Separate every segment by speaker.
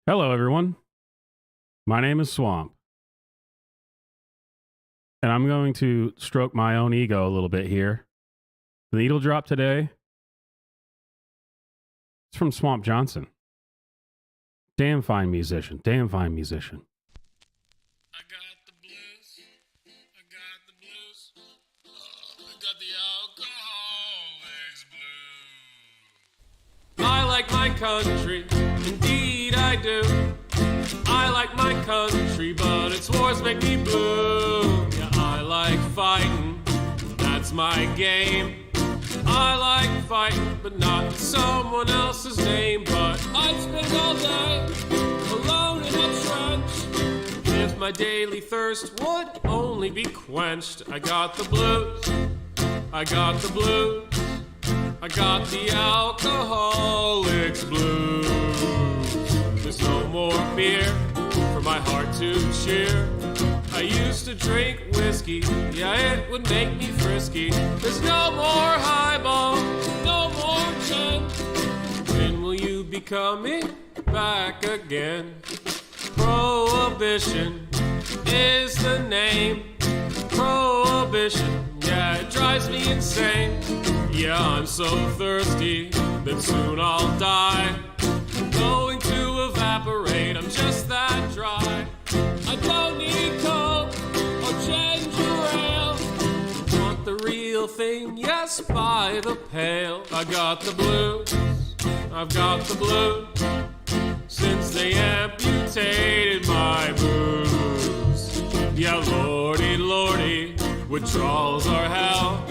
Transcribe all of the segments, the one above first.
Speaker 1: Hello, everyone. My name is Swamp. And I'm going to stroke my own ego a little bit here. The needle drop today is from Swamp Johnson. Damn fine musician. Damn fine musician.
Speaker 2: I got the blues. I got the blues. I got the alcoholics blues. I like my country. Indeed I do. I like my country, but its wars make me blue. Yeah, I like my game. I like fighting, but not in someone else's name. But I'd spend all day alone in a trench if my daily thirst would only be quenched. I got the blues, I got the blues, I got the alcoholic's blues. There's no more beer for my heart to cheer. I used to drink whiskey, yeah, it would make me frisky. There's no more highball, no more gin. When will you be coming back again? Prohibition is the name. Prohibition, yeah, it drives me insane. Yeah, I'm so thirsty that soon I'll die. Going to evaporate, I'm just that dry. I don't need coke or ginger ale. Want the real thing, yes, by the pail. I got the blues, I've got the blues, since they amputated my booze. Yeah, lordy, lordy, withdrawals are hell.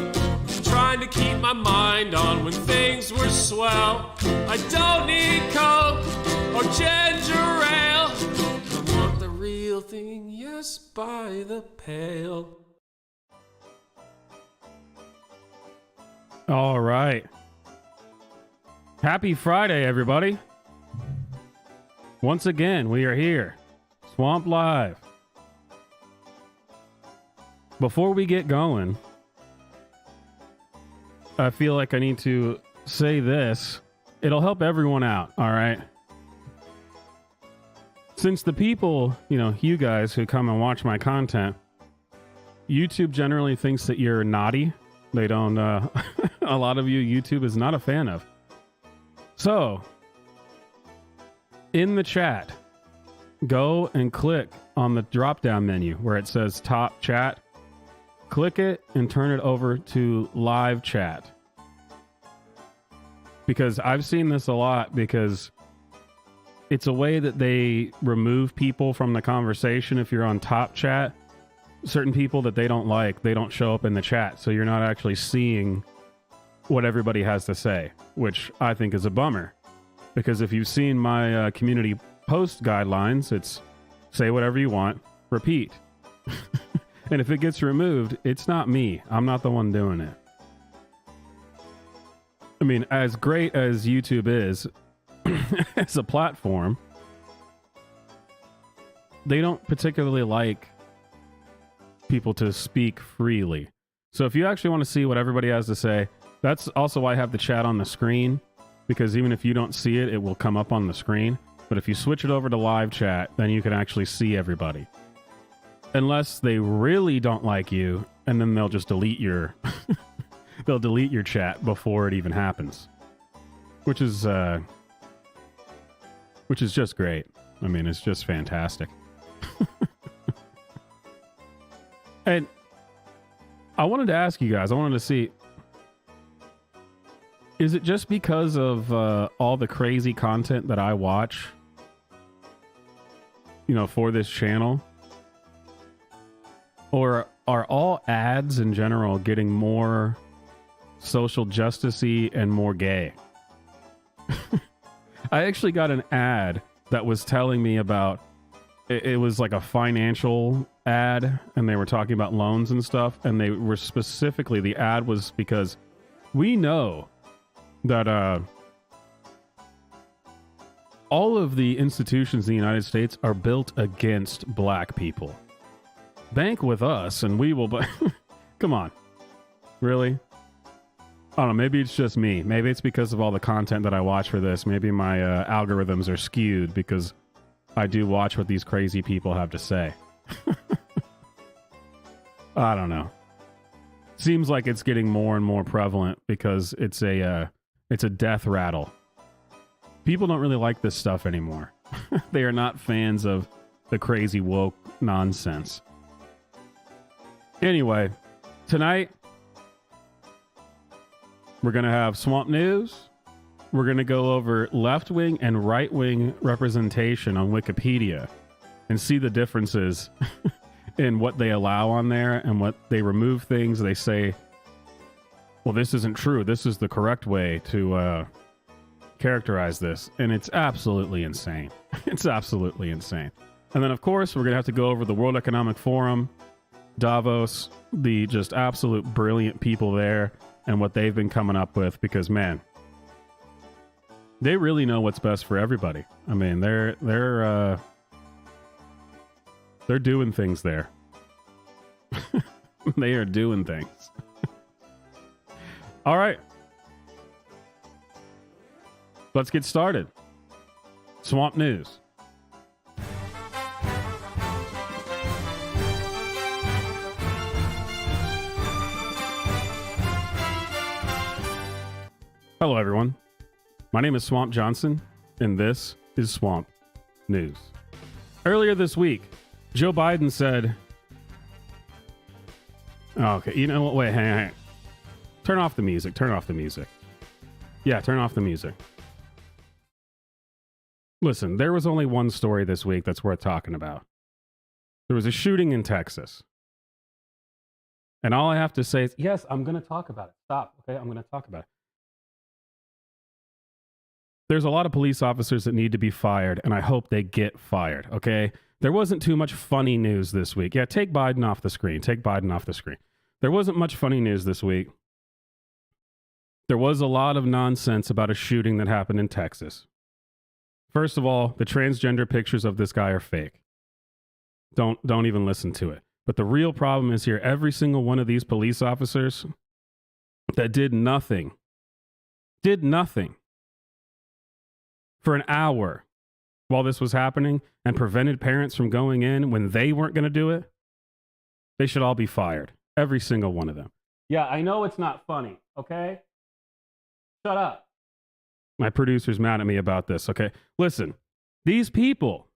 Speaker 2: Trying to keep my mind on when things were swell. I don't need coke or ginger ale. I want the real thing, yes, by the pail.
Speaker 1: All right. Happy Friday, everybody. Once again, we are here. Swamp Live. Before we get going, I feel like I need to say this. It'll help everyone out, all right? Since the people, you guys who come and watch my content, YouTube generally thinks that you're naughty. They don't, a lot of you, YouTube is not a fan of. So, in the chat, go and click on the drop-down menu where it says Top Chat. Click it and turn it over to live chat. Because I've seen this a lot because it's a way that they remove people from the conversation. If you're on top chat, certain people that they don't like, they don't show up in the chat. So you're not actually seeing what everybody has to say, which I think is a bummer. Because if you've seen my community post guidelines, it's say whatever you want, repeat. And if it gets removed, it's not me. I'm not the one doing it. I mean, as great as YouTube is as a platform, they don't particularly like people to speak freely. So if you actually want to see what everybody has to say, that's also why I have the chat on the screen, because even if you don't see it, it will come up on the screen. But if you switch it over to live chat, then you can actually see everybody. Unless they really don't like you, and then they'll just delete your they'll delete your chat before it even happens. Which is just great. I mean, it's just fantastic. And I wanted to ask you guys, I wanted to see, is it just because of all the crazy content that I watch, for this channel? Or are all ads in general getting more social justice-y and more gay? I actually got an ad that was telling me about, it was like a financial ad, and they were talking about loans and stuff, and they were specifically, the ad was because we know that all of the institutions in the United States are built against black people. Bank with us and we will come on, really? I don't know, maybe it's just me. Maybe it's because of all the content that I watch for this. Maybe my algorithms are skewed because I do watch what these crazy people have to say. I don't know. Seems like it's getting more and more prevalent because it's a death rattle. People don't really like this stuff anymore. They are not fans of the crazy woke nonsense. Anyway, tonight we're going to have Swamp News. We're going to go over left-wing and right-wing representation on Wikipedia and see the differences in what they allow on there and what they remove things. They say well, this isn't true. This is the correct way to characterize this. And it's absolutely insane. It's absolutely insane. And then, of course, we're going to have to go over the World Economic Forum, Davos, the just absolute brilliant people there, and what they've been coming up with, because, man, they really know what's best for everybody. I mean, they're doing things there. They are doing things. All right. Let's get started. Swamp News. Hello, everyone. My name is Swamp Johnson, and this is Swamp News. Earlier this week, Joe Biden said, okay, you know what? Wait, hang on. Turn off the music. Turn off the music. Yeah, turn off the music. Listen, there was only one story this week that's worth talking about. There was a shooting in Texas. And all I have to say is, yes, I'm going to talk about it. Stop, okay? I'm going to talk about it. There's a lot of police officers that need to be fired, and I hope they get fired, okay? There wasn't too much funny news this week. Yeah, take Biden off the screen. Take Biden off the screen. There wasn't much funny news this week. There was a lot of nonsense about a shooting that happened in Texas. First of all, the transgender pictures of this guy are fake. Don't even listen to it. But the real problem is here, every single one of these police officers that did nothing for an hour while this was happening and prevented parents from going in when they weren't going to do it, they should all be fired. Every single one of them. Yeah, I know it's not funny, okay? Shut up. My producer's mad at me about this, okay? Listen, these people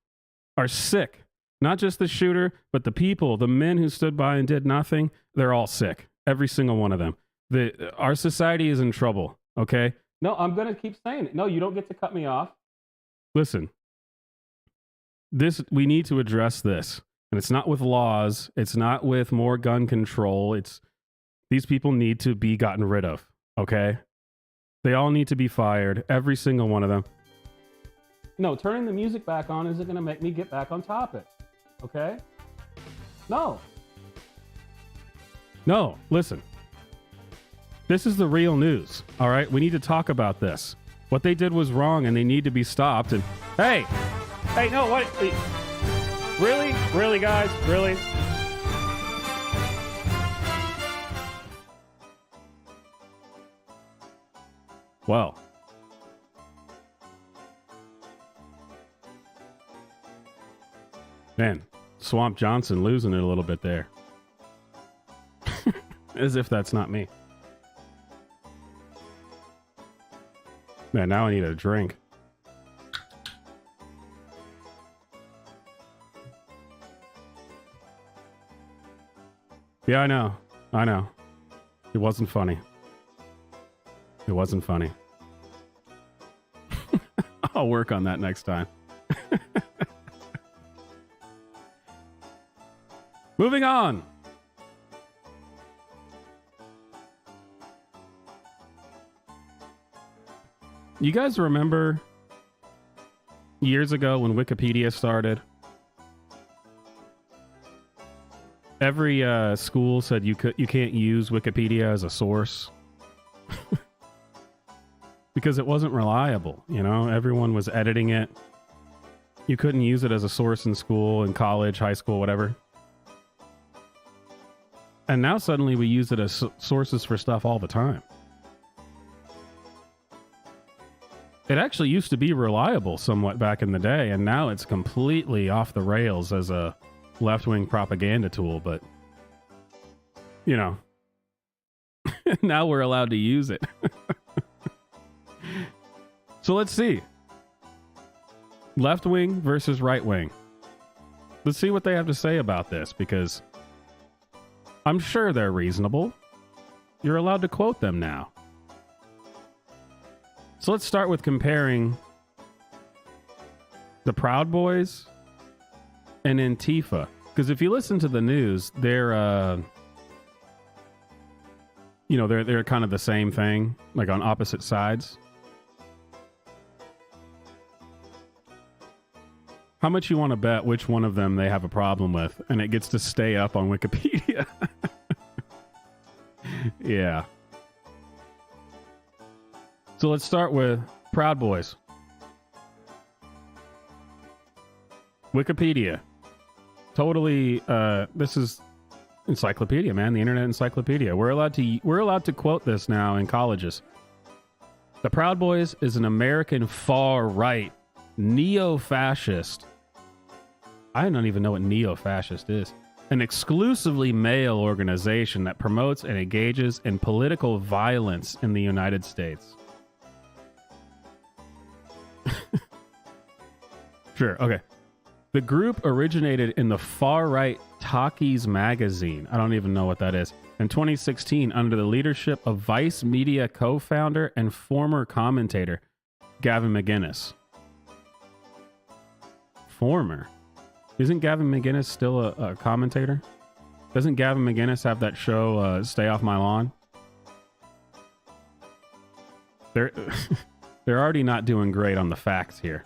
Speaker 1: are sick. Not just the shooter, but the people, the men who stood by and did nothing, they're all sick. Every single one of them. Our society is in trouble, okay? No, I'm going to keep saying it. No, you don't get to cut me off. Listen, we need to address this. And it's not with laws. It's not with more gun control. These people need to be gotten rid of, okay? They all need to be fired. Every single one of them. No, turning the music back on isn't going to make me get back on topic, okay? No, listen. This is the real news, all right? We need to talk about this. What they did was wrong, and they need to be stopped. And hey, no, what? Really, guys, really? Well, man, Swamp Johnson losing it a little bit there. As if that's not me. Man, now I need a drink. Yeah, I know. It wasn't funny. I'll work on that next time. Moving on. You guys remember years ago when Wikipedia started? Every school said you can't use Wikipedia as a source because it wasn't reliable. You know, everyone was editing it. You couldn't use it as a source in school, in college, high school, whatever. And now suddenly we use it as sources for stuff all the time. It actually used to be reliable somewhat back in the day, and now it's completely off the rails as a left-wing propaganda tool, but, you know, now we're allowed to use it. So let's see. Left-wing versus right-wing. Let's see what they have to say about this, because I'm sure they're reasonable. You're allowed to quote them now. So let's start with comparing the Proud Boys and Antifa. Because if you listen to the news, they're you know, they're kind of the same thing, like on opposite sides. How much you want to bet which one of them they have a problem with, and it gets to stay up on Wikipedia? Yeah. So let's start with Proud Boys. Wikipedia. Totally, this is encyclopedia, man. The Internet Encyclopedia. We're allowed to quote this now in colleges. The Proud Boys is an American far-right neo-fascist. I don't even know what neo-fascist is. An exclusively male organization that promotes and engages in political violence in the United States. Sure, okay. The group originated in the far-right Talkies magazine. I don't even know what that is. In 2016, under the leadership of Vice Media co-founder and former commentator Gavin McInnes. Former? Isn't Gavin McInnes still a commentator? Doesn't Gavin McInnes have that show, Stay Off My Lawn? They're already not doing great on the facts here.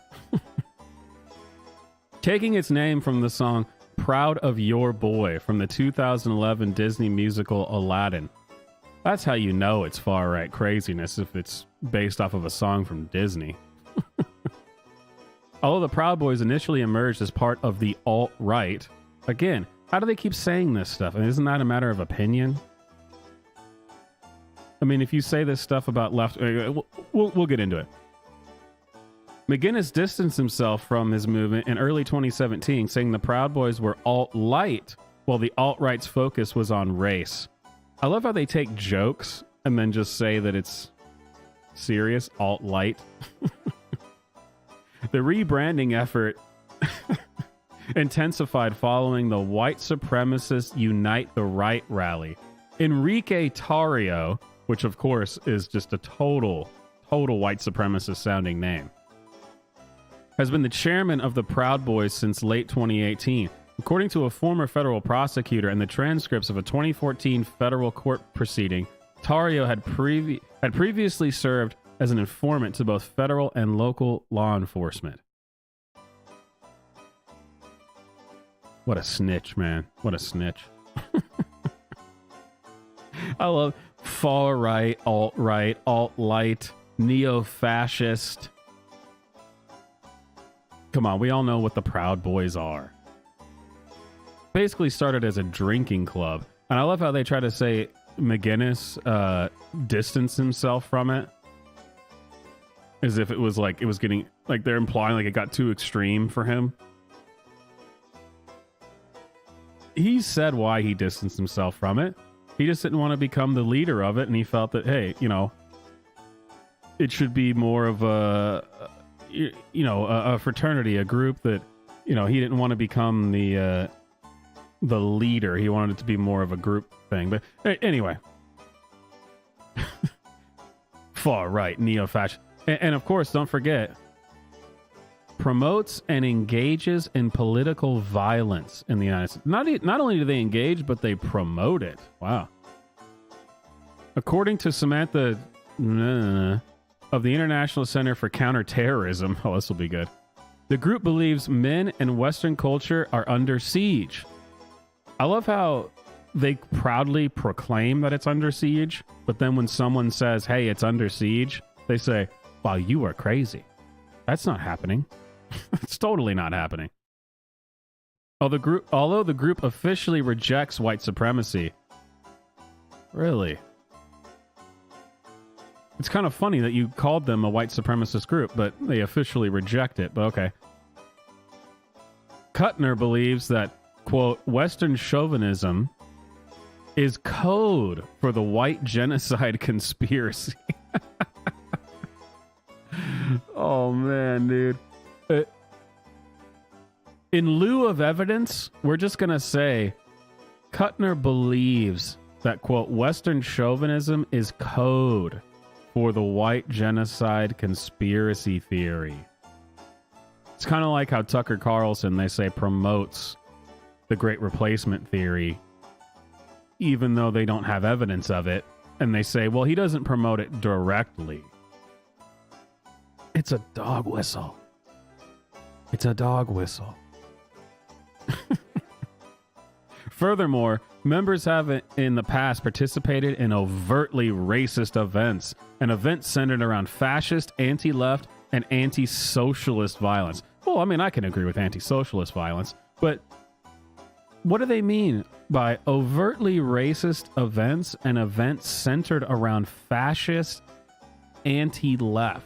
Speaker 1: Taking its name from the song Proud of Your Boy from the 2011 Disney musical Aladdin. That's how you know it's far-right craziness, if it's based off of a song from Disney. Although the Proud Boys initially emerged as part of the alt-right, again, how do they keep saying this stuff? And isn't that a matter of opinion? I mean, if you say this stuff about left... We'll get into it. McInnes distanced himself from his movement in early 2017, saying the Proud Boys were alt-light, while the alt-right's focus was on race. I love how they take jokes and then just say that it's serious, alt-light. The rebranding effort intensified following the white supremacist Unite the Right rally. Enrique Tarrio, which of course is just a total white supremacist sounding name, has been the chairman of the Proud Boys since late 2018. According to a former federal prosecutor and the transcripts of a 2014 federal court proceeding, Tarrio had previously served as an informant to both federal and local law enforcement. What a snitch, man. What a snitch. I love far-right, alt-right, alt-light, neo-fascist. Come on, we all know what the Proud Boys are. Basically started as a drinking club. And I love how they try to say McInnes distanced himself from it. As if it was like, it was getting, like they're implying like it got too extreme for him. He said why he distanced himself from it. He just didn't want to become the leader of it. And he felt that, hey, you know, it should be more of a fraternity, a group that, you know, he didn't want to become the leader. He wanted it to be more of a group thing. But anyway, far right, neo-fascist. And of course, don't forget, promotes and engages in political violence in the United States. Not only do they engage, but they promote it. Wow. According to Samantha of the International Center for Counterterrorism, oh, this will be good, the group believes men and Western culture are under siege. I love how they proudly proclaim that it's under siege, but then when someone says, hey, it's under siege, they say, wow, you are crazy. That's not happening. It's totally not happening. Although the group officially rejects white supremacy. Really? It's kind of funny that you called them a white supremacist group, but they officially reject it. But okay. Kuttner believes that, quote, Western chauvinism is code for the white genocide conspiracy. Oh, man, dude. In lieu of evidence, we're just going to say Kuttner believes that, quote, Western chauvinism is code for the white genocide conspiracy theory. It's kind of like how Tucker Carlson, they say, promotes the Great Replacement theory, even though they don't have evidence of it. and they say, well, he doesn't promote it directly. It's a dog whistle. It's a dog whistle. Furthermore, members have in the past participated in overtly racist events, and events centered around fascist, anti-left, and anti-socialist violence. Well, I mean, I can agree with anti-socialist violence, but what do they mean by overtly racist events and events centered around fascist, anti-left?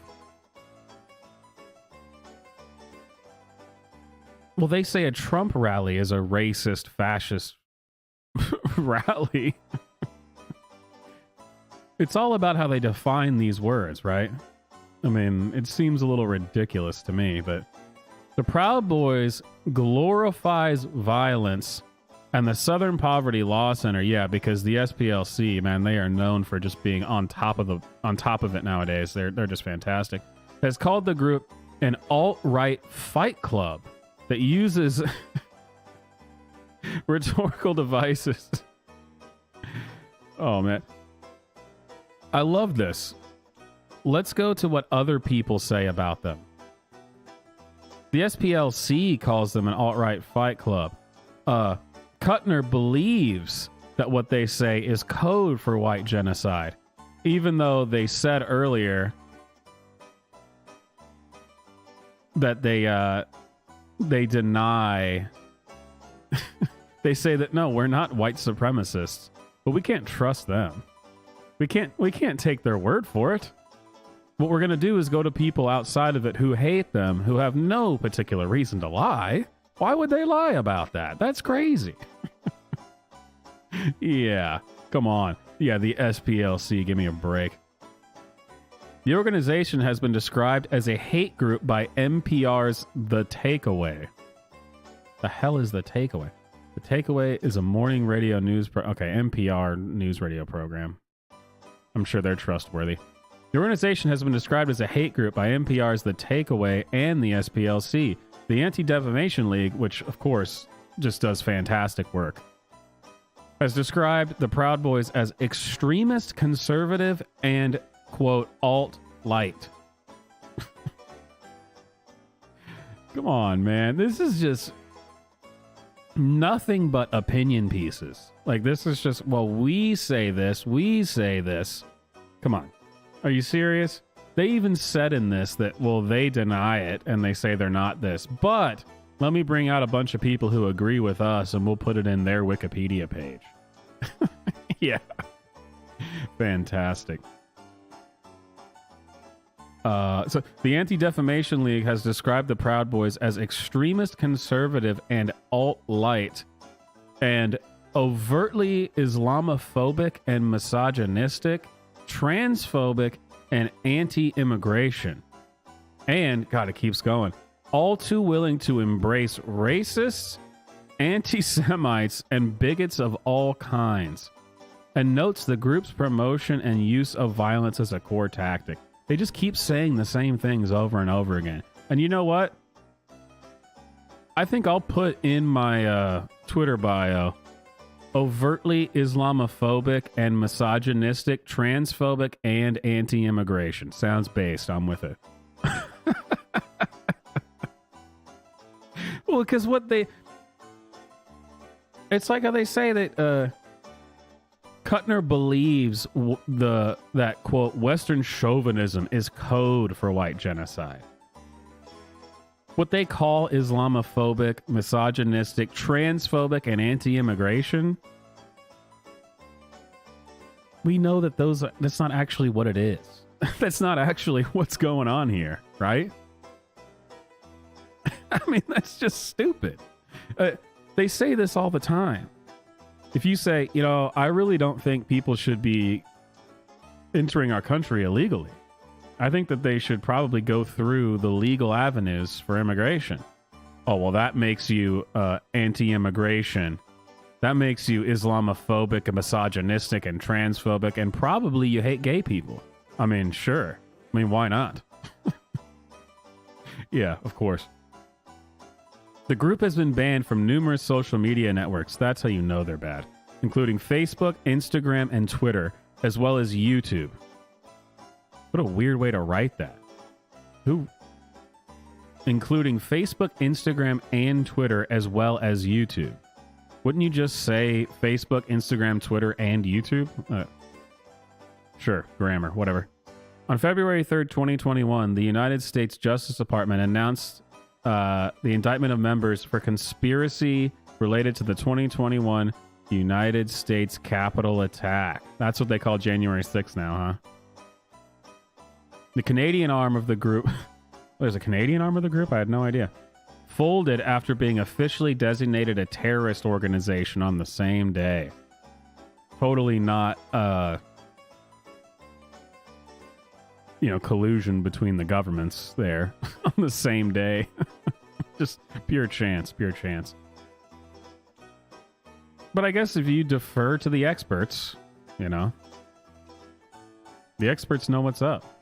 Speaker 1: Well, they say a Trump rally is a racist, fascist rally. It's all about how they define these words, right? I mean, it seems a little ridiculous to me, but the Proud Boys glorifies violence, and the Southern Poverty Law Center, yeah, because the SPLC, man, they are known for just being on top of it nowadays. They're just fantastic. Has called the group an alt-right fight club that uses rhetorical devices. Oh, man. I love this. Let's go to what other people say about them. The SPLC calls them an alt-right fight club. Kuttner believes that what they say is code for white genocide, even though they said earlier that they deny. They say that, no, we're not white supremacists, but we can't trust them. We can't take their word for it. What we're going to do is go to people outside of it who hate them, who have no particular reason to lie. Why would they lie about that? That's crazy. Yeah, come on. Yeah, the SPLC, give me a break. The organization has been described as a hate group by NPR's The Takeaway. The hell is The Takeaway? The Takeaway is a morning radio news NPR news radio program. I'm sure they're trustworthy. The organization has been described as a hate group by NPR's The Takeaway and the SPLC, the Anti-Defamation League, which, of course, just does fantastic work, has described the Proud Boys as extremist, conservative, and, quote, alt-light. Come on, man. This is just nothing but opinion pieces. Like, this is just, well, we say this. Come on. Are you serious? They even said in this that, well, they deny it and they say they're not this. But let me bring out a bunch of people who agree with us and we'll put it in their Wikipedia page. Yeah. Fantastic. So the Anti-Defamation League has described the Proud Boys as extremist, conservative, and alt-light, and overtly Islamophobic and misogynistic, transphobic, and anti-immigration. And, God, it keeps going. All too willing to embrace racists, anti-Semites, and bigots of all kinds. And notes the group's promotion and use of violence as a core tactic. They just keep saying the same things over and over again. And you know what? I think I'll put in my Twitter bio, overtly Islamophobic and misogynistic, transphobic, and anti-immigration. Sounds based. I'm with it. Well, because it's like how they say that Kuttner believes that, quote, Western chauvinism is code for white genocide. What they call Islamophobic, misogynistic, transphobic, and anti-immigration, we know that that's not actually what it is. That's not actually what's going on here, right? I mean, that's just stupid. They say this all the time. If you say, I really don't think people should be entering our country illegally. I think that they should probably go through the legal avenues for immigration. Oh, well, that makes you anti-immigration. That makes you Islamophobic and misogynistic and transphobic, and probably you hate gay people. I mean, sure. I mean, why not? Yeah, of course. The group has been banned from numerous social media networks. That's how you know they're bad, including Facebook, Instagram, and Twitter, as well as YouTube. What a weird way to write that. Who? Including Facebook, Instagram, and Twitter, as well as YouTube. Wouldn't you just say Facebook, Instagram, Twitter, and YouTube? Sure, grammar, whatever. On February 3rd, 2021, the United States Justice Department announced the indictment of members for conspiracy related to the 2021 United States Capitol attack. That's what they call January 6th now, huh? The Canadian arm of the group... There's a Canadian arm of the group? I had no idea. Folded after being officially designated a terrorist organization on the same day. Totally not, collusion between the governments there on the same day. Just pure chance, pure chance. But I guess if you defer to the experts, the experts know what's up.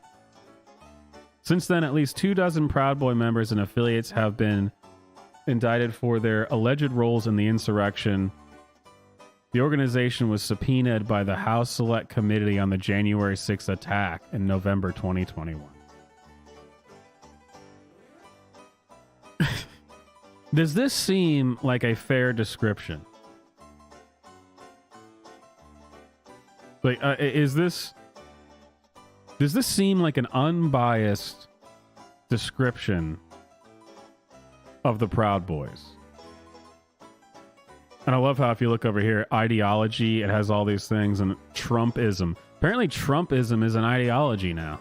Speaker 1: Since then, at least 24 Proud Boy members and affiliates have been indicted for their alleged roles in the insurrection. The organization was subpoenaed by the House Select Committee on the January 6th attack in November 2021. Does this seem like a fair description? Like, does this seem like an unbiased description of the Proud Boys? And I love how if you look over here, ideology, it has all these things, and Trumpism. Apparently Trumpism is an ideology now.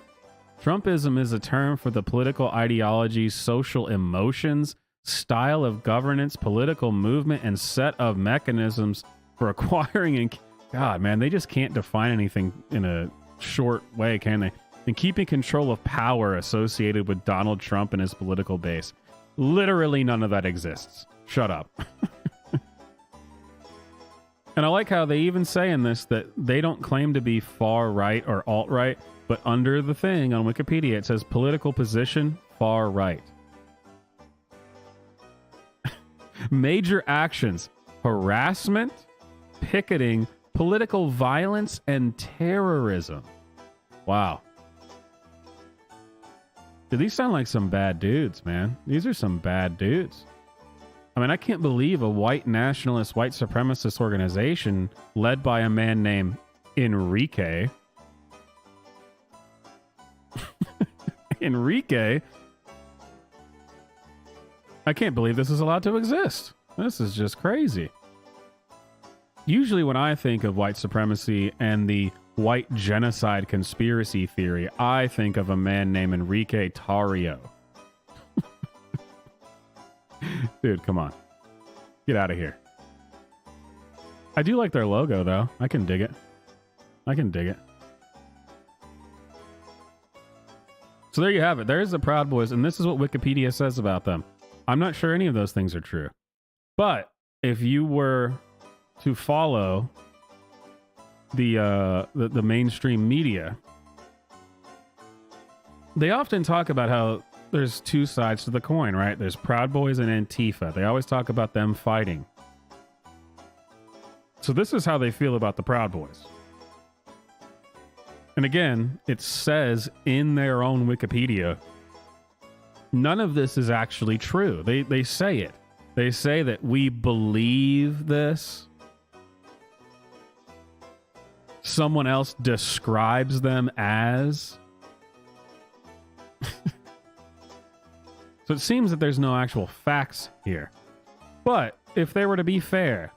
Speaker 1: Trumpism is a term for the political ideology, social emotions, style of governance, political movement, and set of mechanisms for acquiring and... God, man, they just can't define anything in a short way, can they? And keeping control of power associated with Donald Trump and his political base. Literally none of that exists. Shut up. And I like how they even say in this that they don't claim to be far right or alt-right, but under the thing on Wikipedia it says political position far right. Major actions: harassment, picketing, political violence, and terrorism. Wow. Dude, these sound like some bad dudes, man. These are some bad dudes. I mean, I can't believe a white nationalist, white supremacist organization led by a man named Enrique. Enrique? I can't believe this is allowed to exist. This is just crazy. Usually when I think of white supremacy and the white genocide conspiracy theory, I think of a man named Enrique Tarrio. Dude, come on. Get out of here. I do like their logo, though. I can dig it. I can dig it. So there you have it. There's the Proud Boys, and this is what Wikipedia says about them. I'm not sure any of those things are true. But if you were to follow the mainstream media, they often talk about how there's two sides to the coin, right? There's Proud Boys and Antifa. They always talk about them fighting. So this is how they feel about the Proud Boys. And again, it says in their own Wikipedia, none of this is actually true. They say it. They say that we believe this. Someone else describes them as. So it seems that there's no actual facts here. But if they were to be fair,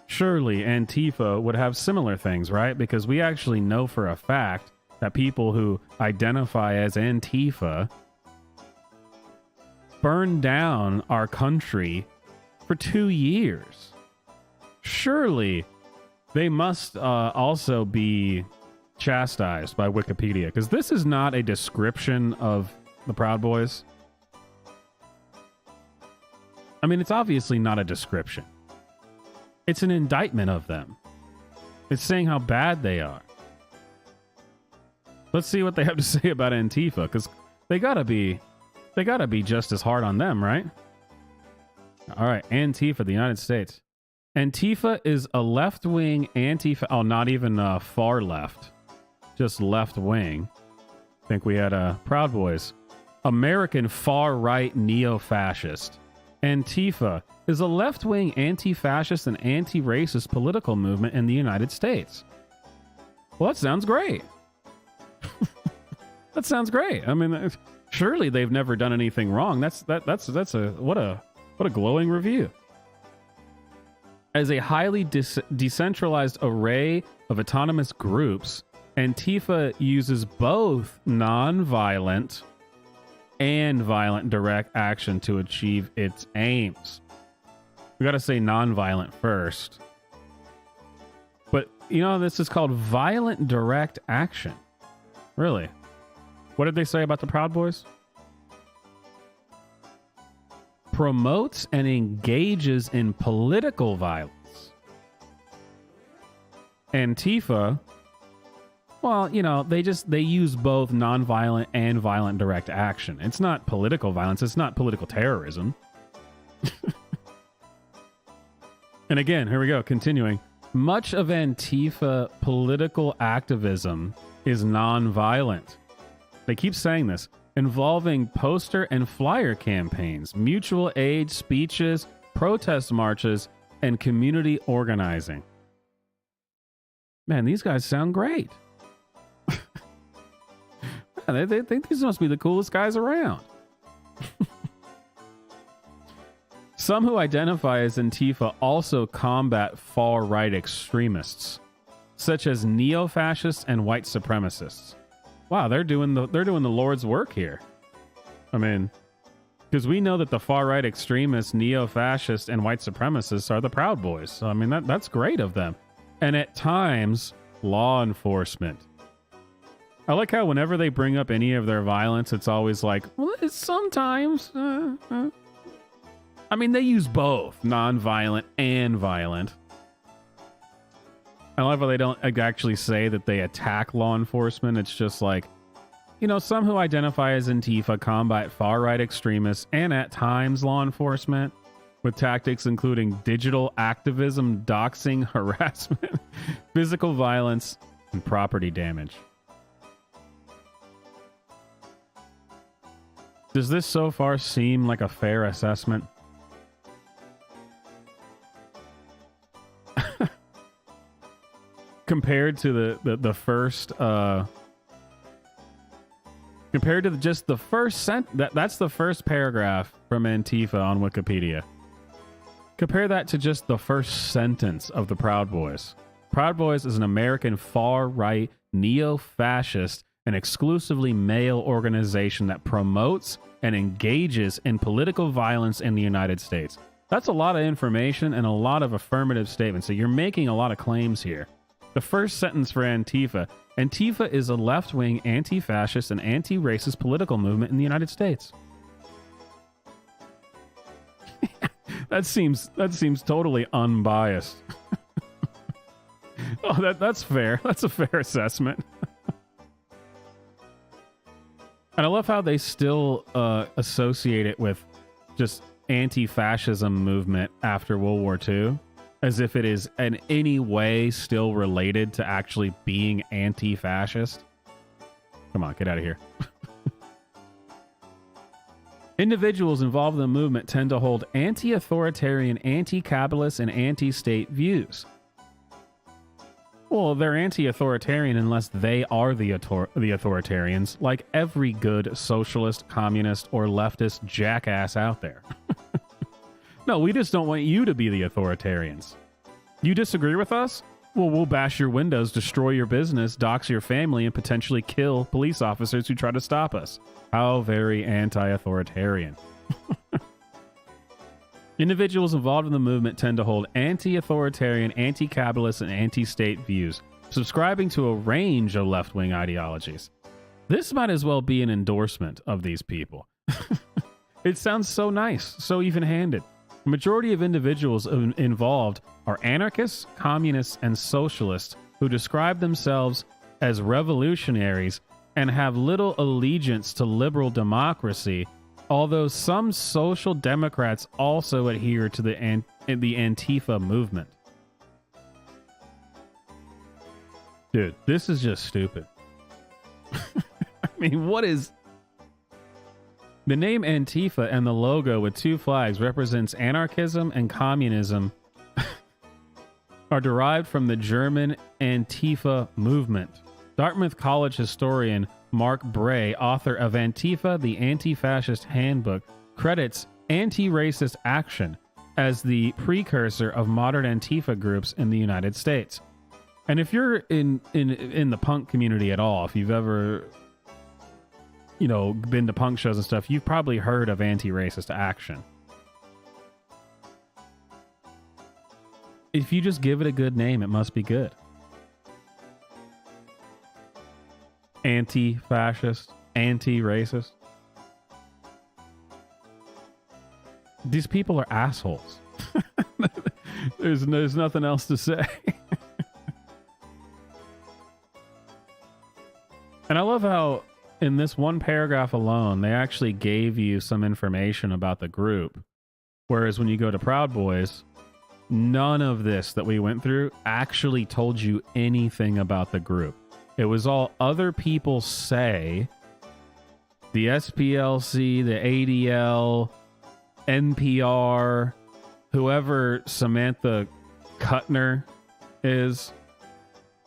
Speaker 1: surely Antifa would have similar things, right? Because we actually know for a fact that people who identify as Antifa burned down our country for 2 years. Surely they must also be chastised by Wikipedia, because this is not a description of the Proud Boys. I mean, it's obviously not a description. It's an indictment of them. It's saying how bad they are. Let's see what they have to say about Antifa, because they gotta be just as hard on them, right? All right, Antifa, the United States. Antifa is a left-wing oh, not even far left, just left-wing. I think we had Proud Boys. American far-right neo-fascist. Antifa is a left-wing anti-fascist and anti-racist political movement in the United States. Well, that sounds great. That sounds great. I mean, surely they've never done anything wrong. That's what a glowing review. As a highly decentralized array of autonomous groups, Antifa uses both nonviolent and violent direct action to achieve its aims. We got to say nonviolent first. But, this is called violent direct action. Really? What did they say about the Proud Boys? Promotes and engages in political violence. Antifa, well, they use both nonviolent and violent direct action. It's not political violence. It's not political terrorism. And again, here we go, continuing. Much of Antifa political activism is nonviolent. They keep saying this, involving poster and flyer campaigns, mutual aid speeches, protest marches, and community organizing. Man, these guys sound great. Man, they think these must be the coolest guys around. Some who identify as Antifa also combat far-right extremists, such as neo-fascists and white supremacists. Wow, they're doing the Lord's work here. I mean, because we know that the far-right extremists, neo-fascists, and white supremacists are the Proud Boys. So, I mean, that's great of them. And at times, law enforcement. I like how whenever they bring up any of their violence, it's always like, well, it's sometimes. I mean, they use both non-violent and violent. I love how they don't actually say that they attack law enforcement. It's just like, some who identify as Antifa combat far-right extremists and at times law enforcement with tactics including digital activism, doxing, harassment, physical violence, and property damage. Does this so far seem like a fair assessment? Compared to the first compared to just the first that's the first paragraph from Antifa on Wikipedia. Compare that to just the first sentence of the Proud Boys. Proud Boys is an American far-right neo-fascist and exclusively male organization that promotes and engages in political violence in the United States. That's a lot of information and a lot of affirmative statements. So you're making a lot of claims here. The first sentence for Antifa. Antifa is a left-wing anti-fascist and anti-racist political movement in the United States. That seems totally unbiased. Oh, that's fair. That's a fair assessment. And I love how they still associate it with just anti-fascism movement after World War II, as if it is in any way still related to actually being anti-fascist. Come on, get out of here. Individuals involved in the movement tend to hold anti-authoritarian, anti-capitalist, and anti-state views. Well, they're anti-authoritarian unless they are the authoritarians, like every good socialist, communist, or leftist jackass out there. No, we just don't want you to be the authoritarians. You disagree with us? Well, we'll bash your windows, destroy your business, dox your family, and potentially kill police officers who try to stop us. How very anti-authoritarian. Individuals involved in the movement tend to hold anti-authoritarian, anti-capitalist, and anti-state views, subscribing to a range of left-wing ideologies. This might as well be an endorsement of these people. It sounds so nice, so even-handed. The majority of individuals involved are anarchists, communists, and socialists who describe themselves as revolutionaries and have little allegiance to liberal democracy, although some social democrats also adhere to the the Antifa movement. Dude, this is just stupid. I mean, what is... The name Antifa and the logo with two flags represents anarchism and communism are derived from the German Antifa movement. Dartmouth College historian Mark Bray, author of Antifa, the Anti-Fascist Handbook, credits anti-racist action as the precursor of modern Antifa groups in the United States. And if you're in the punk community at all, if you've ever, been to punk shows and stuff, you've probably heard of anti-racist action. If you just give it a good name, it must be good. Anti-fascist, anti-racist. These people are assholes. There's nothing else to say. And I love how in this one paragraph alone, they actually gave you some information about the group. Whereas when you go to Proud Boys, none of this that we went through actually told you anything about the group. It was all other people say, the SPLC, the ADL, NPR, whoever Samantha Kuttner is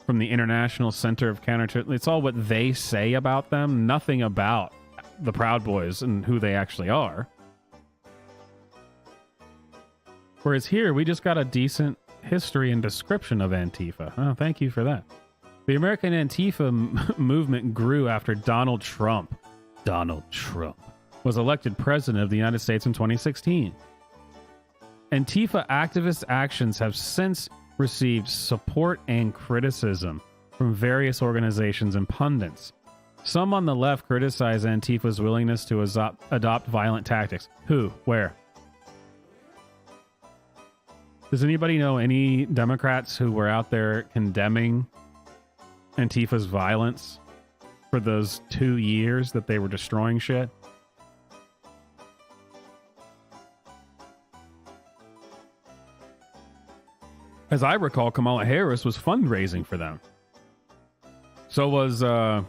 Speaker 1: from the International Center of Counterterrorism. It's all what they say about them, nothing about the Proud Boys and who they actually are. Whereas here, we just got a decent history and description of Antifa. Oh, thank you for that. The American Antifa movement grew after Donald Trump was elected president of the United States in 2016. Antifa activist actions have since received support and criticism from various organizations and pundits. Some on the left criticize Antifa's willingness to adopt violent tactics. Who? Where? Does anybody know any Democrats who were out there condemning Antifa's violence for those 2 years that they were destroying shit? As I recall, Kamala Harris was fundraising for them. So was, what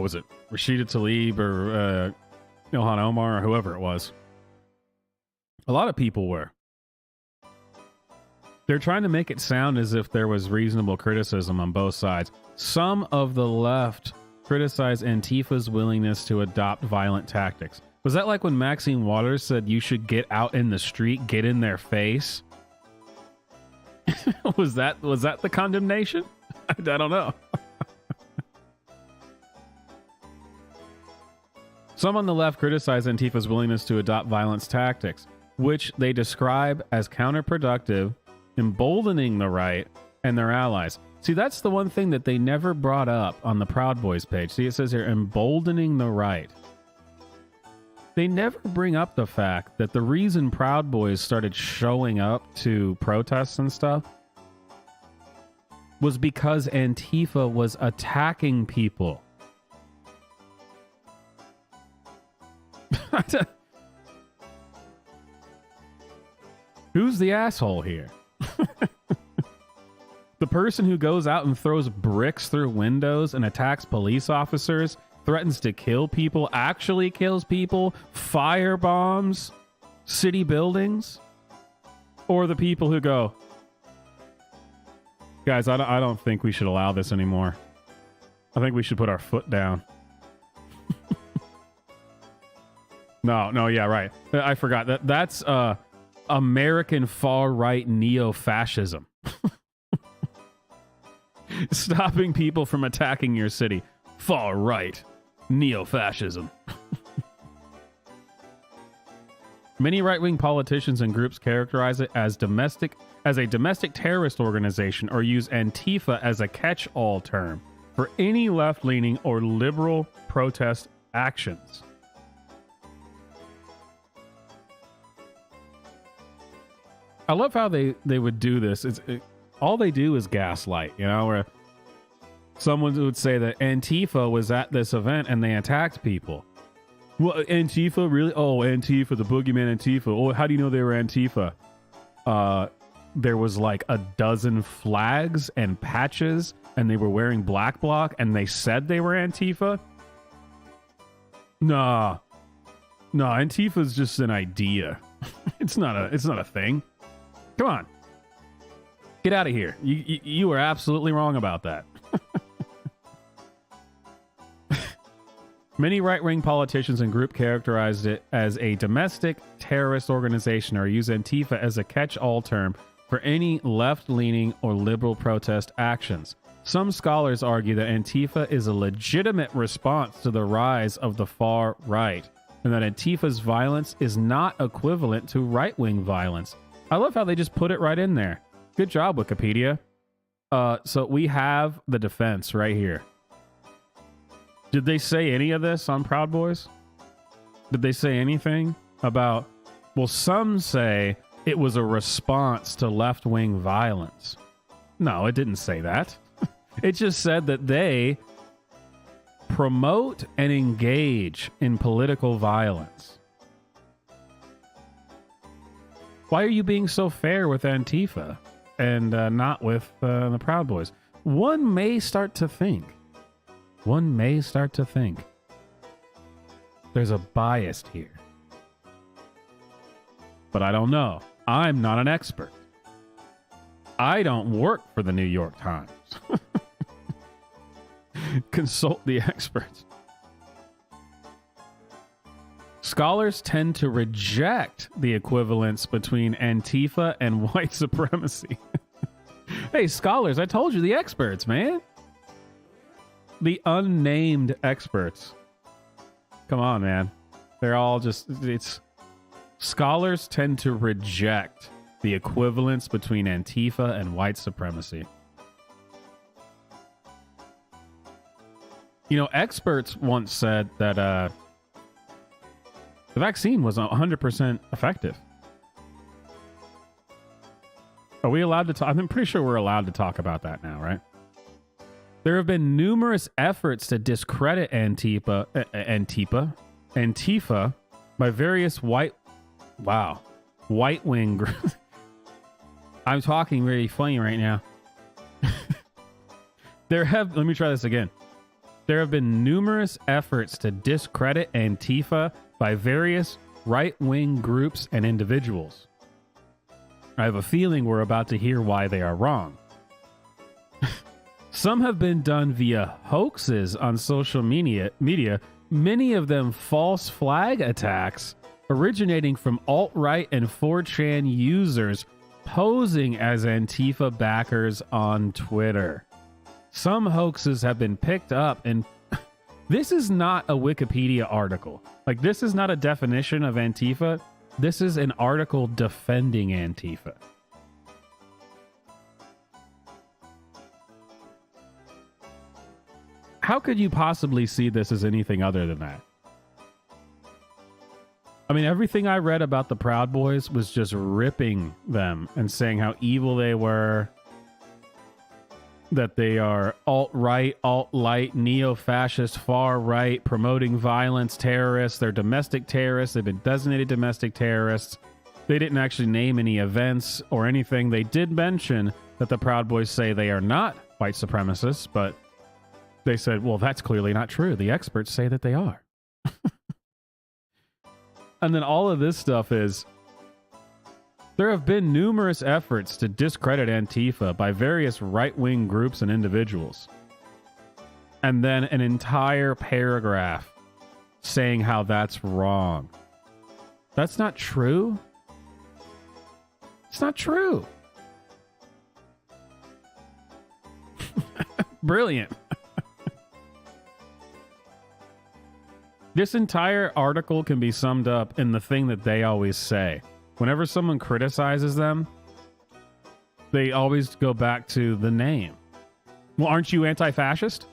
Speaker 1: was it? Rashida Tlaib or Ilhan Omar or whoever it was. A lot of people were. They're trying to make it sound as if there was reasonable criticism on both sides. Some of the left criticize Antifa's willingness to adopt violent tactics. Was that like when Maxine Waters said you should get out in the street, get in their face? Was that the condemnation? I don't know. Some on the left criticize Antifa's willingness to adopt violence tactics, which they describe as counterproductive, emboldening the right and their allies. See, that's the one thing that they never brought up on the Proud Boys page. See, it says here, emboldening the right. They never bring up the fact that the reason Proud Boys started showing up to protests and stuff was because Antifa was attacking people. Who's the asshole here? The person who goes out and throws bricks through windows and attacks police officers, threatens to kill people, actually kills people, fire bombs city buildings? Or the people who go, guys, I don't think we should allow this anymore. I think we should put our foot down. No, yeah, right. I forgot. That's American far-right neo-fascism. Stopping people from attacking your city. Far-right neo-fascism. Many right-wing politicians and groups characterize it as a domestic terrorist organization or use Antifa as a catch-all term for any left-leaning or liberal protest actions. I love how they would do this. All they do is gaslight, where someone would say that Antifa was at this event and they attacked people. Well, Antifa, really? Oh, Antifa, the boogeyman Antifa. Oh, how do you know they were Antifa? There was like a dozen flags and patches, and they were wearing black bloc, and they said they were Antifa? Nah, Antifa's just an idea. It's not a thing. Come on. Get out of here. You are absolutely wrong about that. Many right-wing politicians and group characterized it as a domestic terrorist organization or use Antifa as a catch-all term for any left-leaning or liberal protest actions. Some scholars argue that Antifa is a legitimate response to the rise of the far right, and that Antifa's violence is not equivalent to right-wing violence. I love how they just put it right in there. Good job, Wikipedia. So we have the defense right here. Did they say any of this on Proud Boys? Did they say anything about, well, some say it was a response to left-wing violence. No, it didn't say that. It just said that they promote and engage in political violence. Why are you being so fair with Antifa and not with the Proud Boys? One may start to think there's a bias here. But I don't know. I'm not an expert. I don't work for the New York Times. Consult the experts. Scholars tend to reject the equivalence between Antifa and white supremacy. Hey, scholars, I told you, the experts, man. The unnamed experts. Come on, man. They're all just, scholars tend to reject the equivalence between Antifa and white supremacy. You know, experts once said that the vaccine was 100% effective. Are we allowed to talk? I'm pretty sure we're allowed to talk about that now, right? There have been numerous efforts to discredit Antifa by various white-wing groups. I'm talking really funny right now. Let me try this again. There have been numerous efforts to discredit Antifa by various right-wing groups and individuals. I have a feeling we're about to hear why they are wrong. Some have been done via hoaxes on social media, many of them false flag attacks originating from alt-right and 4chan users posing as Antifa backers on Twitter. Some hoaxes have been picked up, and this is not a Wikipedia article. Like, this is not a definition of Antifa. This is an article defending Antifa. How could you possibly see this as anything other than that? I mean, everything I read about the Proud Boys was just ripping them and saying how evil they were, that they are alt-right, alt-light, neo-fascist, far-right, promoting violence, terrorists. They're domestic terrorists. They've been designated domestic terrorists. They didn't actually name any events or anything. They did mention that the Proud Boys say they are not white supremacists, but they said, well, that's clearly not true. The experts say that they are. And then all of this stuff is, there have been numerous efforts to discredit Antifa by various right-wing groups and individuals. And then an entire paragraph saying how that's wrong. That's not true. It's not true. Brilliant. This entire article can be summed up in the thing that they always say. Whenever someone criticizes them, they always go back to the name. Well, aren't you anti-fascist?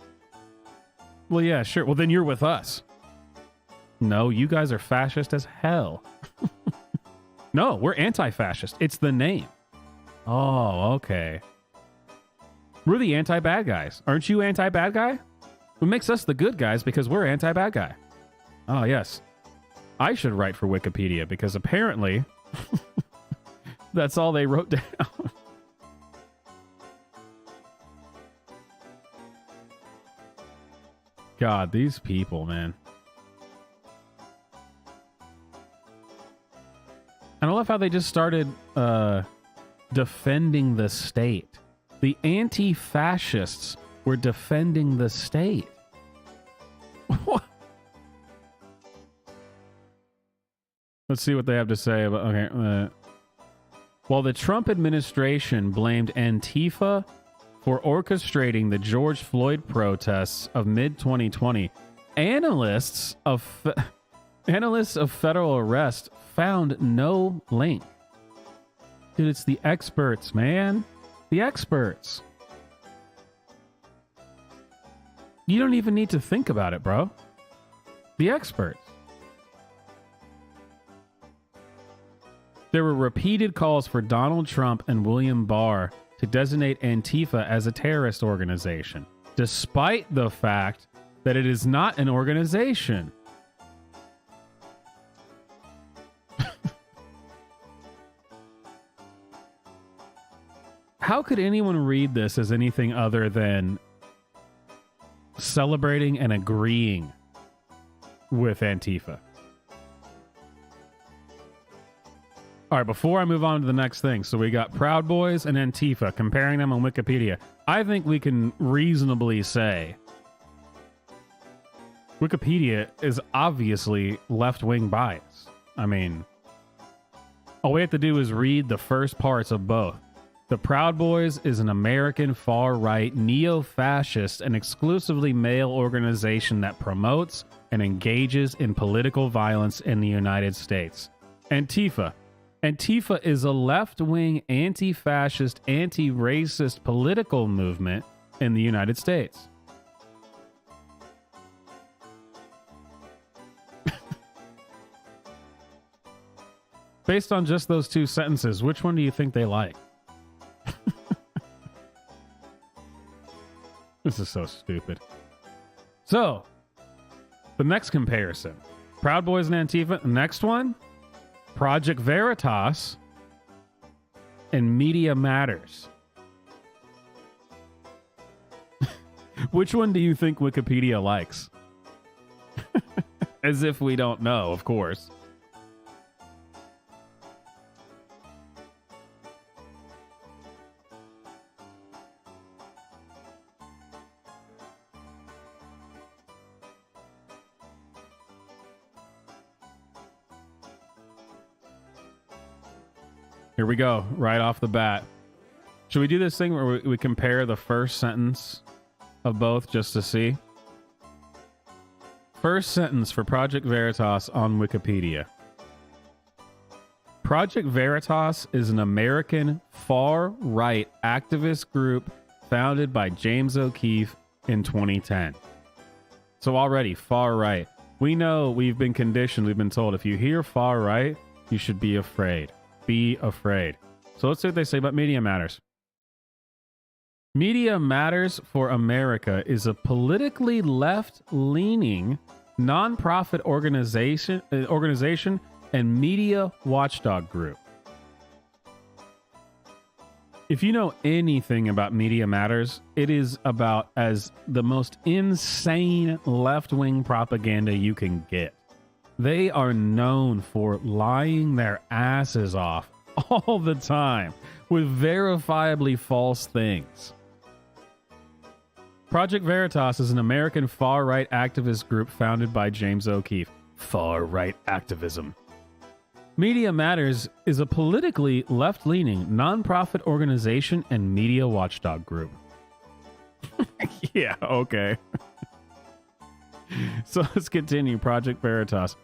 Speaker 1: Well, yeah, sure. Well, then you're with us. No, you guys are fascist as hell. No, we're anti-fascist. It's the name. Oh, okay. We're the anti-bad guys. Aren't you anti-bad guy? What makes us the good guys because we're anti-bad guy. Oh, yes. I should write for Wikipedia because apparently that's all they wrote down. God, these people, man. And I love how they just started defending the state. The anti-fascists were defending the state. What? Let's see what they have to say about... Okay. While the Trump administration blamed Antifa for orchestrating the George Floyd protests of mid-2020, analysts of federal arrest found no link. Dude, it's the experts, man. The experts. You don't even need to think about it, bro. The experts. There were repeated calls for Donald Trump and William Barr to designate Antifa as a terrorist organization, despite the fact that it is not an organization. How could anyone read this as anything other than celebrating and agreeing with Antifa? All right, before I move on to the next thing, so we got Proud Boys and Antifa, comparing them on Wikipedia. I think we can reasonably say Wikipedia is obviously left-wing bias. I mean, all we have to do is read the first parts of both. The Proud Boys is an American far-right, neo-fascist, and exclusively male organization that promotes and engages in political violence in the United States. Antifa. Antifa is a left-wing, anti-fascist, anti-racist political movement in the United States. Based on just those two sentences, which one do you think they like? This is so stupid. So, the next comparison. Proud Boys and Antifa. The next one, Project Veritas and Media Matters. Which one do you think Wikipedia likes? As if we don't know, of course. Here we go, right off the bat. Should we do this thing where we compare the first sentence of both just to see? First sentence for Project Veritas on Wikipedia. Project Veritas is an American far-right activist group founded by James O'Keefe in 2010. So already, far-right. We know, we've been conditioned, we've been told, if you hear far-right, you should be afraid. Be afraid. So let's see what they say about Media Matters. Media Matters for America is a politically left-leaning nonprofit organization and media watchdog group. If you know anything about Media Matters, it is about as the most insane left-wing propaganda you can get. They are known for lying their asses off all the time with verifiably false things. Project Veritas is an American far-right activist group founded by James O'Keefe. Far-right activism. Media Matters is a politically left-leaning nonprofit organization and media watchdog group. Yeah, okay. So let's continue. Project Veritas.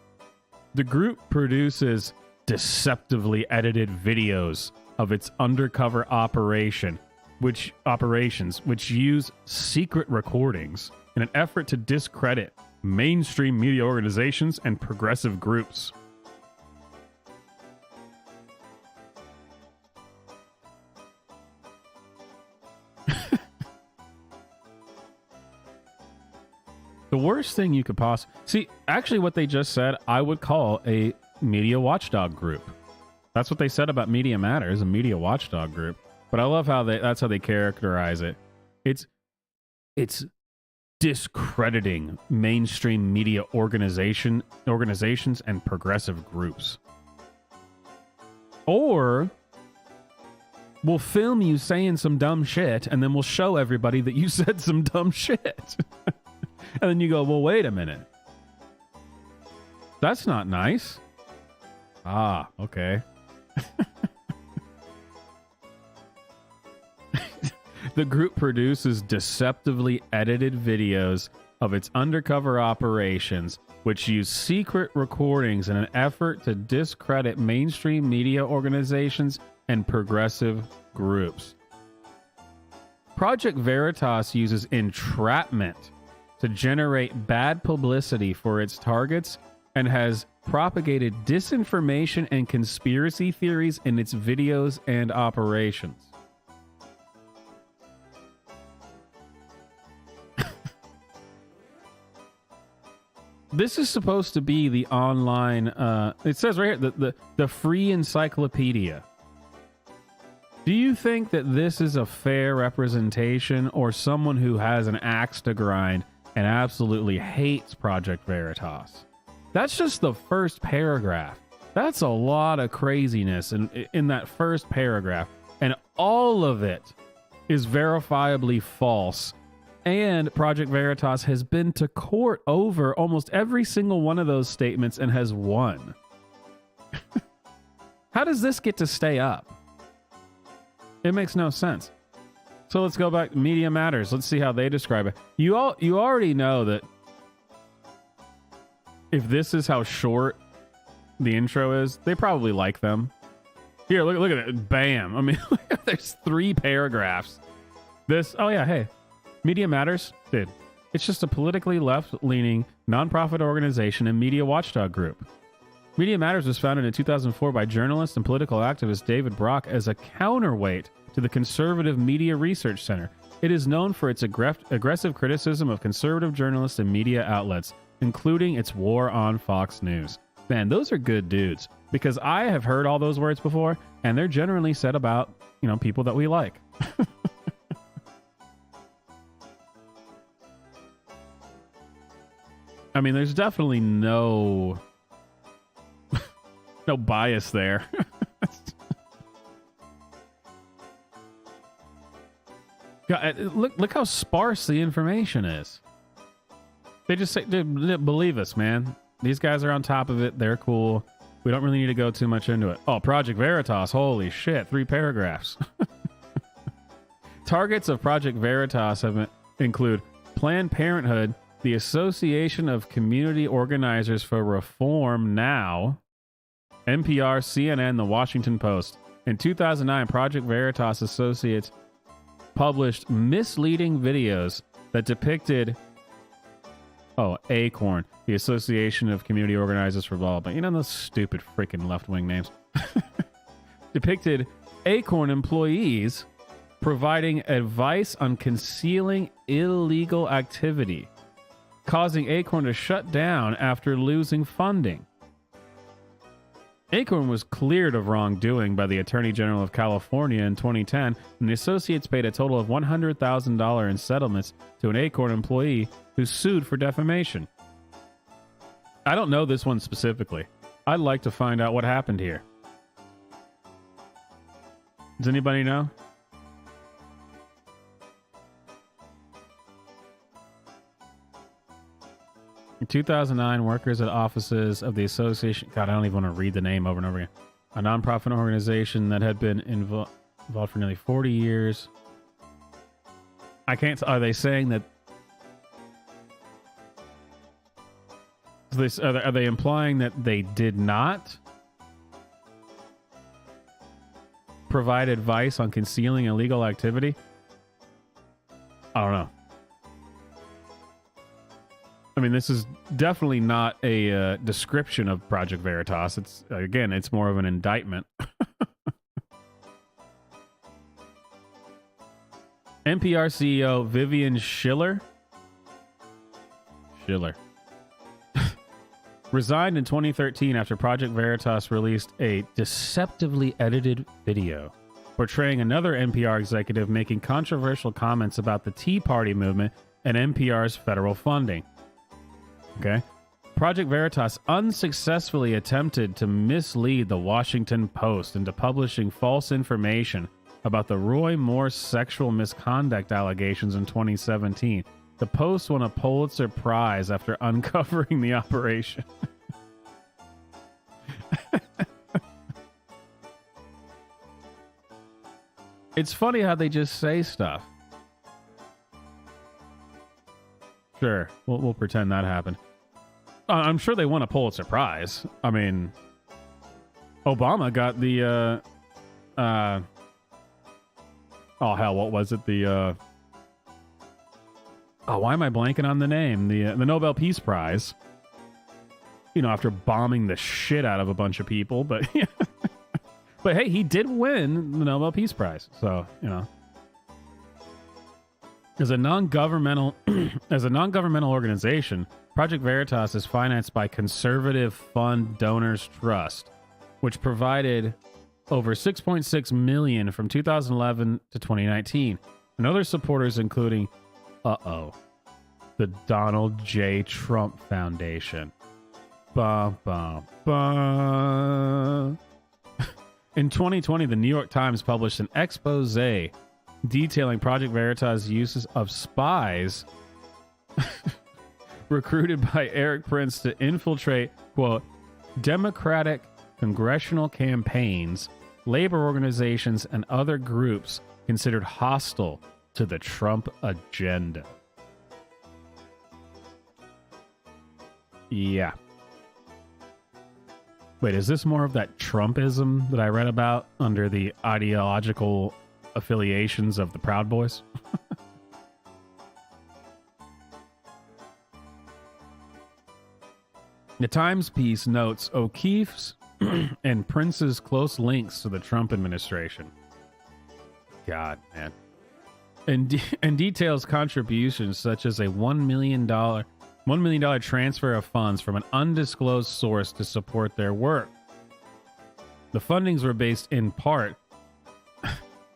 Speaker 1: The group produces deceptively edited videos of its undercover operations, which use secret recordings in an effort to discredit mainstream media organizations and progressive groups. The The worst thing you could possibly see, actually, what they just said, I would call a media watchdog group. That's what they said about Media Matters, a media watchdog group. But I love how that's how they characterize it. It's discrediting mainstream media organizations and progressive groups. Or we'll film you saying some dumb shit, and then we'll show everybody that you said some dumb shit. And then you go, well, wait a minute. That's not nice. Ah, okay. The group produces deceptively edited videos of its undercover operations, which use secret recordings in an effort to discredit mainstream media organizations and progressive groups. Project Veritas uses entrapment to generate bad publicity for its targets and has propagated disinformation and conspiracy theories in its videos and operations. This is supposed to be the online, it says right here, the free encyclopedia. Do you think that this is a fair representation, or someone who has an axe to grind and absolutely hates Project Veritas? That's just the first paragraph. That's a lot of craziness in that first paragraph. And all of it is verifiably false. And Project Veritas has been to court over almost every single one of those statements and has won. How does this get to stay up? It makes no sense. So let's go back to Media Matters. Let's see how they describe it. You already know that if this is how short the intro is, they probably like them. Here, look at it. Bam. I mean, there's 3 paragraphs. Oh yeah, hey. Media Matters? Dude, it's just a politically left-leaning nonprofit organization and media watchdog group. Media Matters was founded in 2004 by journalist and political activist David Brock as a counterweight to the Conservative Media Research Center. It is known for its aggressive criticism of conservative journalists and media outlets, including its war on Fox News. Man, those are good dudes, because I have heard all those words before, and they're generally said about, people that we like. I mean, there's definitely no bias there. God, look how sparse the information is. They just say, dude, believe us, man. These guys are on top of it. They're cool. We don't really need to go too much into it. Oh, Project Veritas. Holy shit. 3 paragraphs. Targets of Project Veritas include Planned Parenthood, the Association of Community Organizers for Reform Now, NPR, CNN, The Washington Post. In 2009, Project Veritas associates published misleading videos that depicted ACORN, the Association of Community Organizers for blah, blah. Those stupid freaking left-wing names. Depicted ACORN employees providing advice on concealing illegal activity, causing ACORN to shut down after losing funding. ACORN was cleared of wrongdoing by the Attorney General of California in 2010, and the associates paid a total of $100,000 in settlements to an ACORN employee who sued for defamation. I don't know this one specifically. I'd like to find out what happened here. Does anybody know? In 2009, workers at offices of the association... God, I don't even want to read the name over and over again. A nonprofit organization that had been involved for nearly 40 years. I can't... Are they saying that... Are they implying that they did not provide advice on concealing illegal activity? I don't know. I mean, this is definitely not a description of Project Veritas. It's more of an indictment. NPR CEO Vivian Schiller Schiller. Resigned in 2013 after Project Veritas released a deceptively edited video portraying another NPR executive making controversial comments about the Tea Party movement and NPR's federal funding. Okay. Project Veritas unsuccessfully attempted to mislead the Washington Post into publishing false information about the Roy Moore sexual misconduct allegations in 2017. The Post won a Pulitzer Prize after uncovering the operation. It's funny how they just say stuff. Sure, we'll pretend that happened. I'm sure they won a Pulitzer Prize. I mean, Obama got the, oh hell, what was it? The, oh, why am I blanking on the name? The Nobel Peace Prize. You know, after bombing the shit out of a bunch of people, but but hey, he did win the Nobel Peace Prize. So, you know. As a non-governmental organization, Project Veritas is financed by Conservative Fund Donors Trust, which provided over $6.6 million from 2011 to 2019, and other supporters including, the Donald J. Trump Foundation. Ba, ba, ba. In 2020, the New York Times published an expose detailing Project Veritas' uses of spies recruited by Eric Prince to infiltrate, quote, Democratic congressional campaigns, labor organizations, and other groups considered hostile to the Trump agenda. Yeah. Wait, is this more of that Trumpism that I read about under the ideological affiliations of the Proud Boys? The Times piece notes O'Keefe's and Prince's close links to the Trump administration. God, man. And details contributions such as a $1 million transfer of funds from an undisclosed source to support their work. The fundings were based in part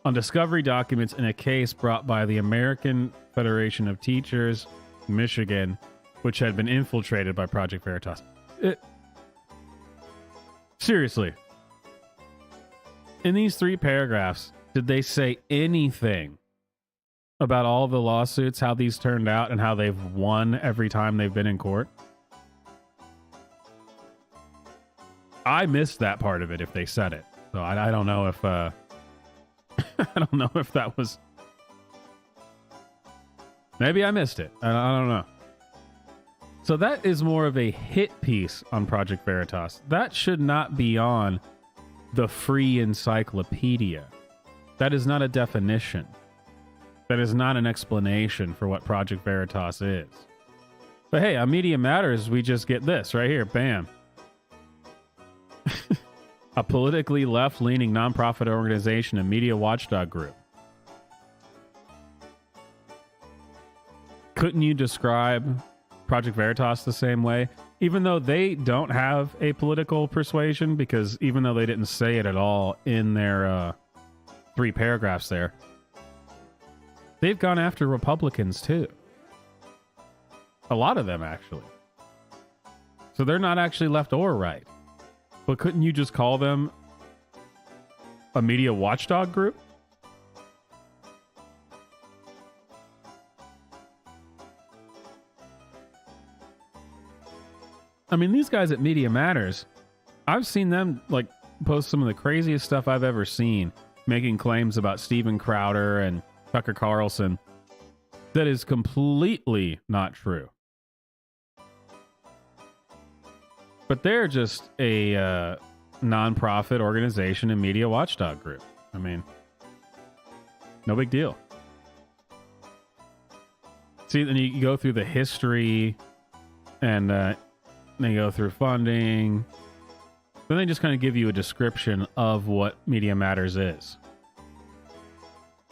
Speaker 1: on discovery documents in a case brought by the American Federation of Teachers, Michigan, which had been infiltrated by Project Veritas. Seriously. In these 3 paragraphs, did they say anything about all the lawsuits, how these turned out, and how they've won every time they've been in court? I missed that part of it if they said it. So I don't know if I don't know if that was... Maybe I missed it. I don't know. So that is more of a hit piece on Project Veritas. That should not be on the free encyclopedia. That is not a definition. That is not an explanation for what Project Veritas is. But hey, on Media Matters, we just get this right here. Bam. A politically left-leaning nonprofit organization and media watchdog group. Couldn't you describe Project Veritas the same way? Even though they don't have a political persuasion, because even though they didn't say it at all in their 3 paragraphs there, they've gone after Republicans too. A lot of them, actually. So they're not actually left or right. But couldn't you just call them a media watchdog group? I mean, these guys at Media Matters, I've seen them like post some of the craziest stuff I've ever seen, making claims about Steven Crowder and Tucker Carlson that is completely not true. But they're just a nonprofit organization and media watchdog group. I mean, no big deal. See, then you go through the history and then you go through funding. Then they just kind of give you a description of what Media Matters is.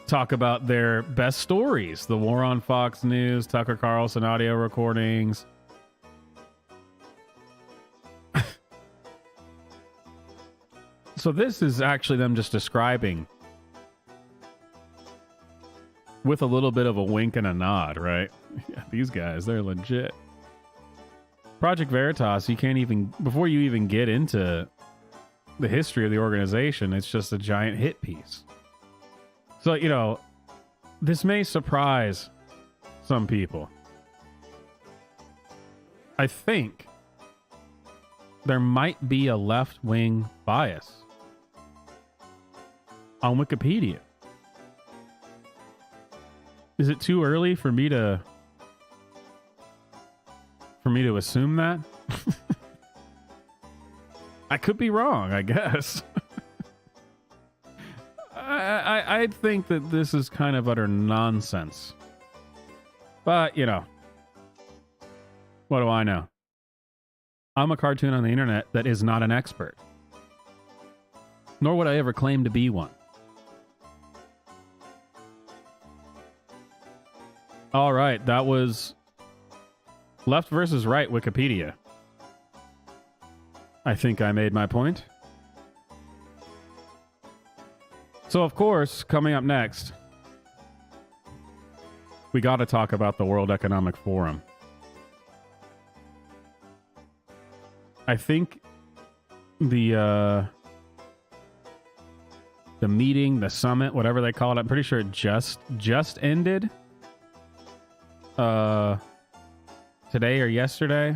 Speaker 1: Talk about their best stories, the war on Fox News, Tucker Carlson audio recordings, So this is actually them just describing with a little bit of a wink and a nod, right? Yeah, these guys, they're legit. Project Veritas, you can't even, before you even get into the history of the organization, it's just a giant hit piece. So, you know, this may surprise some people. I think there might be a left-wing bias on Wikipedia. Is it too early for me to assume that? I could be wrong, I guess. I think that this is kind of utter nonsense. But, you know, what do I know? I'm a cartoon on the internet that is not an expert. Nor would I ever claim to be one. All right, that was left versus right Wikipedia. I think I made my point. So, of course, coming up next, we got to talk about the World Economic Forum. I think the meeting, the summit, whatever they call it, I'm pretty sure it just ended. Today or yesterday.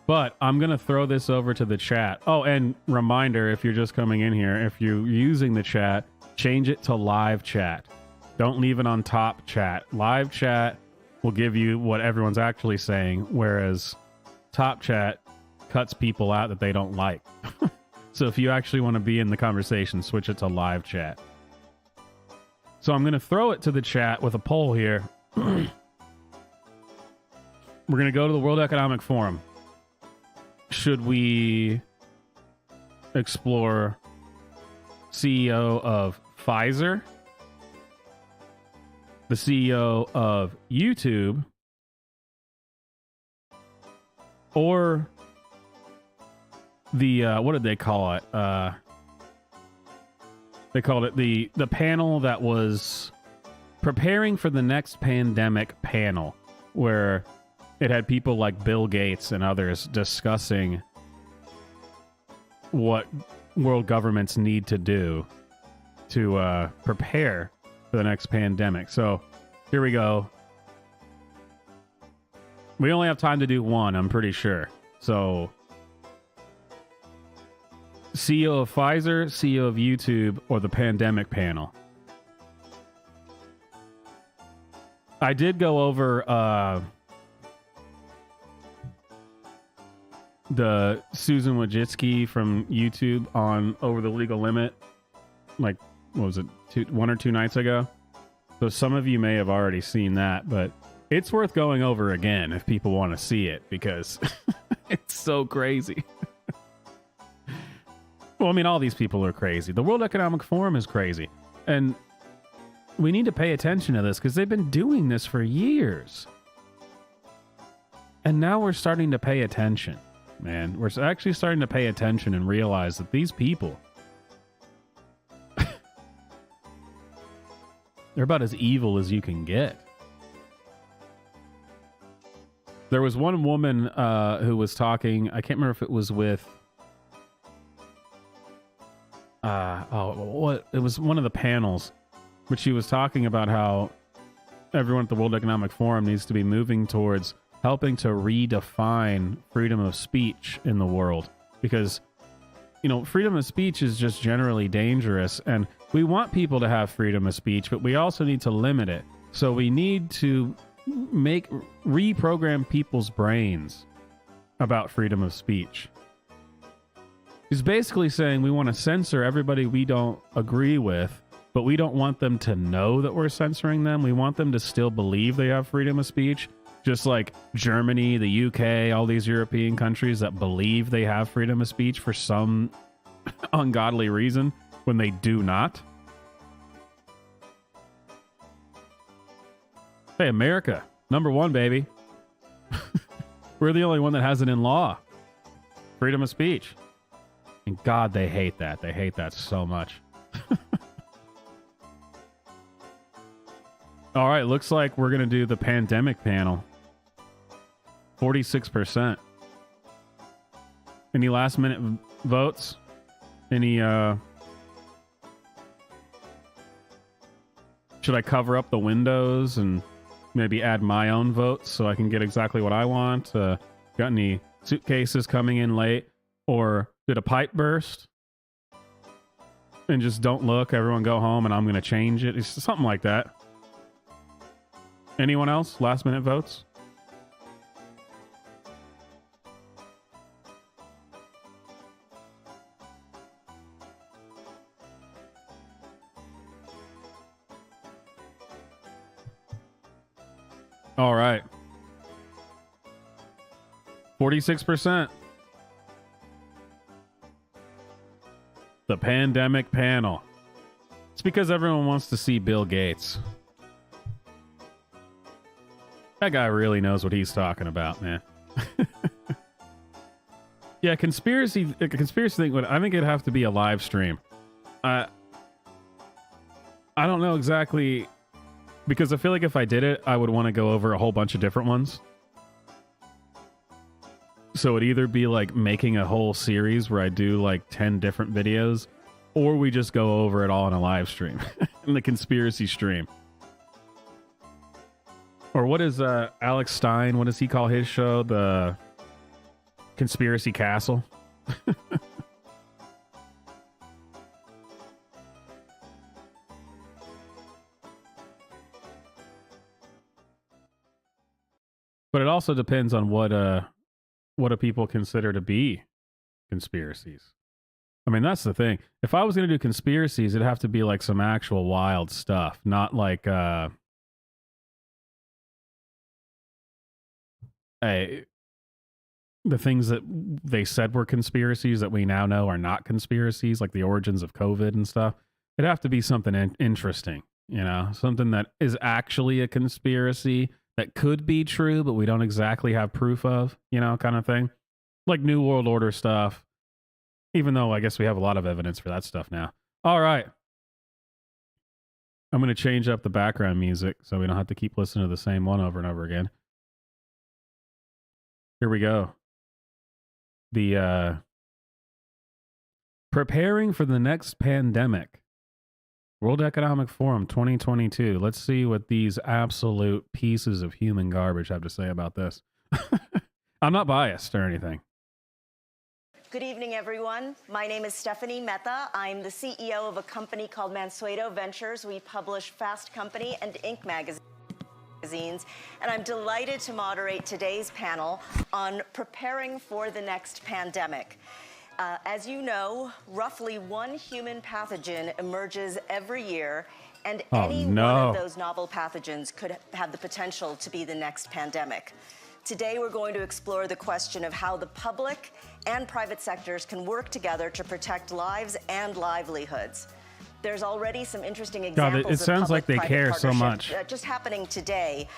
Speaker 1: But I'm going to throw this over to the chat. Oh, and reminder, if you're just coming in here, if you're using the chat, change it to live chat. Don't leave it on top chat. Live chat will give you what everyone's actually saying, whereas top chat cuts people out that they don't like. So if you actually want to be in the conversation, switch it to live chat. So I'm going to throw it to the chat with a poll here. We're going to go to the World Economic Forum. Should we explore CEO of Pfizer, the CEO of YouTube, or the what did they call it? They called it the panel that was preparing for the next pandemic panel, where it had people like Bill Gates and others discussing what world governments need to do to prepare for the next pandemic. So here we go. We only have time to do one, I'm pretty sure. So CEO of Pfizer, CEO of YouTube, or the pandemic panel. I did go over the Susan Wojcicki from YouTube on Over the Legal Limit, like, what was it, 1 or 2 nights ago? So some of you may have already seen that, but it's worth going over again if people want to see it, because it's so crazy. Well, I mean, all these people are crazy. The World Economic Forum is crazy. And we need to pay attention to this, because they've been doing this for years. And now we're starting to pay attention, man. We're actually starting to pay attention and realize that these people, they're about as evil as you can get. There was one woman who was talking, I can't remember if it was with it was one of the panels, but she was talking about how everyone at the World Economic Forum needs to be moving towards helping to redefine freedom of speech in the world, because, you know, freedom of speech is just generally dangerous, and we want people to have freedom of speech, but we also need to limit it. So we need to reprogram people's brains about freedom of speech. He's basically saying we want to censor everybody we don't agree with, but we don't want them to know that we're censoring them. We want them to still believe they have freedom of speech, just like Germany, the UK, all these European countries that believe they have freedom of speech for some ungodly reason when they do not. Hey, America, #1, baby. We're the only one that has it in law. Freedom of speech. And God, they hate that. They hate that so much. All right, looks like we're going to do the pandemic panel. 46%. Any last minute votes? Any, should I cover up the windows and maybe add my own votes so I can get exactly what I want? Got any suitcases coming in late? Or did a pipe burst? And just don't look, everyone go home and I'm going to change it. It's something like that. Anyone else? Last minute votes? All right. 46%. The pandemic panel. It's because everyone wants to see Bill Gates. That guy really knows what he's talking about, man. Yeah, conspiracy thing. I think it'd have to be a live stream. I don't know exactly, because I feel like if I did it, I would want to go over a whole bunch of different ones. So it'd either be like making a whole series where I do like 10 different videos, or we just go over it all in a live stream, in the conspiracy stream. Or what is Alex Stein? What does he call his show? The Conspiracy Castle. But it also depends on what do people consider to be conspiracies. I mean, that's the thing. If I was going to do conspiracies, it'd have to be like some actual wild stuff, not like the things that they said were conspiracies that we now know are not conspiracies, like the origins of COVID and stuff. It'd have to be something interesting, you know, something that is actually a conspiracy that could be true, but we don't exactly have proof of, you know, kind of thing. Like New World Order stuff, even though I guess we have a lot of evidence for that stuff now. All right. I'm going to change up the background music so we don't have to keep listening to the same one over and over again. Here we go. The preparing for the next pandemic. World Economic Forum 2022. Let's see what these absolute pieces of human garbage have to say about this. I'm not biased or anything.
Speaker 3: Good evening, everyone. My name is Stephanie Mehta. I'm the CEO of a company called Mansueto Ventures. We publish Fast Company and Inc. magazines, and I'm delighted to moderate today's panel on preparing for the next pandemic. As you know, roughly one human pathogen emerges every year, and any one of those novel pathogens could have the potential to be the next pandemic. Today, we're going to explore the question of how the public and private sectors can work together to protect lives and livelihoods. There's already some interesting examples
Speaker 1: God, it sounds like they care so much.
Speaker 3: Just happening today.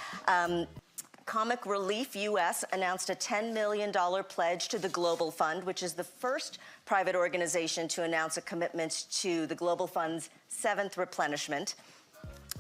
Speaker 3: Comic Relief US announced a $10 million pledge to the Global Fund, which is the first private organization to announce a commitment to the Global Fund's 7th replenishment.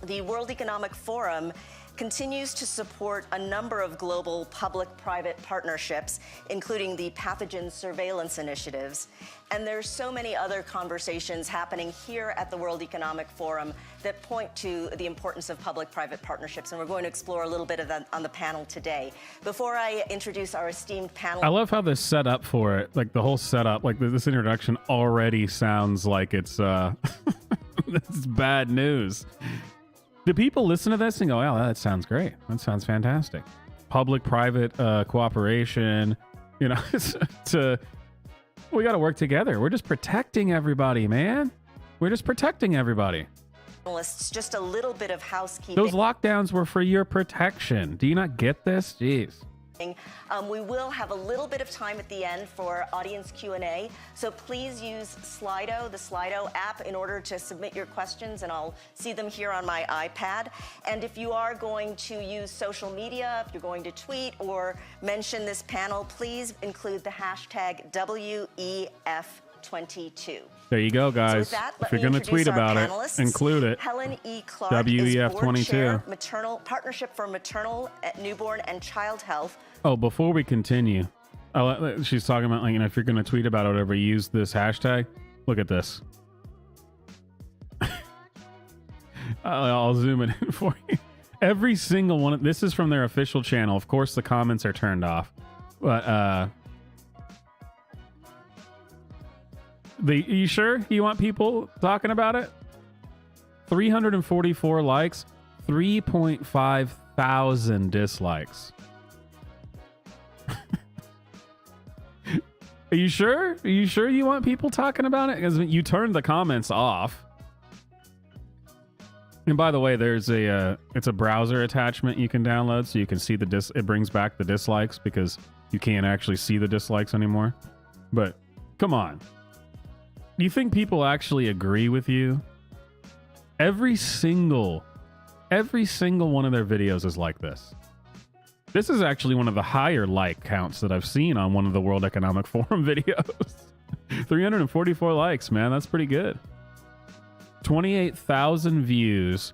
Speaker 3: The World Economic Forum continues to support a number of global public-private partnerships, including the pathogen surveillance initiatives. And there's so many other conversations happening here at the World Economic Forum that point to the importance of public-private partnerships, and we're going to explore a little bit of that on the panel today. Before I introduce our esteemed panel...
Speaker 1: I love how the setup for it, like the whole setup, like this introduction already sounds like it's it's bad news. Do people listen to this and go, oh, that sounds great. That sounds fantastic. Public-private cooperation, you know, we got to work together. We're just protecting everybody, man. We're just protecting everybody.
Speaker 3: Just a little bit of housekeeping.
Speaker 1: Those lockdowns were for your protection. Do you not get this? Jeez.
Speaker 3: We will have a little bit of time at the end for audience Q&A, so please use Slido, the Slido app, in order to submit your questions, and I'll see them here on my iPad. And if you are going to use social media, if you're going to tweet or mention this panel, please include the hashtag WEF22.
Speaker 1: There you go, guys.
Speaker 3: So
Speaker 1: if you're going to tweet about it, include it.
Speaker 3: Helen E. Clark
Speaker 1: WEF22.
Speaker 3: is Board Chair, Partnership for Maternal, Newborn, and Child Health.
Speaker 1: Oh, before we continue, she's talking about, like, if you're going to tweet about it or whatever, use this hashtag. Look at this. I'll zoom it in for you. Every single one. This is from their official channel. Of course, the comments are turned off. But, are you sure you want people talking about it? 344 likes, 3.5 thousand dislikes. Are you sure? Are you sure you want people talking about it? Because you turned the comments off. And by the way, there's it's a browser attachment you can download, so you can see it brings back the dislikes, because you can't actually see the dislikes anymore. But come on. Do you think people actually agree with you? Every single one of their videos is like this. This is actually one of the higher like counts that I've seen on one of the World Economic Forum videos. 344 likes, man. That's pretty good. 28,000 views.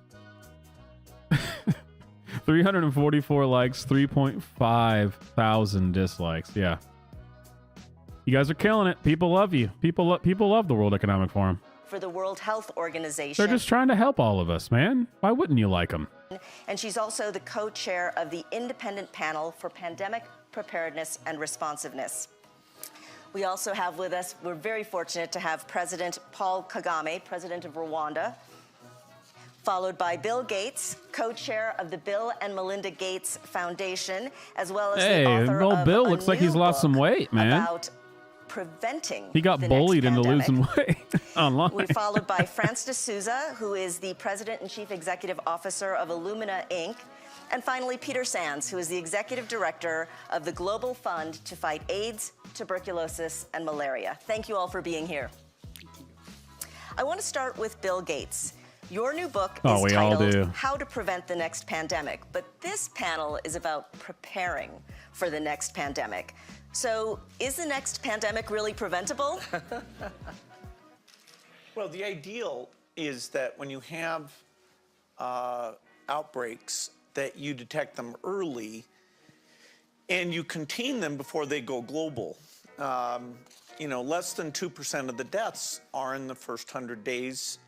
Speaker 1: 344 likes, 3.5 thousand dislikes. Yeah. You guys are killing it. People love you. People love the World Economic Forum.
Speaker 3: For the World Health Organization.
Speaker 1: They're just trying to help all of us, man. Why wouldn't you like them?
Speaker 3: And she's also the co-chair of the Independent Panel for Pandemic Preparedness and Responsiveness. We also have with us, we're very fortunate to have President Paul Kagame, President of Rwanda, followed by Bill Gates, co-chair of the Bill and Melinda Gates Foundation, as well as the author of
Speaker 1: Bill
Speaker 3: a
Speaker 1: looks like
Speaker 3: new
Speaker 1: he's lost some
Speaker 3: book
Speaker 1: weight, man.
Speaker 3: About preventing
Speaker 1: He got
Speaker 3: the
Speaker 1: bullied
Speaker 3: next
Speaker 1: into
Speaker 3: pandemic.
Speaker 1: losing weight online.
Speaker 3: We're followed by France D'Souza, who is the President and Chief Executive Officer of Illumina, Inc., and finally Peter Sands, who is the Executive Director of the Global Fund to Fight AIDS, Tuberculosis, and Malaria. Thank you all for being here. I want to start with Bill Gates. Your new book is titled How to Prevent the Next Pandemic, but this panel is about preparing for the next pandemic. So, is the next pandemic really preventable?
Speaker 4: Well, the ideal is that when you have outbreaks, that you detect them early and you contain them before they go global. Less than 2% of the deaths are in the first 100 days.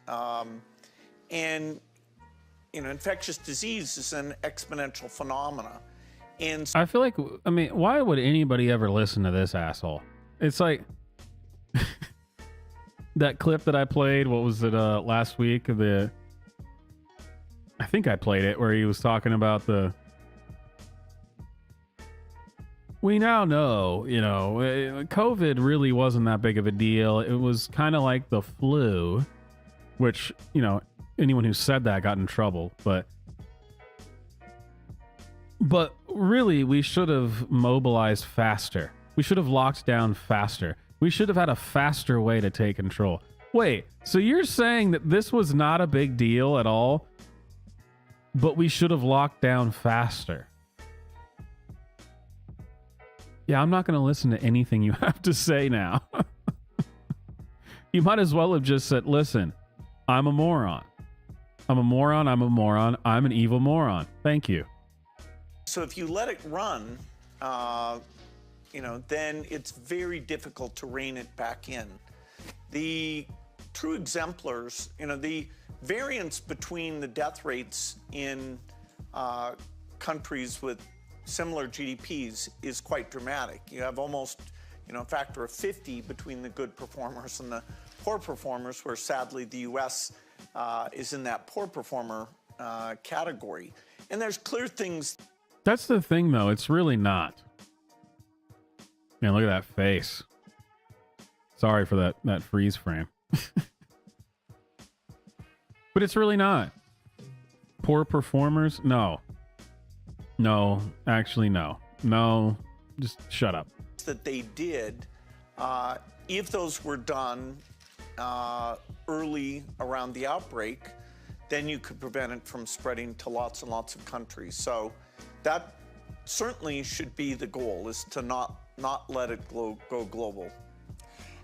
Speaker 4: Infectious disease is an exponential phenomena. And
Speaker 1: I feel like, why would anybody ever listen to this asshole? It's like that clip that I played, what was it, last week? I think I played it, where he was talking about we now know, COVID really wasn't that big of a deal. It was kind of like the flu, which, anyone who said that got in trouble, but really, we should have mobilized faster. We should have locked down faster. We should have had a faster way to take control. Wait, so you're saying that this was not a big deal at all, but we should have locked down faster? Yeah, I'm not going to listen to anything you have to say now. You might as well have just said, listen, I'm a moron. I'm a moron. I'm a moron. I'm an evil moron. Thank you.
Speaker 4: So if you let it run, then it's very difficult to rein it back in. The true exemplars, the variance between the death rates in countries with similar GDPs is quite dramatic. You have almost, a factor of 50 between the good performers and the poor performers, where sadly the U.S. Is in that poor performer category. And there's clear things.
Speaker 1: That's the thing, though. It's really not. Man, look at that face. Sorry for that freeze frame. But it's really not. Poor performers? No. No, actually, no. No, just shut up.
Speaker 4: That they did, if those were done early around the outbreak, then you could prevent it from spreading to lots and lots of countries. So that certainly should be the goal, is to not let it go global.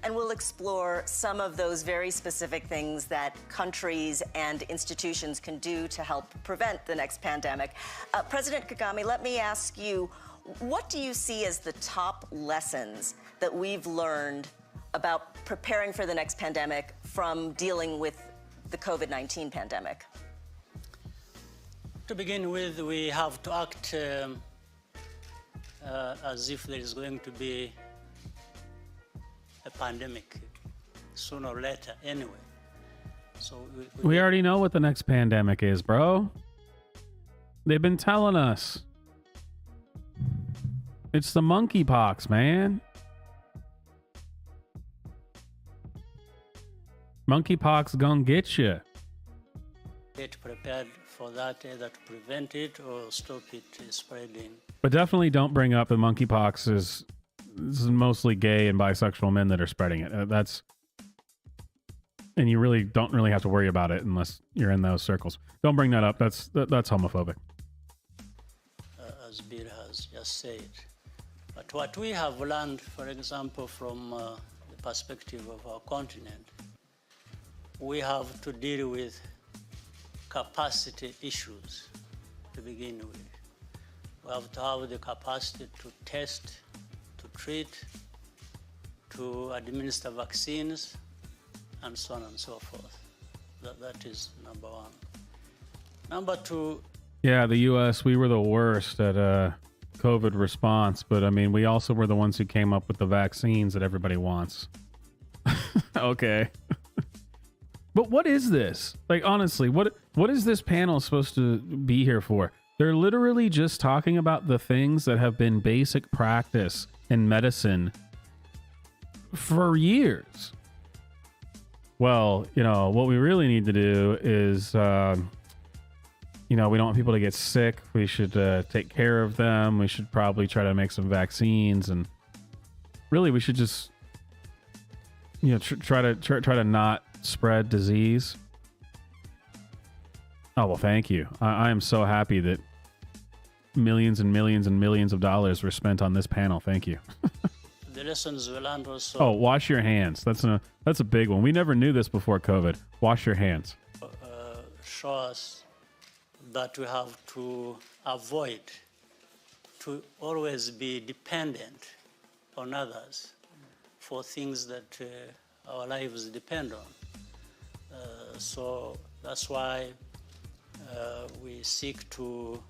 Speaker 3: And we'll explore some of those very specific things that countries and institutions can do to help prevent the next pandemic. President Kagame, let me ask you, what do you see as the top lessons that we've learned about preparing for the next pandemic from dealing with the COVID-19 pandemic?
Speaker 5: To begin with, we have to act as if there is going to be a pandemic sooner or later anyway. So
Speaker 1: we already know what the next pandemic is, bro. They've been telling us. It's the monkeypox, man. Monkeypox gonna get you.
Speaker 5: Get prepared for that, either to prevent it or stop it spreading.
Speaker 1: But definitely don't bring up the monkeypox is mostly gay and bisexual men that are spreading it. And you really don't have to worry about it unless you're in those circles. Don't bring that up. That's homophobic.
Speaker 5: As Bill has just said. But what we have learned, for example, from the perspective of our continent, we have to deal with capacity issues to begin with. We have to have the capacity to test, to treat, to administer vaccines, and so on and so forth. That is number one. Number two.
Speaker 1: Yeah, the U.S., we were the worst at COVID response, but I mean, we also were the ones who came up with the vaccines that everybody wants. Okay. But what is this? Like, honestly, what is this panel supposed to be here for? They're literally just talking about the things that have been basic practice in medicine for years. Well, what we really need to do is, we don't want people to get sick. We should take care of them. We should probably try to make some vaccines, and really, we should just, try to not spread disease. Oh, well, thank you. I am so happy that millions and millions and millions of dollars were spent on this panel. Thank you.
Speaker 5: The lessons we learned also.
Speaker 1: Oh, wash your hands. That's a big one. We never knew this before COVID. Wash your hands.
Speaker 5: Show us that we have to avoid to always be dependent on others for things that our lives depend on. So that's why we seek to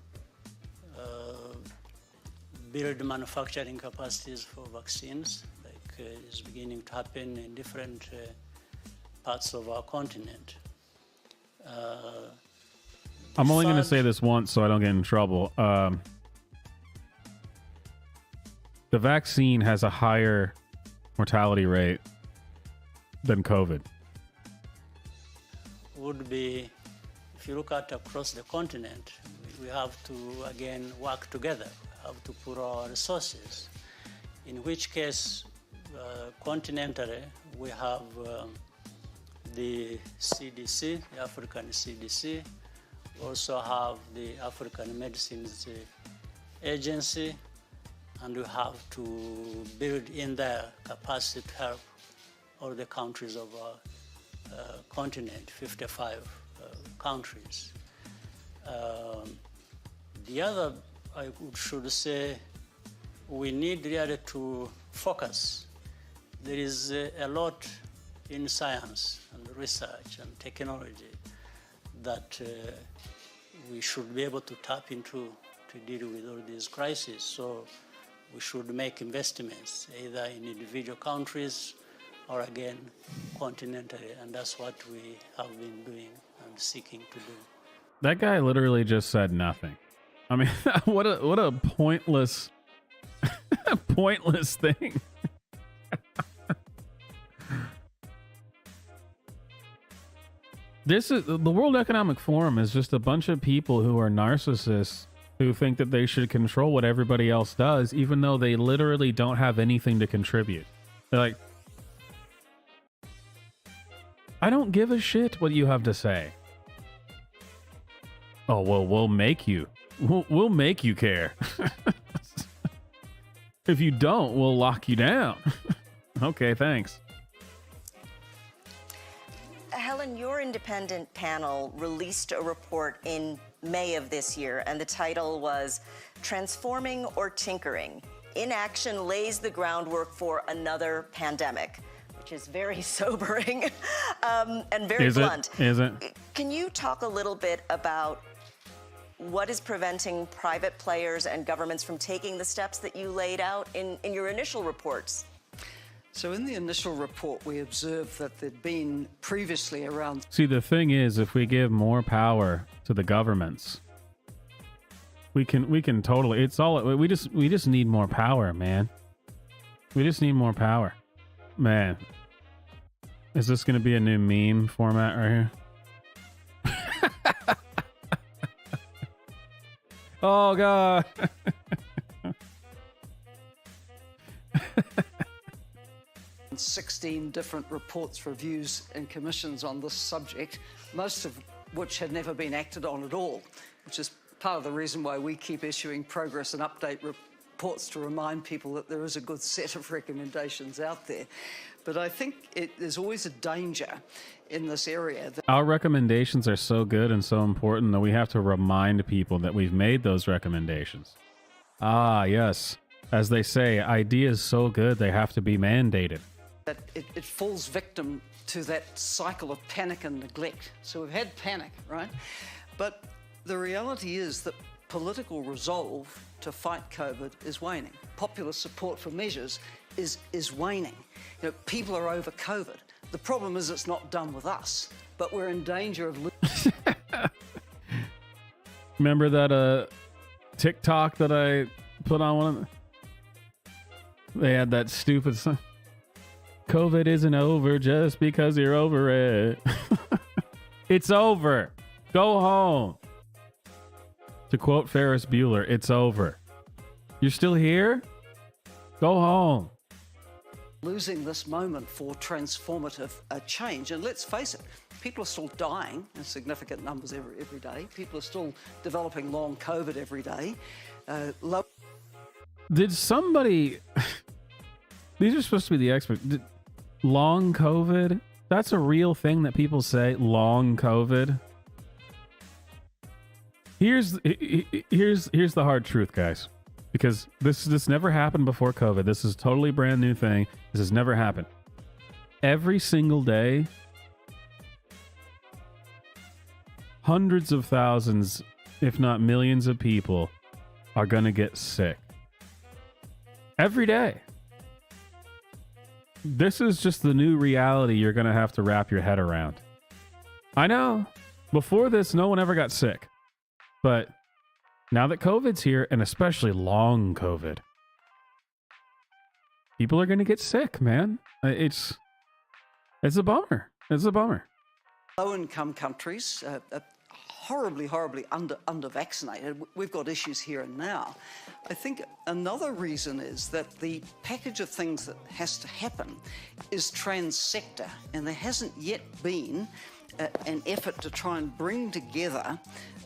Speaker 5: build manufacturing capacities for vaccines, like is beginning to happen in different parts of our continent.
Speaker 1: I'm only going to say this once so I don't get in trouble. The vaccine has a higher mortality rate than COVID.
Speaker 5: Would be, if you look at across the continent, we have to again work together. We have to put our resources. In which case, continentally, we have the CDC, the African CDC. We also have the African Medicines Agency, and we have to build in their capacity to help all the countries of our continent, 55 countries. The other, I should say, we need really to focus. There is a lot in science and research and technology that we should be able to tap into to deal with all these crises. So we should make investments either in individual countries or again continentally, and that's what we have been doing and seeking to do.
Speaker 1: That guy literally just said nothing. I mean, what a pointless pointless thing. This is the World Economic Forum is just a bunch of people who are narcissists who think that they should control what everybody else does, even though they literally don't have anything to contribute. They're like, I don't give a shit what you have to say. Oh, well, we'll make you. We'll make you care. If you don't, we'll lock you down. Okay, thanks.
Speaker 3: Helen, your independent panel released a report in May of this year, and the title was Transforming or Tinkering? Inaction lays the groundwork for another pandemic, which is very sobering and very blunt.
Speaker 1: Is it?
Speaker 3: Can you talk a little bit about what is preventing private players and governments from taking the steps that you laid out in your initial reports?
Speaker 6: So in the initial report, we observed that there'd been previously around...
Speaker 1: See, the thing is, if we give more power to the governments, we can totally, it's all, we just need more power, man. We just need more power. Man. Is this going to be a new meme format right here? Oh, God.
Speaker 6: 16 different reports, reviews, and commissions on this subject, most of which had never been acted on at all, which is part of the reason why we keep issuing progress and update reports to remind people that there is a good set of recommendations out there. But I think there's always a danger in this area.
Speaker 1: Our recommendations are so good and so important that we have to remind people that we've made those recommendations. Ah, yes. As they say, ideas so good they have to be mandated.
Speaker 6: That it falls victim to that cycle of panic and neglect. So we've had panic, right? But the reality is that political resolve to fight COVID is waning. Popular support for measures is waning. You know, people are over COVID. The problem is it's not done with us, but we're in danger of...
Speaker 1: Remember that TikTok that I put on one of them? They had that stupid song. COVID isn't over just because you're over it. It's over. Go home. To quote Ferris Bueller, it's over. You're still here? Go home.
Speaker 6: Losing this moment for transformative change. And let's face it, people are still dying in significant numbers every day. People are still developing long COVID every day.
Speaker 1: Did somebody... These are supposed to be the experts. Long COVID? That's a real thing that people say, long COVID. Here's the hard truth, guys. Because this never happened before COVID. This is a totally brand new thing. This has never happened. Every single day, hundreds of thousands, if not millions of people are going to get sick. Every day. This is just the new reality you're going to have to wrap your head around. I know. Before this, no one ever got sick. But now that COVID's here, and especially long COVID, people are going to get sick, man. It's a bummer. It's a bummer.
Speaker 6: Low-income countries are horribly under-vaccinated. We've got issues here and now. I think another reason is that the package of things that has to happen is trans-sector, and there hasn't yet been an effort to try and bring together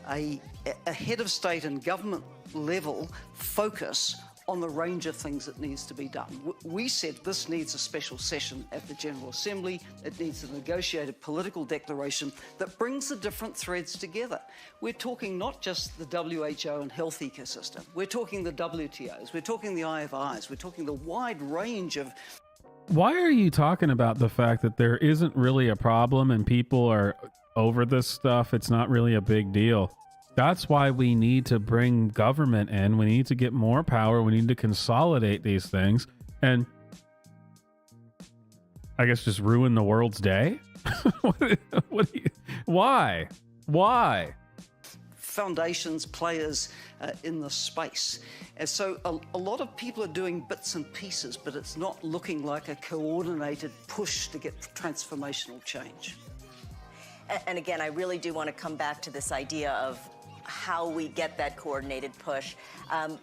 Speaker 6: a head of state and government level focus on the range of things that needs to be done. We said this needs a special session at the General Assembly. It needs a negotiated political declaration that brings the different threads together. We're talking not just the WHO and health ecosystem. We're talking the WTOs. We're talking the IFIs. We're talking the wide range of...
Speaker 1: Why are you talking about the fact that there isn't really a problem and people are over this stuff? It's not really a big deal. That's why we need to bring government in. We need to get more power. We need to consolidate these things and I guess just ruin the world's day. Why?
Speaker 6: Foundations, players in the space. And so a lot of people are doing bits and pieces, but it's not looking like a coordinated push to get transformational change.
Speaker 3: And again, I really do want to come back to this idea of how we get that coordinated push.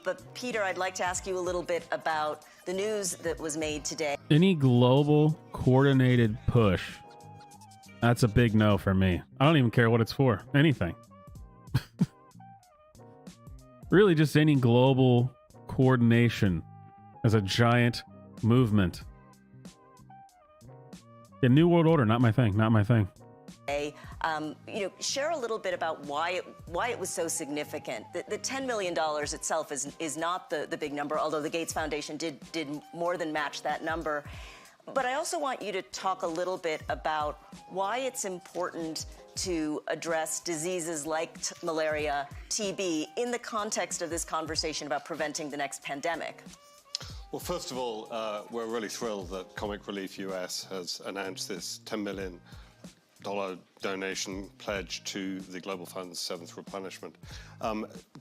Speaker 3: But Peter, I'd like to ask you a little bit about the news that was made today.
Speaker 1: Any global coordinated push, that's a big no for me. I don't even care what it's for. Anything. Really, just any global coordination as a giant movement. The New World Order, not my thing. Not my thing.
Speaker 3: Share a little bit about why it was so significant. The $10 million itself is not the big number, although the Gates Foundation did more than match that number. But I also want you to talk a little bit about why it's important to address diseases like malaria, TB, in the context of this conversation about preventing the next pandemic.
Speaker 7: Well, first of all, we're really thrilled that Comic Relief US has announced this $10 million donation pledge to the Global Fund's 7th replenishment.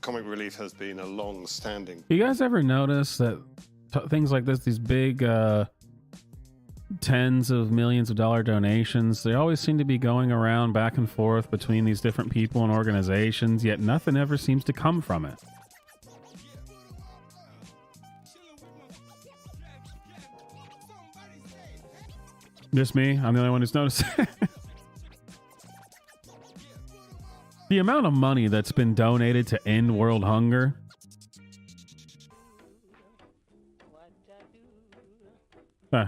Speaker 7: Comic Relief has been a long-standing...
Speaker 1: You guys ever notice that things like this, these big tens of millions of dollar donations, they always seem to be going around back and forth between these different people and organizations, yet nothing ever seems to come from it. Just me? I'm the only one who's noticed. The amount of money that's been donated to end world hunger.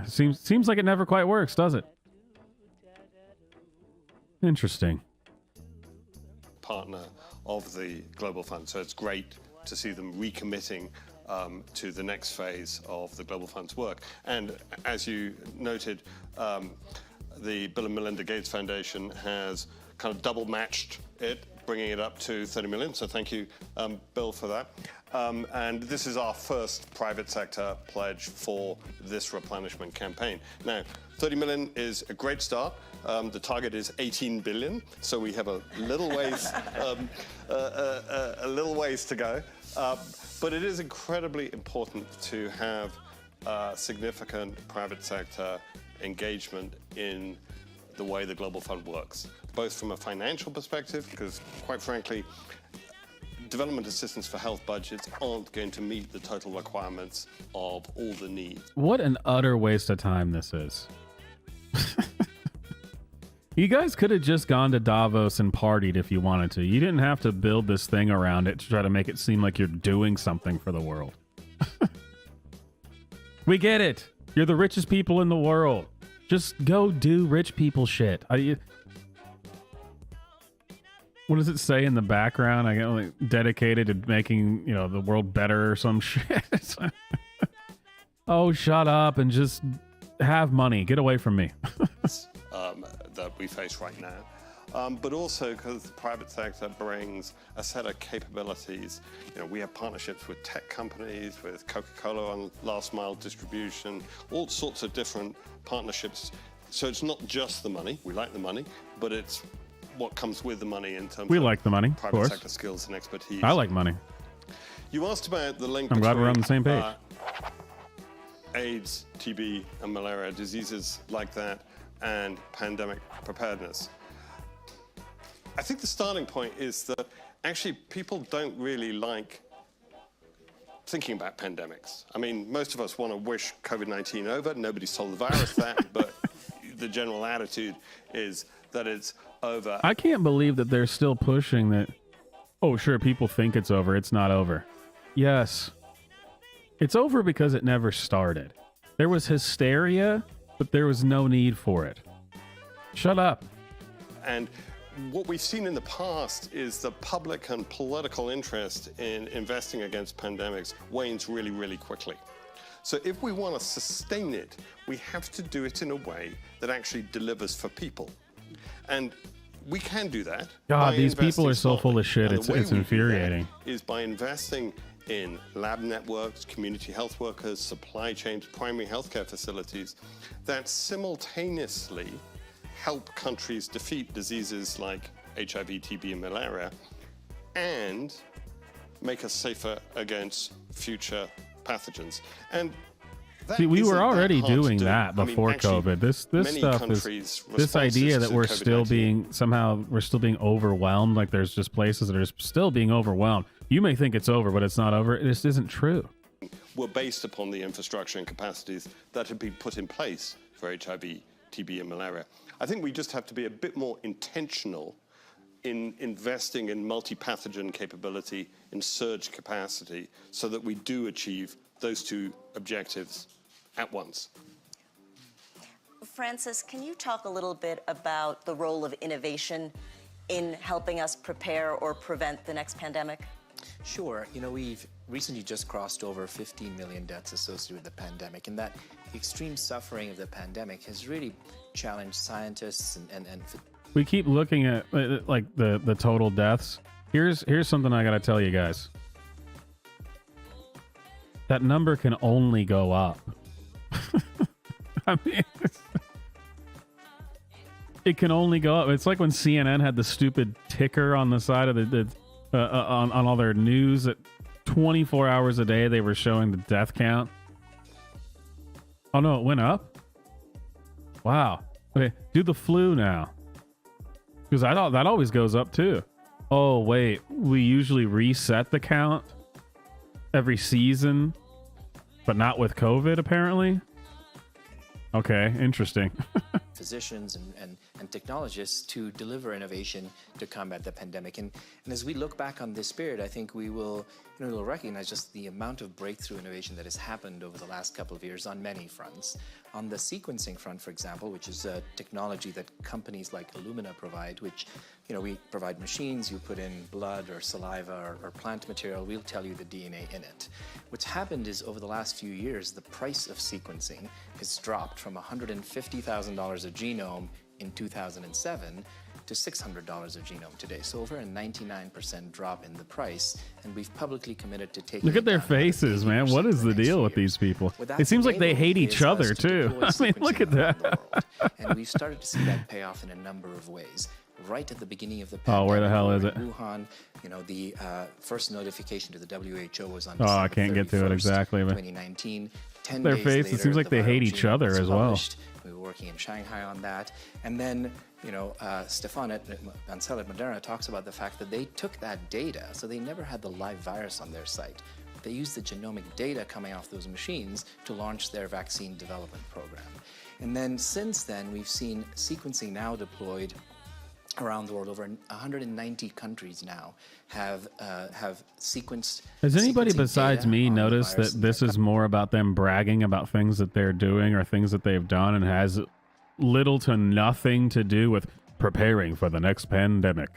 Speaker 1: Seems like it never quite works, does it? Interesting.
Speaker 7: Partner of the Global Fund, so it's great to see them recommitting to the next phase of the Global Fund's work. And as you noted, the Bill and Melinda Gates Foundation has kind of double matched it, bringing it up to 30 million. So thank you, Bill, for that. And this is our first private sector pledge for this replenishment campaign. Now, 30 million is a great start. The target is 18 billion, so we have a little ways, a little ways to go. But it is incredibly important to have significant private sector engagement in the way the Global Fund works, both from a financial perspective, because quite frankly, development assistance for health budgets aren't going to meet the total requirements of all the needs.
Speaker 1: What an utter waste of time this is. You guys could have just gone to Davos and partied if you wanted to. You didn't have to build this thing around it to try to make it seem like you're doing something for the world. We get it. You're the richest people in the world. Just go do rich people shit. What does it say in the background? I get like dedicated to making, the world better or some shit. Oh, shut up and just have money. Get away from me.
Speaker 7: That we face right now. But also because the private sector brings a set of capabilities. We have partnerships with tech companies, with Coca-Cola on last mile distribution, all sorts of different partnerships. So it's not just the money. We like the money, but it's what comes with the money in terms
Speaker 1: we
Speaker 7: of
Speaker 1: like the money,
Speaker 7: private
Speaker 1: of course.
Speaker 7: sector skills and expertise.
Speaker 1: I like money.
Speaker 7: You asked about the link
Speaker 1: I'm glad we're on the same page.
Speaker 7: AIDS, TB, and malaria, diseases like that, and pandemic preparedness. I think the starting point is that actually people don't really like thinking about pandemics. I mean, most of us want to wish COVID-19 over. Nobody's told the virus that, but the general attitude is that it's over.
Speaker 1: I can't believe that they're still pushing that. Oh, sure, people think it's over. It's not over. Yes. It's over because it never started. There was hysteria, but there was no need for it. Shut up.
Speaker 7: And what we've seen in the past is the public and political interest in investing against pandemics wanes really, really quickly. So if we want to sustain it, we have to do it in a way that actually delivers for people. And we can do that.
Speaker 1: God, these people are so full of shit. It's infuriating.
Speaker 7: Is by investing in lab networks, community health workers, supply chains, primary healthcare facilities that simultaneously help countries defeat diseases like HIV, TB, and malaria, and make us safer against future pathogens. And That
Speaker 1: See, we
Speaker 7: isn't
Speaker 1: were
Speaker 7: that
Speaker 1: already
Speaker 7: hard to
Speaker 1: doing
Speaker 7: do.
Speaker 1: that
Speaker 7: I mean,
Speaker 1: before
Speaker 7: actually,
Speaker 1: COVID. This
Speaker 7: many
Speaker 1: stuff
Speaker 7: countries'
Speaker 1: is this idea
Speaker 7: responses
Speaker 1: that we're
Speaker 7: to
Speaker 1: still
Speaker 7: COVID-19
Speaker 1: being somehow we're still being overwhelmed. Like there's just places that are still being overwhelmed. You may think it's over, but it's not over. It just isn't true.
Speaker 7: were based upon the infrastructure and capacities that had been put in place for HIV, TB, and malaria. I think we just have to be a bit more intentional in investing in multi-pathogen capability, in surge capacity, so that we do achieve those two objectives at once.
Speaker 3: Francis, can you talk a little bit about the role of innovation in helping us prepare or prevent the next pandemic?
Speaker 8: Sure. You know, we've recently just crossed over 15 million deaths associated with the pandemic, and that extreme suffering of the pandemic has really challenged scientists and
Speaker 1: We keep looking at like the total deaths. Here's something I got to tell you guys. That number can only go up. I mean, it can only go up. It's like when CNN had the stupid ticker on the side of on all their news that 24 hours a day they were showing the death count. Oh no, it went up? Wow. Okay, do the flu now. Because I thought that always goes up too. Oh wait, we usually reset the count every season, but not with COVID apparently. Okay, interesting.
Speaker 8: physicians and technologists to deliver innovation to combat the pandemic. And as we look back on this period, I think we'll recognize just the amount of breakthrough innovation that has happened over the last couple of years on many fronts. On the sequencing front, for example, which is a technology that companies like Illumina provide, which, you know, we provide machines, you put in blood or saliva or plant material, we'll tell you the DNA in it. What's happened is over the last few years, the price of sequencing has dropped from $150,000 a genome in 2007 to $600 a genome today. So over a 99% drop in the price, and we've publicly committed to taking.
Speaker 1: Look at their faces, man. What is the deal with these people? It seems like they hate each other too. I mean, look at that.
Speaker 8: And we've started to see that pay off in a number of ways. Right at the beginning of the pandemic,
Speaker 1: oh, where the hell is it?
Speaker 8: Wuhan, you know, the first notification to the WHO was on.
Speaker 1: Oh, I can't get to it exactly, but
Speaker 8: 2019. 10
Speaker 1: their
Speaker 8: days
Speaker 1: face.
Speaker 8: Later,
Speaker 1: it seems like they hate each other as well.
Speaker 8: We were working in Shanghai on that, and then Stefan Ansel at Moderna talks about the fact that they took that data, so they never had the live virus on their site. They used the genomic data coming off those machines to launch their vaccine development program. And then since then, we've seen sequencing now deployed around the world. Over 190 countries now have sequenced.
Speaker 1: Has anybody besides me noticed that this is more about them bragging about things that they're doing or things that they've done, and has little to nothing to do with preparing for the next pandemic?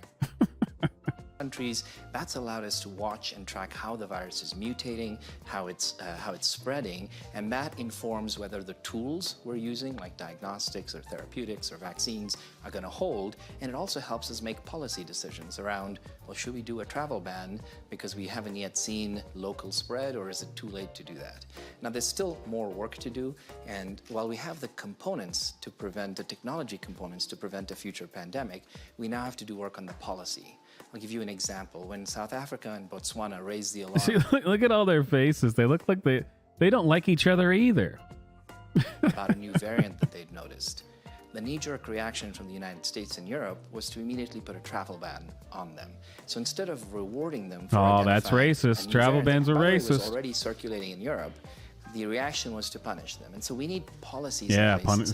Speaker 8: Countries, that's allowed us to watch and track how the virus is mutating, how it's spreading, and that informs whether the tools we're using, like diagnostics or therapeutics or vaccines, are going to hold. And it also helps us make policy decisions around, well, should we do a travel ban because we haven't yet seen local spread, or is it too late to do that? Now, there's still more work to do, and while we have the components to prevent, the technology components to prevent a future pandemic, we now have to do work on the policy. I'll give you an example. When South Africa and Botswana raised the alarm...
Speaker 1: See, look at all their faces. They look like they don't like each other either.
Speaker 8: ...about a new variant that they'd noticed. The knee-jerk reaction from the United States and Europe was to immediately put a travel ban on them. So instead of rewarding them for
Speaker 1: that's racist. Travel bans are racist.
Speaker 8: Was already circulating in Europe, the reaction was to punish them. And so we need policies
Speaker 1: yeah,
Speaker 8: in place.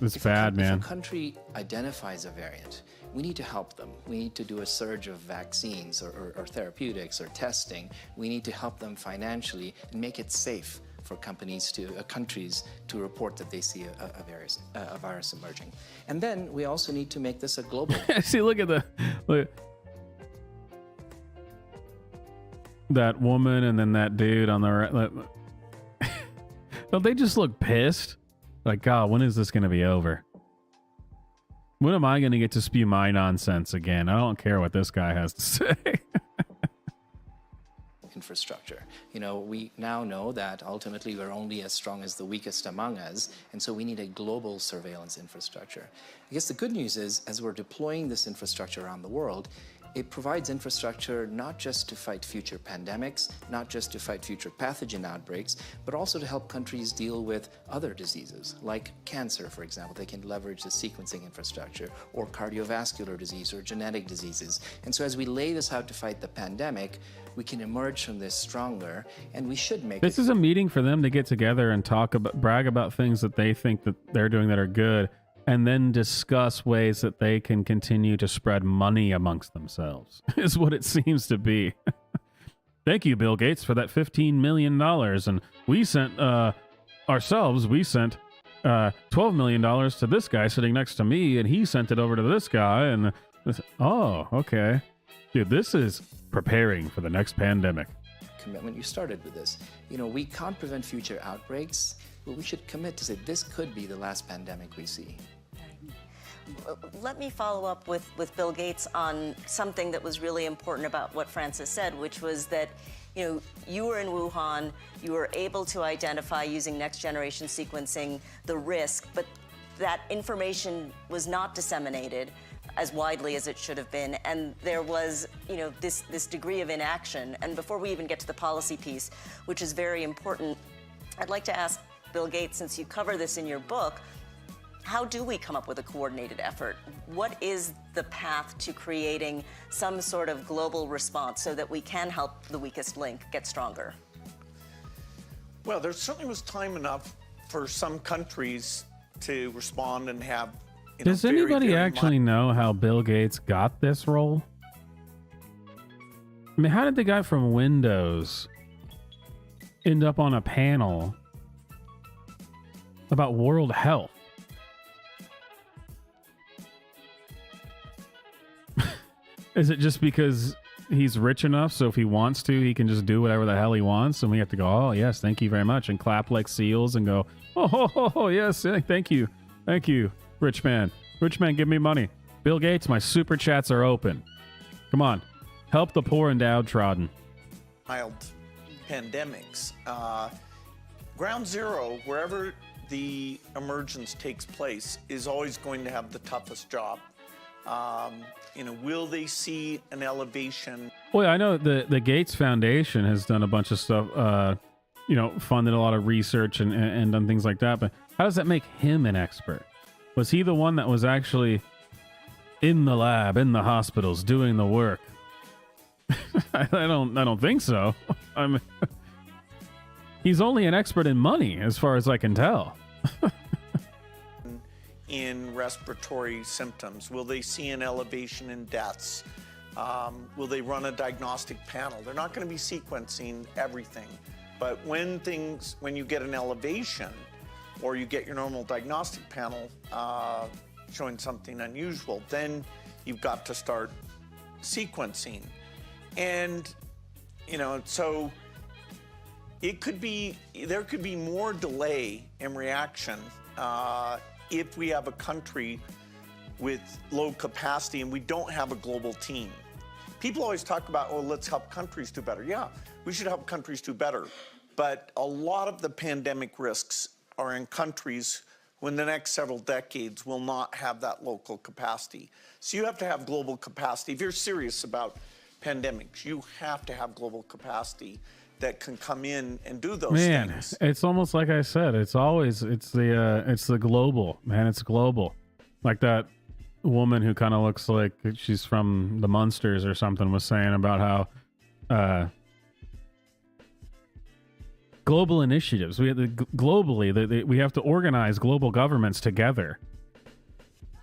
Speaker 1: It's bad, man.
Speaker 8: If a country identifies a variant, we need to help them. We need to do a surge of vaccines or therapeutics or testing. We need to help them financially and make it safe for countries to report that they see a virus emerging. And then we also need to make this a global...
Speaker 1: See, look that woman and then that dude on the right. Don't they just look pissed? Like, God, when is this going to be over? When am I going to get to spew my nonsense again? I don't care what this guy has to say.
Speaker 8: Infrastructure. You know, we now know that ultimately we're only as strong as the weakest among us, and so we need a global surveillance infrastructure. I guess the good news is, as we're deploying this infrastructure around the world, it provides infrastructure not just to fight future pandemics, not just to fight future pathogen outbreaks, but also to help countries deal with other diseases, like cancer, for example. They can leverage the sequencing infrastructure, or cardiovascular disease, or genetic diseases. And so as we lay this out to fight the pandemic, we can emerge from this stronger, and we should make
Speaker 1: This is a meeting for them to get together and brag about things that they think that they're doing that are good, and then discuss ways that they can continue to spread money amongst themselves, is what it seems to be. Thank you, Bill Gates, for that $15 million. And we sent $12 million to this guy sitting next to me, and he sent it over to this guy. And oh, okay. Dude, this is preparing for the next pandemic.
Speaker 8: Commitment. You started with this. We can't prevent future outbreaks, but we should commit to say this could be the last pandemic we see.
Speaker 3: Let me follow up with Bill Gates on something that was really important about what Francis said, which was that, you were in Wuhan, you were able to identify using next generation sequencing the risk, but that information was not disseminated as widely as it should have been, and there was, this degree of inaction. And before we even get to the policy piece, which is very important, I'd like to ask Bill Gates, since you cover this in your book, how do we come up with a coordinated effort? What is the path to creating some sort of global response so that we can help the weakest link get stronger?
Speaker 4: Well, there certainly was time enough for some countries to respond and have.
Speaker 1: Does anybody actually know how Bill Gates got this role? I mean, how did the guy from Windows end up on a panel about world health? Is it just because he's rich enough, so if he wants to, he can just do whatever the hell he wants, and we have to go, oh, yes, thank you very much, and clap like seals and go, oh, yes, thank you, rich man, give me money. Bill Gates, my super chats are open. Come on, help the poor and downtrodden.
Speaker 4: Mild pandemics. Ground zero, wherever the emergence takes place, is always going to have the toughest job. Will they see an elevation?
Speaker 1: Well, I know the Gates Foundation has done a bunch of stuff, funded a lot of research and done things like that. But how does that make him an expert? Was he the one that was actually in the lab, in the hospitals, doing the work? I don't think so. He's only an expert in money, as far as I can tell.
Speaker 4: In respiratory symptoms? Will they see an elevation in deaths? Will they run a diagnostic panel? They're not going to be sequencing everything, but when you get an elevation, or you get your normal diagnostic panel showing something unusual, then you've got to start sequencing. And so there could be more delay in reaction if we have a country with low capacity and we don't have a global team. People always talk about, let's help countries do better. Yeah, we should help countries do better. But a lot of the pandemic risks are in countries who in the next several decades will not have that local capacity. So you have to have global capacity. If you're serious about pandemics, you have to have global capacity that can come in and do those things.
Speaker 1: It's almost like I said, it's the global, man. It's global. Like that woman who kind of looks like she's from the Munsters or something was saying about how global initiatives, we have we have to organize global governments together.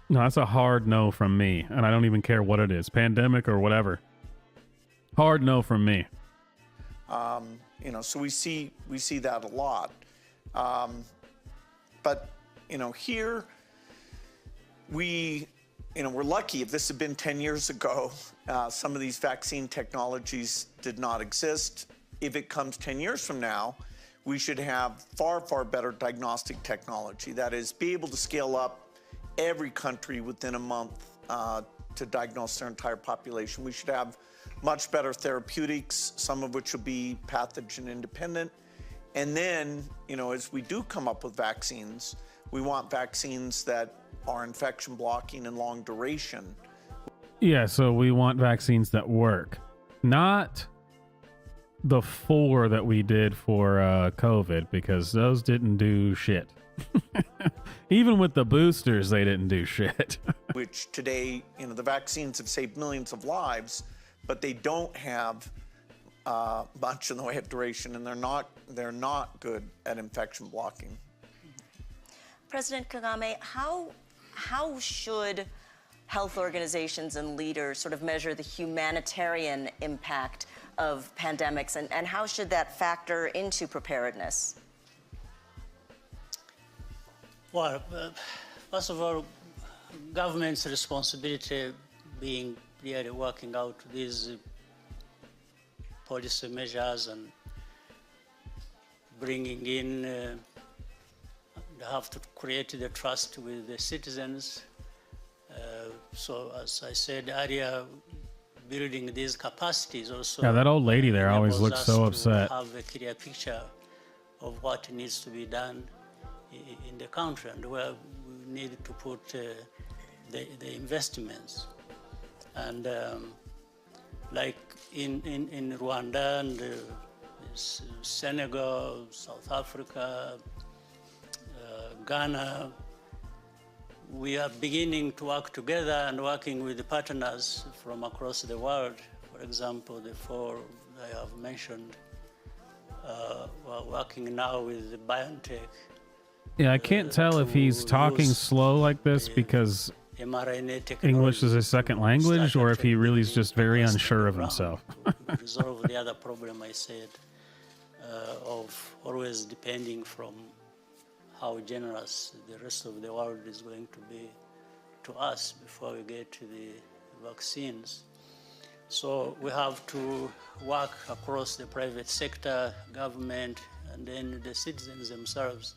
Speaker 1: No, that's a hard no from me, and I don't even care what it is, pandemic or whatever. Hard no from me.
Speaker 4: So we see that a lot. But here we're lucky. If this had been 10 years ago, some of these vaccine technologies did not exist. If it comes 10 years from now, we should have far, far better diagnostic technology. That is, be able to scale up every country within a month to diagnose their entire population. We should have much better therapeutics, some of which will be pathogen independent. And then, as we do come up with vaccines, we want vaccines that are infection blocking and long duration.
Speaker 1: Yeah, so we want vaccines that work, not the 4 that we did for COVID, because those didn't do shit. Even with the boosters, they didn't do shit.
Speaker 4: Which today, the vaccines have saved millions of lives, but they don't have much in the way of duration, and they're not good at infection blocking.
Speaker 3: President Kagame, how should health organizations and leaders sort of measure the humanitarian impact of pandemics, and how should that factor into preparedness?
Speaker 5: Well, first of all, government's responsibility being really working out these policy measures and bringing in, they have to create the trust with the citizens. So as I said earlier, building these capacities also.
Speaker 1: Yeah, that old lady there always looks so upset.
Speaker 5: Have a clear picture of what needs to be done in the country and where we need to put the investments. And like in Rwanda and Senegal, South Africa, Ghana, we are beginning to work together and working with the partners from across the world. For example, the 4 I have mentioned, we're working now with the BioNTech.
Speaker 1: Yeah, I can't tell if he's talking slow like this because English is his second language, or if he really is just very unsure of himself.
Speaker 5: Resolve the other problem I said of always depending from how generous the rest of the world is going to be to us before we get to the vaccines. So we have to work across the private sector, government, and then the citizens themselves.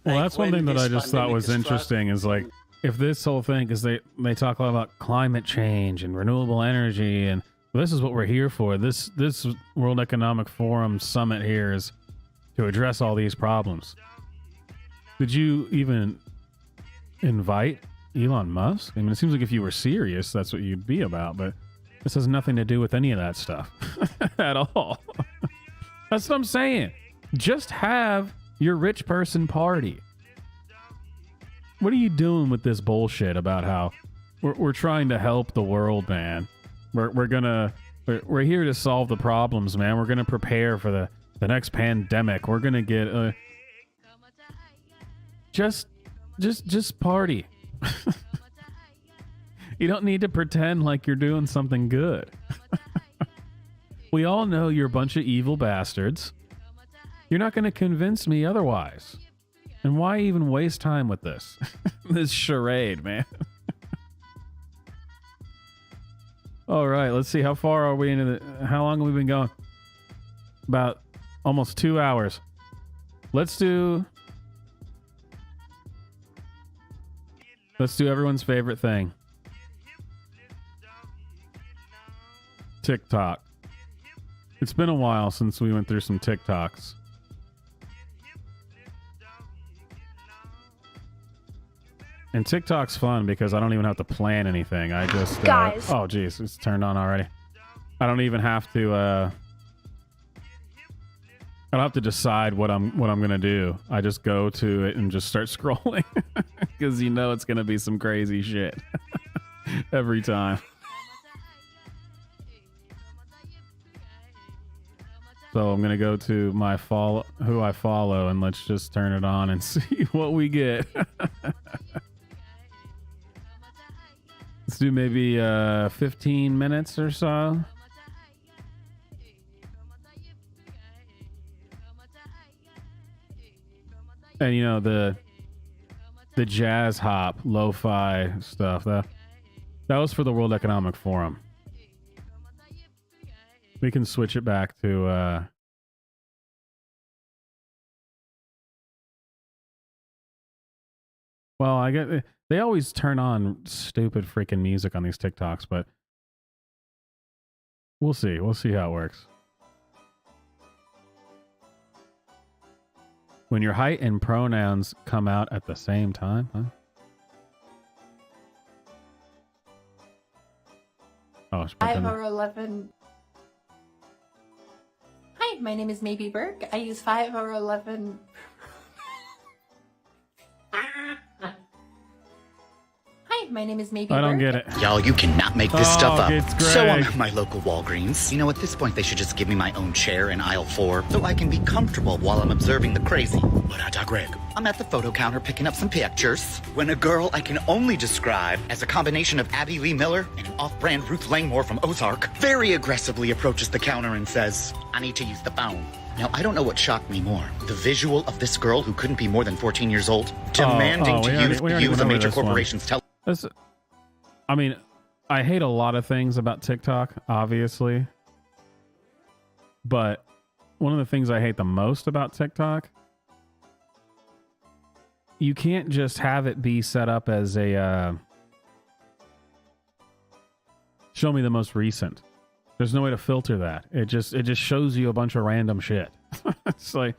Speaker 1: Well,
Speaker 5: Like
Speaker 1: that's one thing that I just thought was
Speaker 5: struck,
Speaker 1: interesting is like, if this whole thing, because they talk a lot about climate change and renewable energy, and this is what we're here for. This World Economic Forum summit here is to address all these problems. Did you even invite Elon Musk? I mean, it seems like if you were serious, that's what you'd be about, but this has nothing to do with any of that stuff at all. That's what I'm saying. Just have your rich person party. What are you doing with this bullshit about how we're trying to help the world, man? We're here to solve the problems, man. We're gonna prepare for the next pandemic. We're gonna get just party. You don't need to pretend like you're doing something good. We all know you're a bunch of evil bastards. You're not going to convince me otherwise. And why even waste time with this? This charade, man. All right, let's see. How far are we into how long have we been going? About almost 2 hours. Let's do everyone's favorite thing. TikTok. It's been a while since we went through some TikToks. And TikTok's fun because I don't even have to plan anything. I just
Speaker 9: Guys.
Speaker 1: Oh geez, it's turned on already. I don't even have to I don't have to decide what I'm gonna do. I just go to it and just start scrolling because you know it's gonna be some crazy shit every time. So I'm gonna go to my who I follow, and let's just turn it on and see what we get. Let's do maybe 15 minutes or so. And you know the jazz hop lo-fi stuff that was for the World Economic Forum. We can switch it back to well, I get they always turn on stupid freaking music on these TikToks, but we'll see. We'll see how it works. When your height and pronouns come out at the same time, huh? Oh, it's
Speaker 9: 5 or 11. Hi, my name is Maybe Burke. I use 5 or 11. Hi, my name is Maybe
Speaker 1: I don't
Speaker 9: Burke.
Speaker 1: get it.
Speaker 10: Y'all, you cannot make this stuff up.
Speaker 1: It's
Speaker 10: So I'm
Speaker 1: Greg.
Speaker 10: at my local Walgreens. You know, at this point, they should just give me my own chair in aisle 4 so I can be comfortable while I'm observing the crazy. But I digress. I'm at the photo counter picking up some pictures when a girl I can only describe as a combination of Abby Lee Miller and an off-brand Ruth Langmore from Ozark very aggressively approaches the counter and says, "I need to use the phone." Now, I don't know what shocked me more. The visual of this girl who couldn't be more than 14 years old demanding to use a major corporation's telephone.
Speaker 1: I mean, I hate a lot of things about TikTok, obviously. But one of the things I hate the most about TikTok, you can't just have it be set up as a show me the most recent. There's no way to filter that. It just shows you a bunch of random shit. It's like,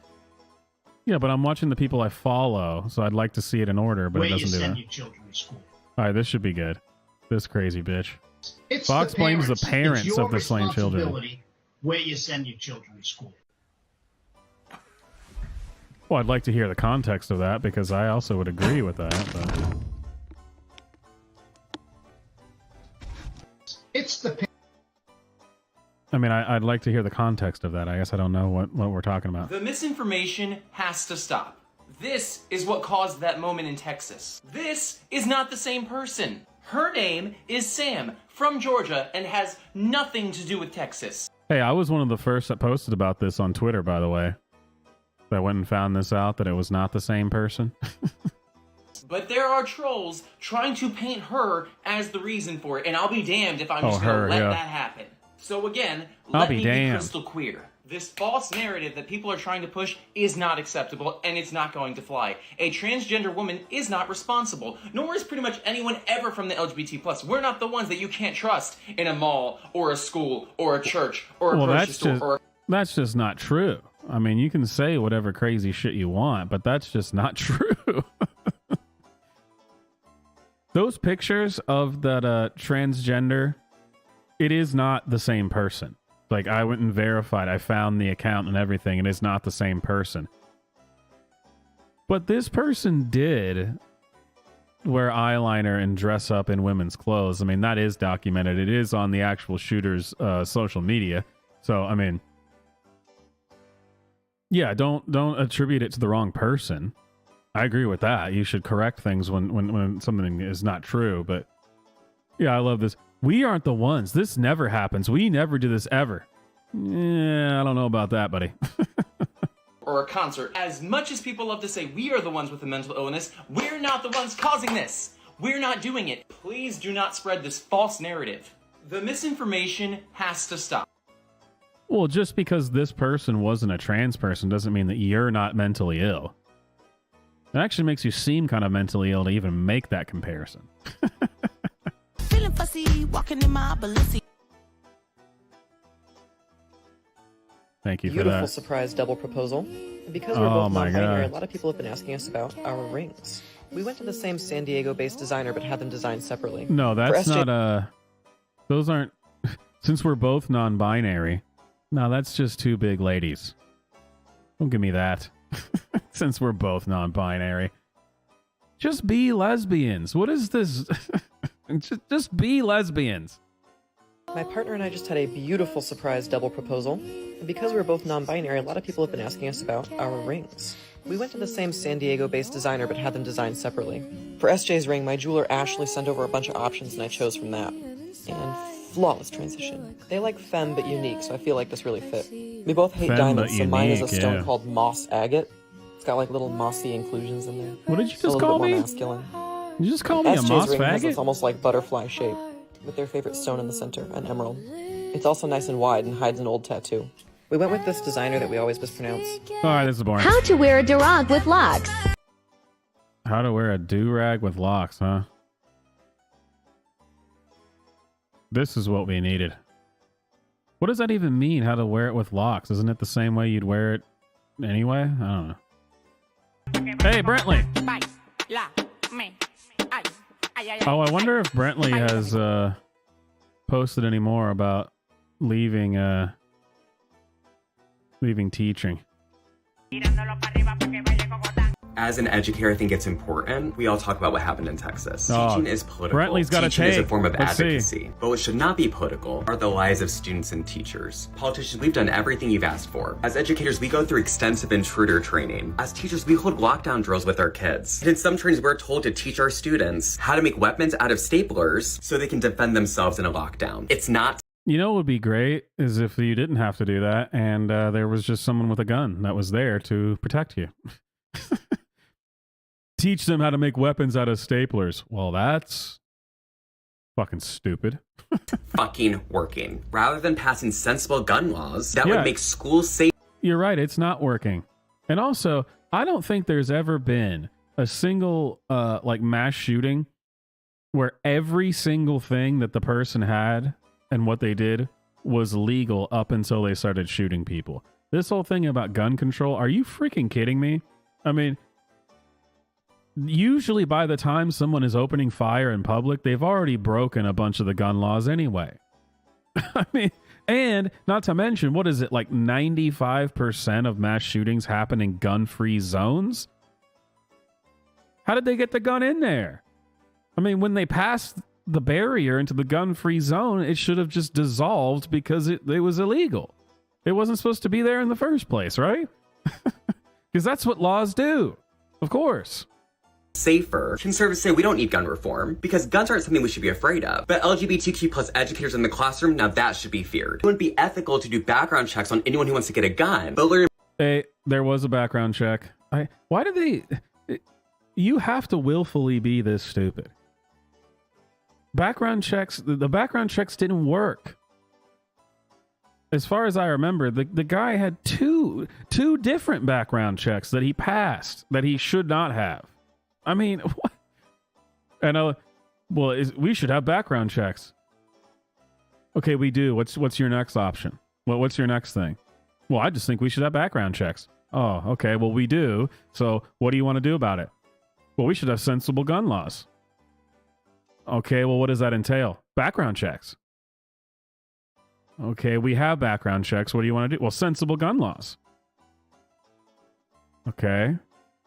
Speaker 1: yeah, but I'm watching the people I follow, so I'd like to see it in order, but it doesn't do that.
Speaker 11: Send your children to school.
Speaker 1: All right, this should be good. This crazy bitch.
Speaker 11: It's
Speaker 1: Fox blames the parents
Speaker 11: It's your
Speaker 1: of the slain children.
Speaker 11: responsibility where you send your children to school.
Speaker 1: Well, I'd like to hear the context of that because I also would agree with that. But...
Speaker 11: It's the
Speaker 1: I mean, I'd like to hear the context of that. I guess I don't know what we're talking about.
Speaker 12: The misinformation has to stop. This is what caused that moment in Texas. This is not the same person. Her name is Sam from Georgia and has nothing to do with Texas.
Speaker 1: Hey, I was one of the first that posted about this on Twitter, by the way. I went and found this out, that it was not the same person.
Speaker 12: But there are trolls trying to paint her as the reason for it, and I'll be damned if I'm just going to let that happen. So again, let me be crystal clear. This false narrative that people are trying to push is not acceptable, and it's not going to fly. A transgender woman is not responsible, nor is pretty much anyone ever from the LGBT+. We're not the ones that you can't trust in a mall, or a school, or a church, or a grocery store.
Speaker 1: That's just not true. I mean, you can say whatever crazy shit you want, but that's just not true. Those pictures of that transgender, it is not the same person. Like, I went and verified. I found the account and everything, and it's not the same person. But this person did wear eyeliner and dress up in women's clothes. I mean, that is documented. It is on the actual shooter's social media. So, I mean, yeah, don't attribute it to the wrong person. I agree with that. You should correct things when something is not true. But yeah, I love this. We aren't the ones. This never happens. We never do this ever. Yeah, I don't know about that, buddy.
Speaker 12: Or a concert. As much as people love to say we are the ones with the mental illness, we're not the ones causing this. We're not doing it. Please do not spread this false narrative. The misinformation has to stop.
Speaker 1: Well, just because this person wasn't a trans person doesn't mean that you're not mentally ill. It actually makes you seem kind of mentally ill to even make that comparison.
Speaker 13: Feeling fussy, walking in my Balenciaga.
Speaker 1: Thank you for that.
Speaker 14: Beautiful surprise double proposal. And because we're both non-binary, a lot of people have been asking us about our rings. We went to the same San Diego-based designer, but had them designed separately.
Speaker 1: No, that's not those aren't... Since we're both non-binary, no, that's just two big ladies. Don't give me that. Since we're both non-binary. Just be lesbians. What is this? Just be lesbians.
Speaker 14: My partner and I just had a beautiful surprise double proposal. And because we're both non-binary, a lot of people have been asking us about our rings. We went to the same San Diego-based designer, but had them designed separately. For SJ's ring, my jeweler Ashley sent over a bunch of options, and I chose from that. And flawless transition. They like femme but unique, so I feel like this really fit. We both hate diamonds, so mine is a stone called moss agate. It's got like little mossy inclusions in there.
Speaker 1: What did you
Speaker 14: It's
Speaker 1: just
Speaker 14: a little
Speaker 1: call
Speaker 14: bit
Speaker 1: me?
Speaker 14: more masculine.
Speaker 1: You just call me a
Speaker 14: SJ's
Speaker 1: moss
Speaker 14: ring has
Speaker 1: faggot?
Speaker 14: this almost like butterfly shape, with their favorite stone in the center, an emerald. It's also nice and wide and hides an old tattoo. We went with this designer that we always mispronounce.
Speaker 1: Alright, this is boring.
Speaker 15: How to wear a durag with locks.
Speaker 1: How to wear a do-rag with locks, huh? This is what we needed. What does that even mean, how to wear it with locks? Isn't it the same way you'd wear it anyway? I don't know. Hey, Brentley! Oh, I wonder if Brentley has posted anymore about leaving teaching.
Speaker 16: As an educator, I think it's important. We all talk about what happened in Texas.
Speaker 1: Oh,
Speaker 16: Teaching is political.
Speaker 1: Brentley's got
Speaker 16: Teaching is a form of
Speaker 1: Let's
Speaker 16: advocacy.
Speaker 1: see.
Speaker 16: But what should not be political are the lives of students and teachers. Politicians, we've done everything you've asked for. As educators, we go through extensive intruder training. As teachers, we hold lockdown drills with our kids. And in some trainings, we're told to teach our students how to make weapons out of staplers so they can defend themselves in a lockdown. It's not.
Speaker 1: You know what would be great is if you didn't have to do that and there was just someone with a gun that was there to protect you. Teach them how to make weapons out of staplers. Well, that's fucking stupid.
Speaker 16: fucking working. Rather than passing sensible gun laws that would make schools safe.
Speaker 1: You're right. It's not working. And also, I don't think there's ever been a single like mass shooting where every single thing that the person had and what they did was legal up until they started shooting people. This whole thing about gun control, are you freaking kidding me? I mean, usually by the time someone is opening fire in public, they've already broken a bunch of the gun laws anyway. I mean, and not to mention, what is it, like 95% of mass shootings happen in gun-free zones? How did they get the gun in there? I mean, when they passed the barrier into the gun-free zone, it should have just dissolved because it was illegal. It wasn't supposed to be there in the first place, right? Because that's what laws do. Of course.
Speaker 16: Safer. Conservatives say we don't need gun reform because guns aren't something we should be afraid of. But LGBTQ plus educators in the classroom, now that should be feared. It wouldn't be ethical to do background checks on anyone who wants to get a gun. But
Speaker 1: hey, there was a background check. Why do they... You have to willfully be this stupid. Background checks... The background checks didn't work. As far as I remember, the guy had two different background checks that he passed that he should not have. I mean, what? And we should have background checks. Okay, we do. What's your next option? What's your next thing? Well, I just think we should have background checks. Oh, okay. Well, we do. So, what do you want to do about it? Well, we should have sensible gun laws. Okay. Well, what does that entail? Background checks. Okay, we have background checks. What do you want to do? Well, sensible gun laws. Okay.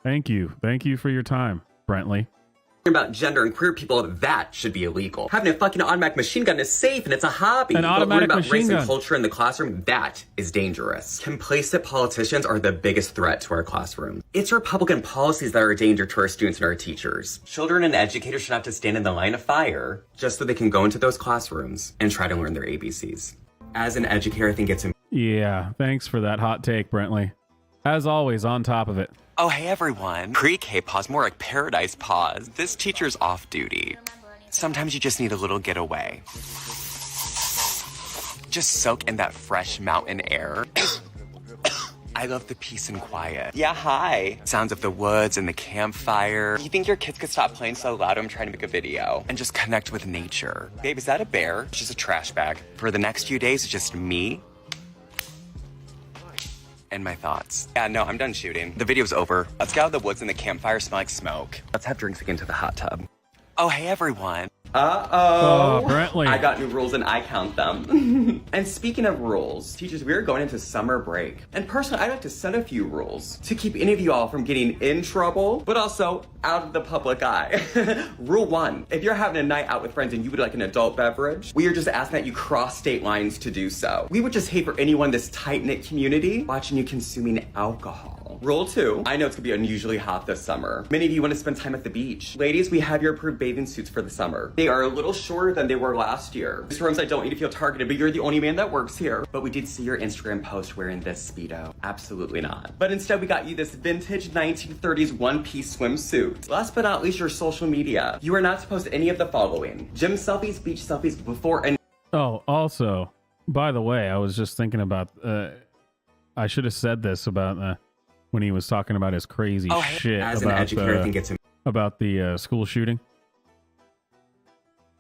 Speaker 1: Thank you. Thank you for your time, Brentley.
Speaker 16: About gender and queer people, that should be illegal. Having a fucking automatic machine gun is safe and it's a hobby.
Speaker 1: An automatic
Speaker 16: about
Speaker 1: machine
Speaker 16: race
Speaker 1: gun.
Speaker 16: And culture in the classroom, that is dangerous. Complacent politicians are the biggest threat to our classroom. It's Republican policies that are a danger to our students and our teachers. Children and educators should have to stand in the line of fire just so they can go into those classrooms and try to learn their ABCs. As an educator, I think it's...
Speaker 1: Yeah, thanks for that hot take, Brentley. As always, on top of it.
Speaker 16: Oh, hey everyone. Pre-K pause, more like paradise pause. This teacher's off duty. Sometimes you just need a little getaway. Just soak in that fresh mountain air. I love the peace and quiet. Yeah, hi. Sounds of the woods and the campfire. You think your kids could stop playing so loud? I'm trying to make a video. And just connect with nature. Babe, is that a bear? It's just a trash bag. For the next few days, it's just me and my thoughts. Yeah, no, I'm done shooting. The video's over. Let's get out of the woods and the campfire smell like smoke. Let's have drinks again to the hot tub. Oh, hey, everyone. Uh-oh.
Speaker 1: Oh, Brentley.
Speaker 16: I got new rules and I count them. And speaking of rules, teachers, we are going into summer break. And personally, I'd like to set a few rules to keep any of you all from getting in trouble, but also out of the public eye. Rule 1, if you're having a night out with friends and you would like an adult beverage, we are just asking that you cross state lines to do so. We would just hate for anyone in this tight-knit community watching you consuming alcohol. Rule 2, I know it's gonna be unusually hot this summer. Many of you want to spend time at the beach. Ladies, we have your approved bathing suits for the summer. They are a little shorter than they were last year. Mr. Rooms, I don't need to feel targeted, but you're the only man that works here. But we did see your Instagram post wearing this Speedo. Absolutely not. But instead, we got you this vintage 1930s one-piece swimsuit. Last but not least, your social media. You are not to post any of the following: gym selfies, beach selfies, before and...
Speaker 1: Oh, also, by the way, I was just thinking about... I should have said this about... when he was talking about his crazy shit
Speaker 16: as an educator, I think it's
Speaker 1: about the school shooting.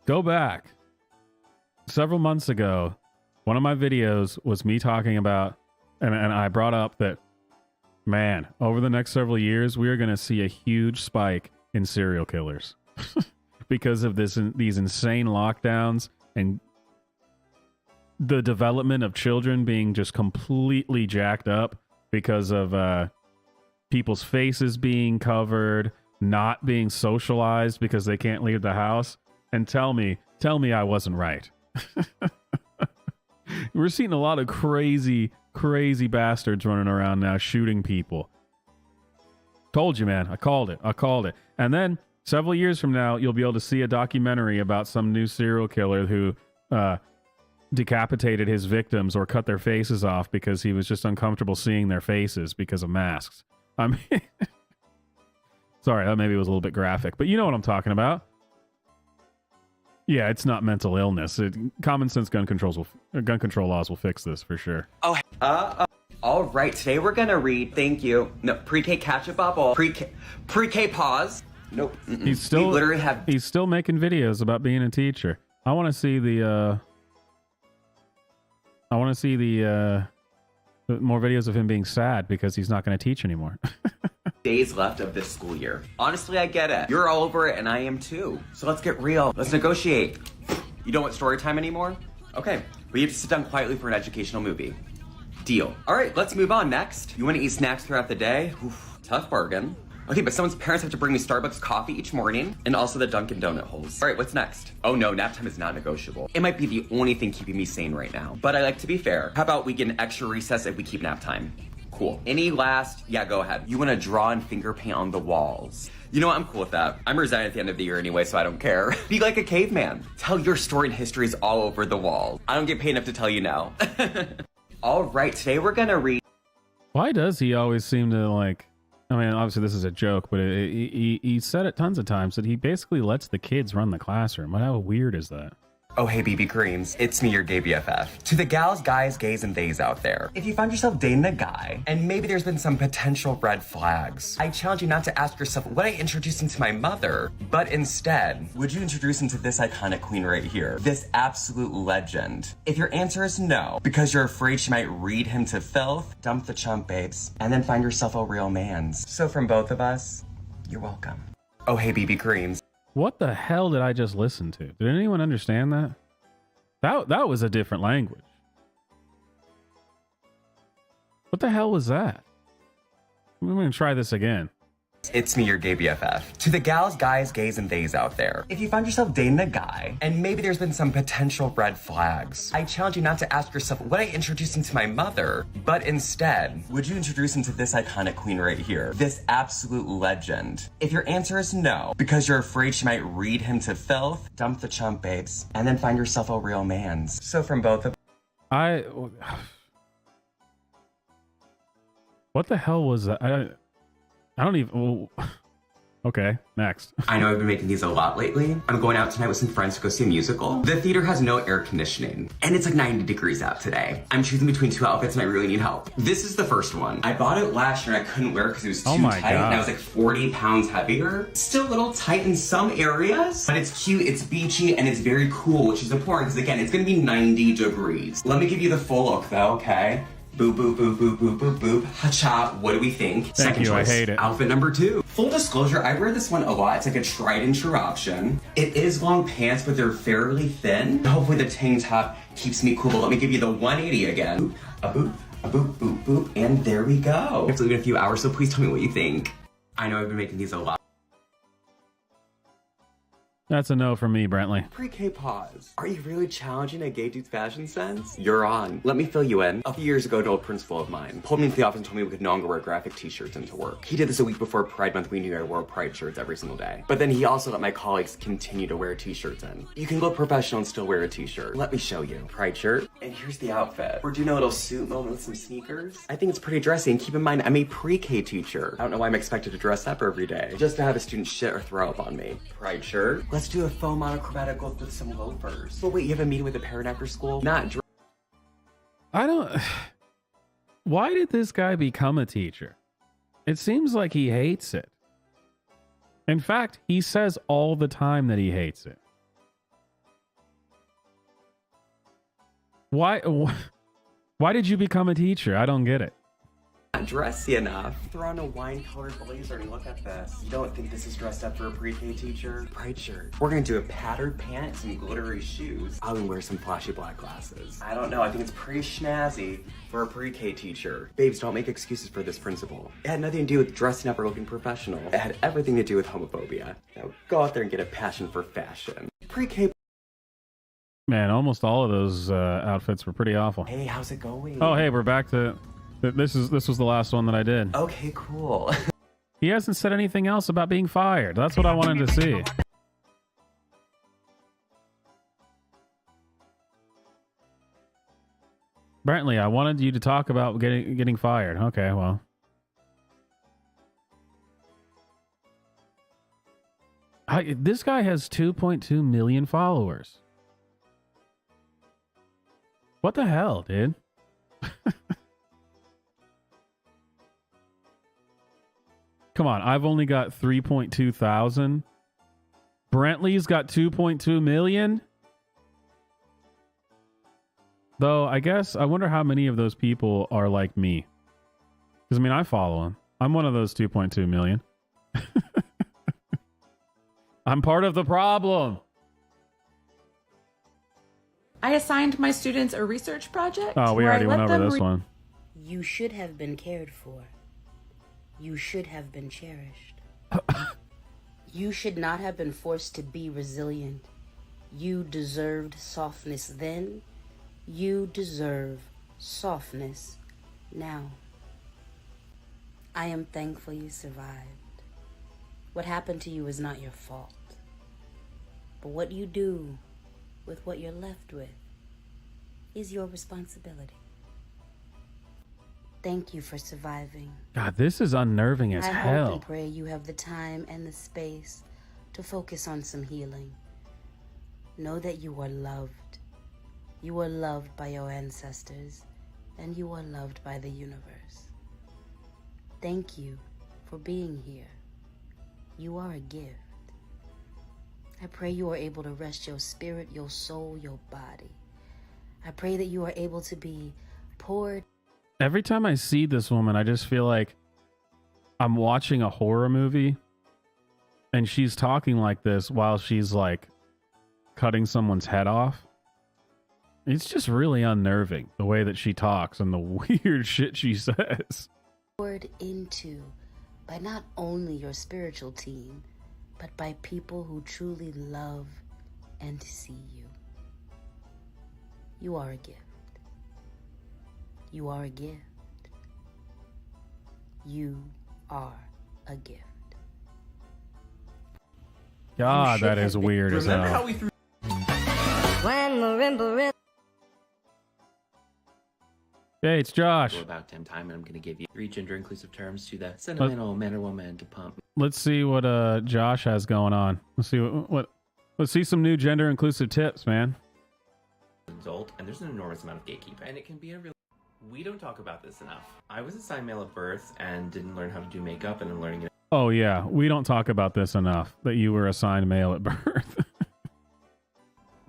Speaker 1: Go back. Several months ago, one of my videos was me talking about, and I brought up that, man, over the next several years, we are going to see a huge spike in serial killers because of these insane lockdowns and the development of children being just completely jacked up because of people's faces being covered, not being socialized because they can't leave the house, and tell me I wasn't right. We're seeing a lot of crazy bastards running around now shooting people. Told you, man. I called it. And then several years from now, you'll be able to see a documentary about some new serial killer who decapitated his victims or cut their faces off because he was just uncomfortable seeing their faces because of masks. I mean, sorry, that maybe was a little bit graphic, but you know what I'm talking about. Yeah, it's not mental illness. Common sense gun control laws will fix this for sure.
Speaker 16: Oh, all right. Today we're gonna read. Thank you. No, pre-K catch a bubble. Pre-K pause. Nope.
Speaker 1: He's still making videos about being a teacher. I want to see the more videos of him being sad because he's not going to teach anymore.
Speaker 16: Days left of this school year. Honestly, I get it. You're all over it and I am too. So let's get real. Let's negotiate. You don't want story time anymore? Okay. We have to sit down quietly for an educational movie. Deal. All right, let's move on. Next. You want to eat snacks throughout the day? Oof, tough bargain. Okay, but someone's parents have to bring me Starbucks coffee each morning and also the Dunkin' Donut holes. All right, what's next? Oh no, nap time is not negotiable. It might be the only thing keeping me sane right now, but I like to be fair. How about we get an extra recess if we keep nap time? Cool. Any last, yeah, go ahead. You want to draw and finger paint on the walls. You know what, I'm cool with that. I'm resigning at the end of the year anyway, so I don't care. Be like a caveman. Tell your story and histories all over the wall. I don't get paid enough to tell you no. All right, today we're gonna read.
Speaker 1: Why does he always seem to like... I mean, obviously this is a joke, but he said it tons of times that he basically lets the kids run the classroom. How weird is that?
Speaker 16: Oh, hey, BB Creams. It's me, your gay BFF. To the gals, guys, gays, and theys out there. If you find yourself dating a guy, and maybe there's been some potential red flags, I challenge you not to ask yourself, would I introduce him to my mother? But instead, would you introduce him to this iconic queen right here? This absolute legend? If your answer is no, because you're afraid she might read him to filth, dump the chump, babes, and then find yourself a real man's. So from both of us, you're welcome. Oh, hey, BB Creams.
Speaker 1: What the hell did I just listen to? Did anyone understand that? That was a different language. What the hell was that? I'm going to try this again.
Speaker 16: It's me, your gay BFF. To the gals, guys, gays, and theys out there. If you find yourself dating a guy, and maybe there's been some potential red flags, I challenge you not to ask yourself, would I introduce him to my mother? But instead, would you introduce him to this iconic queen right here? This absolute legend? If your answer is no, because you're afraid she might read him to filth, dump the chump, babes, and then find yourself a real man's. So from both of...
Speaker 1: What the hell was that? I don't even... Okay, next.
Speaker 16: I know I've been making these a lot lately. I'm going out tonight with some friends to go see a musical. The theater has no air conditioning, and it's like 90 degrees out today. I'm choosing between two outfits and I really need help. This is the first one. I bought it last year and I couldn't wear it because it was too tight and I was like 40 pounds heavier. Still a little tight in some areas, but it's cute, it's beachy, and it's very cool, which is important because again, it's gonna be 90 degrees. Let me give you the full look though, okay? Boop, boop, boop, boop, boop, boop, boop. Ha-cha, what do we think? Second choice.
Speaker 1: I hate it.
Speaker 16: Outfit number 2. Full disclosure, I wear this one a lot. It's like a tried and true option. It is long pants, but they're fairly thin. Hopefully the tank top keeps me cool, but let me give you the 180 again. A boop, a boop, boop, boop, and there we go. I have to leave in a few hours, so please tell me what you think. I know I've been making these a lot.
Speaker 1: That's a no from me, Brentley.
Speaker 16: Pre-K pause. Are you really challenging a gay dude's fashion sense? You're on. Let me fill you in. A few years ago, an old principal of mine pulled me into the office and told me we could no longer wear graphic t-shirts into work. He did this a week before Pride Month. We knew I wore Pride shirts every single day. But then he also let my colleagues continue to wear t-shirts in. You can look professional and still wear a t-shirt. Let me show you. Pride shirt. And here's the outfit. We're doing a little suit moment with some sneakers. I think it's pretty dressy, and keep in mind, I'm a pre-K teacher. I don't know why I'm expected to dress up every day, just to have a student shit or throw up on me. Pride shirt. Let's do a faux monochromatic look with some loafers. But wait, you have a meeting with a parent after school? Not
Speaker 1: I don't... Why did this guy become a teacher? It seems like he hates it. In fact, he says all the time that he hates it. Why did you become a teacher? I don't get it.
Speaker 16: not dressy enough. Throw on a wine-colored blazer and look at this. You don't think this is dressed up for a pre-K teacher? Pride shirt. We're gonna do a patterned pant, some glittery shoes. I'll wear some flashy black glasses. I don't know, I think it's pretty snazzy for a pre-K teacher. Babes, don't make excuses for this principal. It had nothing to do with dressing up or looking professional. It had everything to do with homophobia. Now go out there and get a passion for fashion. Pre-K.
Speaker 1: Man, almost all of those outfits were pretty awful.
Speaker 16: Hey, how's it going?
Speaker 1: Oh, hey, we're back to... This was the last one that I did.
Speaker 16: Okay, cool.
Speaker 1: He hasn't said anything else about being fired. That's what I wanted to see. Brantley, I wanted you to talk about getting fired. Okay, well. This guy has 2.2 million followers. What the hell, dude? Come on, I've only got 3.2 thousand. Brentley's got 2.2 million. Though, I guess, I wonder how many of those people are like me. Because, I mean, I follow him. I'm one of those 2.2 million. I'm part of the problem.
Speaker 17: I assigned my students a research project.
Speaker 1: Oh, we already went over this one.
Speaker 18: You should have been cared for. You should have been cherished. You should not have been forced to be resilient. You deserved softness then. You deserve softness now. I am thankful you survived. What happened to you is not your fault. But what you do with what you're left with is your responsibility. Thank you for surviving.
Speaker 1: God, this is unnerving as
Speaker 18: I
Speaker 1: hell.
Speaker 18: hope and pray you have the time and the space to focus on some healing. Know that you are loved. You are loved by your ancestors, and you are loved by the universe. Thank you for being here. You are a gift. I pray you are able to rest your spirit, your soul, your body. I pray that you are able to be poured.
Speaker 1: Every time I see this woman, I just feel like I'm watching a horror movie and she's talking like this while she's like cutting someone's head off. It's just really unnerving the way that she talks and the weird shit she says.
Speaker 18: Poured into by not only your spiritual team, but by people who truly love and see you. You are a gift. You are a gift. You are a gift.
Speaker 1: God, that is weird as
Speaker 16: Remember
Speaker 1: hell.
Speaker 16: how we threw
Speaker 18: When marimba.
Speaker 1: Hey, it's Josh.
Speaker 19: About damn time, and I'm going to give you 3 gender-inclusive terms to the sentimental man or woman to pump.
Speaker 1: Let's see what Josh has going on. Let's see what let's see some new gender inclusive tips, man.
Speaker 19: Adult, and there's an enormous amount of gatekeeping, and it can be a real. We don't talk about this enough. I was assigned male at birth and didn't learn how to do makeup, and I'm learning it.
Speaker 1: Oh yeah, we don't talk about this enough. That you were assigned male at birth.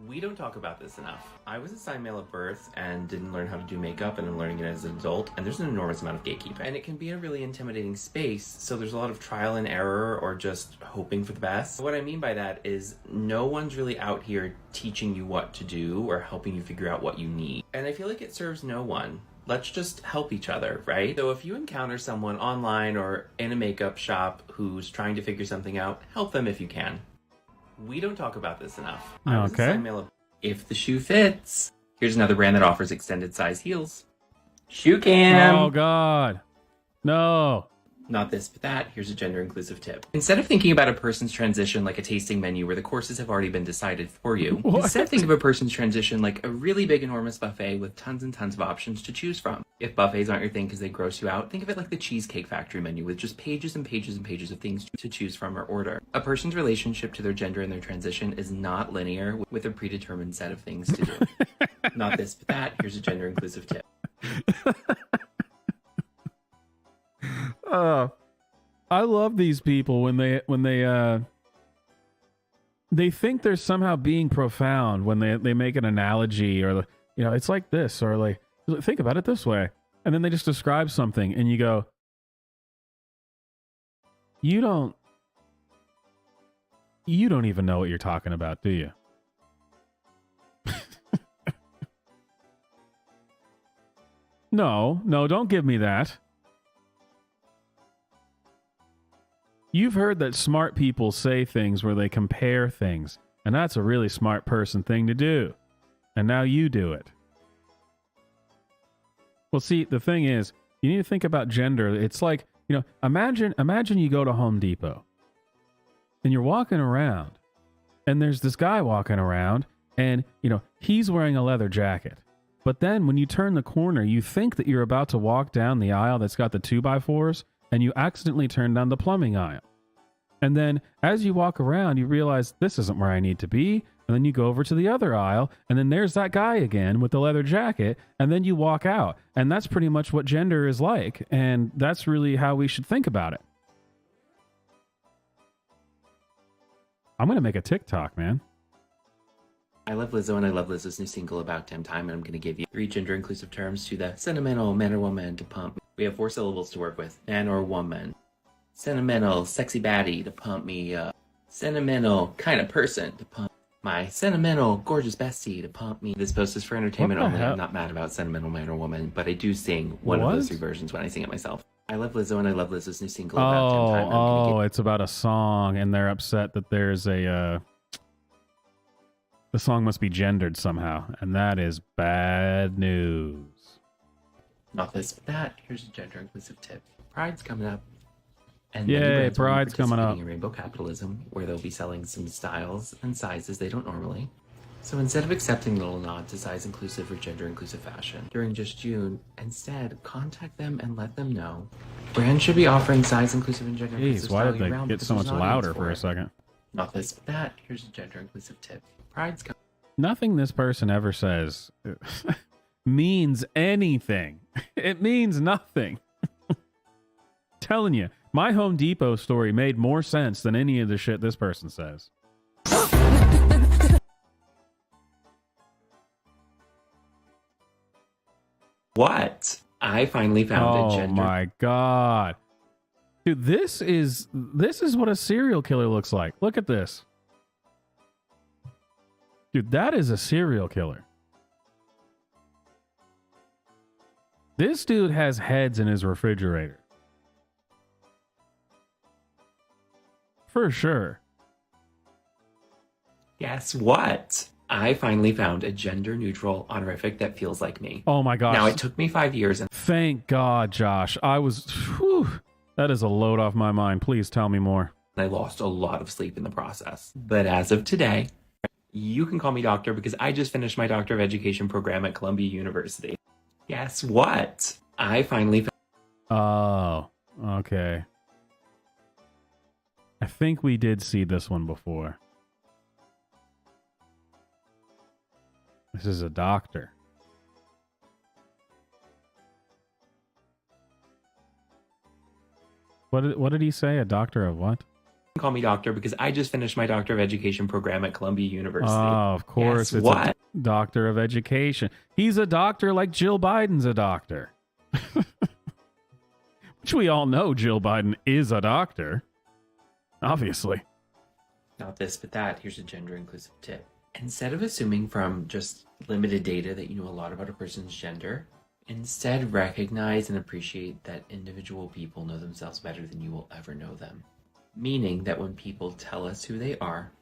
Speaker 19: We don't talk about this enough. I was assigned male at birth and didn't learn how to do makeup, and I'm learning it as an adult, and there's an enormous amount of gatekeeping. And it can be a really intimidating space, so there's a lot of trial and error or just hoping for the best. What I mean by that is no one's really out here teaching you what to do or helping you figure out what you need. And I feel like it serves no one. Let's just help each other, right? So if you encounter someone online or in a makeup shop who's trying to figure something out, help them if you can. We don't talk about this enough. I was
Speaker 1: Okay.
Speaker 19: assigned male if the shoe fits. Here's another brand that offers extended size heels. Shoe Cam.
Speaker 1: Oh God, no.
Speaker 19: Not this, but that. Here's a gender inclusive tip. Instead of thinking about a person's transition like a tasting menu where the courses have already been decided for you, instead think of a person's transition like a really big, enormous buffet with tons and tons of options to choose from. If buffets aren't your thing because they gross you out, think of it like the Cheesecake Factory menu with just pages and pages and pages of things to choose from or order. A person's relationship to their gender and their transition is not linear with a predetermined set of things to do. Not this, but that. Here's a gender inclusive tip.
Speaker 1: I love these people when they think they're somehow being profound when they make an analogy or it's like this or like think about it this way. And then they just describe something and you go, you don't even know what you're talking about, do you? No, don't give me that. You've heard that smart people say things where they compare things, and that's a really smart person thing to do. And now you do it. Well, see, the thing is, you need to think about gender. It's like, imagine you go to Home Depot and you're walking around and there's this guy walking around and, he's wearing a leather jacket. But then when you turn the corner, you think that you're about to walk down the aisle that's got the 2x4s, and you accidentally turn down the plumbing aisle. And then as you walk around, you realize this isn't where I need to be. And then you go over to the other aisle, and then there's that guy again with the leather jacket, and then you walk out. And that's pretty much what gender is like, and that's really how we should think about it. I'm going to make a TikTok, man.
Speaker 19: I love Lizzo, and I love Lizzo's new single, About Damn Time, and I'm going to give you 3 gender-inclusive terms to the sentimental man or woman to pump me. We have 4 syllables to work with. Man or woman. Sentimental, sexy baddie to pump me up. Sentimental, kind of person to pump my sentimental, gorgeous bestie to pump me. This post is for entertainment only. I'm not mad about sentimental man or woman, but I do sing one of those 3 versions when I sing it myself. I love Lizzo, and I love Lizzo's new single, About Damn Time.
Speaker 1: It's about a song, and they're upset that there's a... The song must be gendered somehow, and that is bad news.
Speaker 19: Not this, but that. Here's a gender-inclusive tip. Pride's coming up. And
Speaker 1: yay, Pride's coming up.
Speaker 19: In rainbow capitalism, where they'll be selling some styles and sizes they don't normally. So instead of accepting little nod to size-inclusive or gender-inclusive fashion during just June, instead, contact them and let them know. Brands should be offering size-inclusive and gender-inclusive
Speaker 1: why
Speaker 19: style
Speaker 1: did they
Speaker 19: year-round
Speaker 1: get so much louder for a second?
Speaker 19: Not this, but that. Here's a gender-inclusive tip. Pride's coming.
Speaker 1: Nothing this person ever says means anything. It means nothing. Telling you, my Home Depot story made more sense than any of the shit this person says.
Speaker 19: What? I finally found a gender.
Speaker 1: Oh my god. Dude, this is what a serial killer looks like. Look at this. Dude, that is a serial killer. This dude has heads in his refrigerator. For sure.
Speaker 19: Guess what? I finally found a gender-neutral honorific that feels like me.
Speaker 1: Oh my gosh.
Speaker 19: Now, it took me 5 years. And
Speaker 1: thank God, Josh. That is a load off my mind. Please tell me more.
Speaker 19: I lost a lot of sleep in the process. But as of today, you can call me doctor because I just finished my Doctor of Education program at Columbia University. Guess what? I finally
Speaker 1: Oh, okay. I think we did see this one before. This is a doctor. What did he say? A doctor of what?
Speaker 19: Call me doctor because I just finished my Doctor of Education program at Columbia University.
Speaker 1: Oh, of course.
Speaker 19: Guess
Speaker 1: it's
Speaker 19: what?
Speaker 1: a doctor of education. He's a doctor like Jill Biden's a doctor. Which we all know Jill Biden is a doctor. Obviously.
Speaker 19: Not this, but that. Here's a gender-inclusive tip. Instead of assuming from just limited data that you know a lot about a person's gender, instead recognize and appreciate that individual people know themselves better than you will ever know them. Meaning that when people tell us who they are,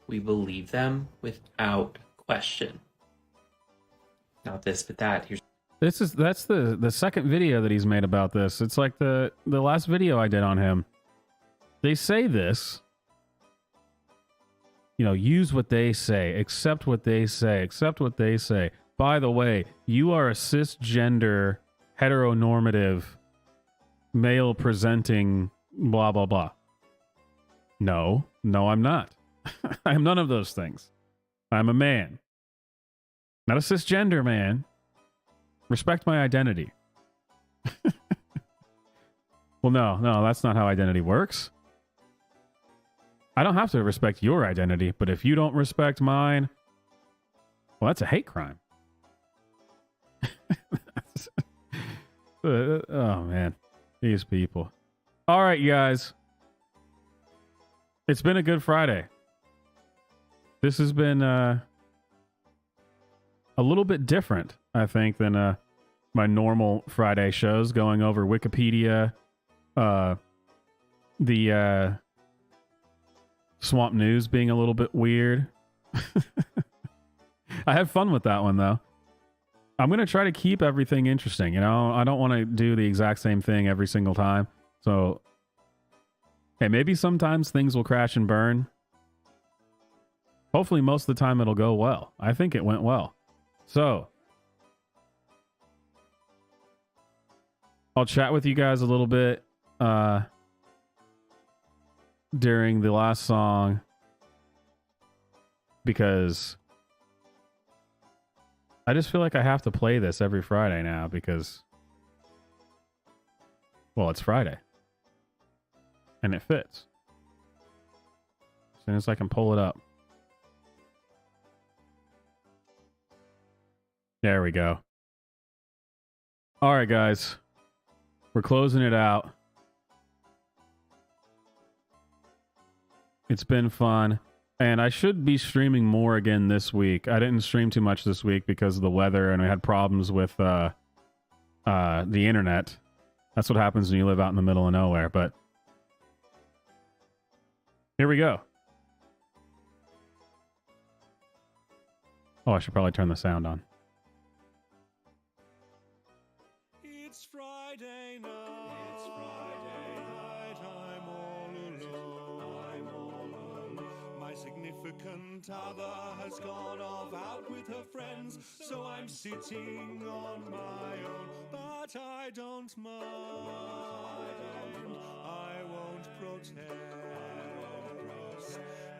Speaker 19: we believe them without question. Not this, but that.
Speaker 1: That's the second video that he's made about this. It's like the last video I did on him. They say this. Use what they say, accept what they say, accept what they say. By the way, you are a cisgender, heteronormative, male-presenting, blah, blah, blah. No, I'm not. I am none of those things. I'm a man. Not a cisgender man. Respect my identity. Well, no, that's not how identity works. I don't have to respect your identity, but if you don't respect mine, well, that's a hate crime. Oh, man. These people. All right, you guys. It's been a good Friday. This has been a little bit different, I think, than my normal Friday shows, going over Wikipedia, the Swamp News being a little bit weird. I had fun with that one, though. I'm going to try to keep everything interesting. You know, I don't want to do the exact same thing every single time. So, hey, maybe sometimes things will crash and burn. Hopefully, most of the time it'll go well. I think it went well. So, I'll chat with you guys a little bit during the last song because I just feel like I have to play this every Friday now because, well, it's Friday. And it fits. As soon as I can pull it up. There we go. All right, guys. We're closing it out. It's been fun. And I should be streaming more again this week. I didn't stream too much this week because of the weather, and I had problems with the internet. That's what happens when you live out in the middle of nowhere. But here we go. Oh, I should probably turn the sound on.
Speaker 2: It's Friday night. It's Friday night. I'm all alone. My significant other has gone off out with her friends, so I'm sitting on my own. But I don't mind. I won't protest.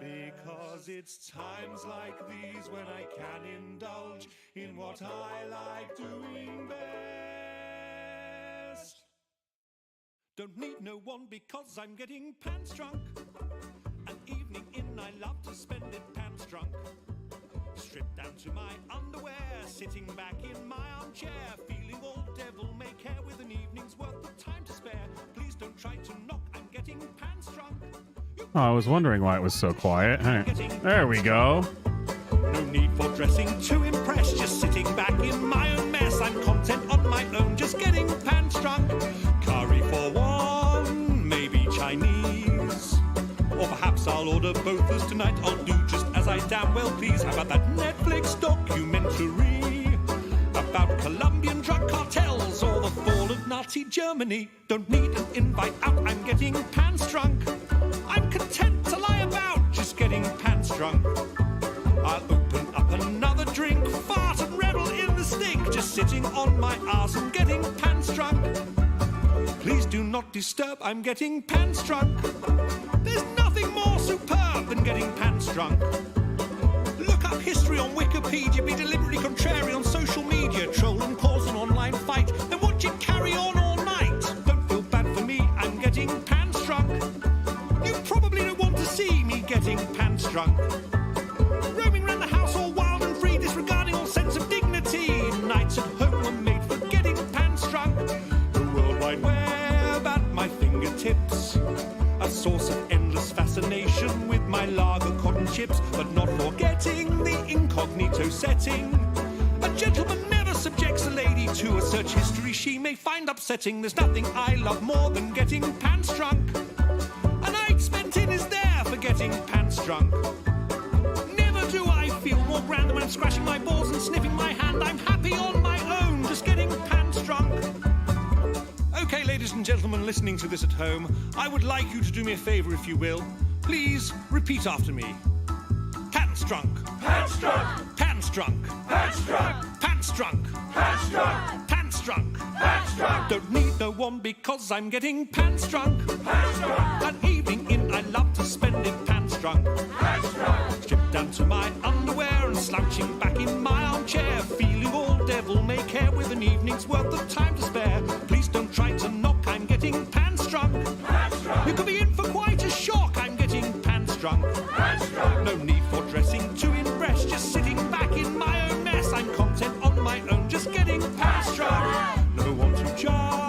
Speaker 2: Because it's times like these when I can indulge in what I like doing best. Don't need no one because I'm getting pants drunk. An evening in, I love to spend it pants drunk. Stripped down to my underwear, sitting back in my armchair, feeling all devil may care with an evening's worth of time to spare. Please don't try to knock, I'm getting pants drunk.
Speaker 1: Oh, I was wondering why it was so quiet. Hey, there we go.
Speaker 2: No need for dressing to impress, just sitting back in my own mess. I'm content on my own, just getting pants drunk. Curry for one, maybe Chinese. Or perhaps I'll order both as tonight. I'll do just as I damn well please. How about that Netflix documentary about Colombian drug cartels or the fall of Nazi Germany? Don't need an invite out, I'm getting pants drunk. I'm content to lie about, just getting pants drunk. I'll open up another drink, fart and revel in the stink, just sitting on my arse and getting pants drunk. Please do not disturb, I'm getting pants drunk. There's nothing more superb than getting pants drunk. Look up history on Wikipedia, be deliberately contrary on social media, troll and cause an online fight, then watch it carry on all night. Don't feel bad for me, I'm getting pants drunk. You probably don't want to see me getting pants drunk. Roaming around the house all wild and free, disregarding all sense of dignity. Nights at home were made for getting pants drunk. The World Wide Web at my fingertips, a source of endless fascination with my lager cotton chips, but not forgetting the incognito setting. A gentleman never subjects a lady to a search history she may find upsetting. There's nothing I love more than getting pants drunk. A night spent in is there for getting pants drunk. Never do I feel more grand than when I'm scratching my balls and sniffing my hand. I'm happy on my own, just getting pants drunk. Okay, ladies and gentlemen listening to this at home, I would like you to do me a favor, if you will. Please repeat after me. Pants drunk. Pants drunk. Pants drunk. Pants drunk. Pants drunk. Pants drunk. Pants drunk. Pants drunk. Don't need no one because I'm getting pants drunk. Pants drunk. An evening in, I love to spend it pants drunk. Pants drunk. Stripped down to my underwear and slouching back in my armchair, feeling all devil may care with an evening's worth of time to spare. Please don't try to knock, I'm getting pants drunk. Pants drunk. You could be in for quite a shock, I'm getting pants drunk. Pants drunk. No need for dressing to impress, just sitting back in my own mess. I'm content on my own, just getting pants drunk. No one to judge.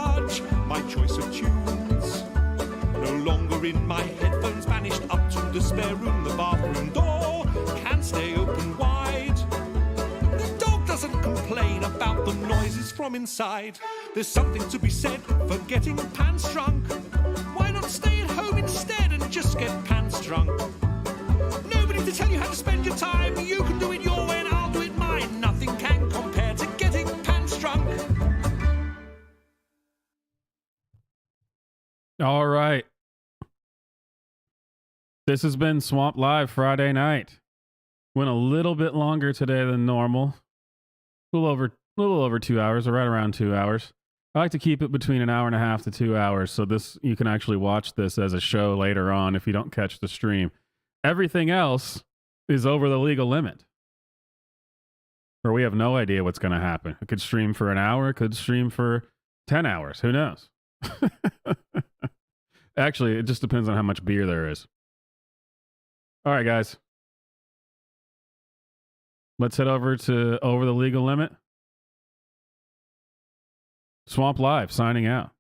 Speaker 20: about the noises from inside. There's something to be said for getting pants drunk. Why not stay at home instead and just get pants drunk? Nobody to tell you how to spend your time. You can do it your way and I'll do it mine. Nothing can compare to getting pants drunk.
Speaker 1: All right. This has been Swamp Live Friday night. Went a little bit longer today than normal. A little over 2 hours, or right around 2 hours. I like to keep it between an hour and a half to 2 hours, so this you can actually watch this as a show later on if you don't catch the stream. Everything else is over the legal limit. Or we have no idea what's going to happen. It could stream for an hour, it could stream for 10 hours. Who knows? Actually, it just depends on how much beer there is. All right, guys. Let's head over to Over the Legal Limit. Swamp Live signing out.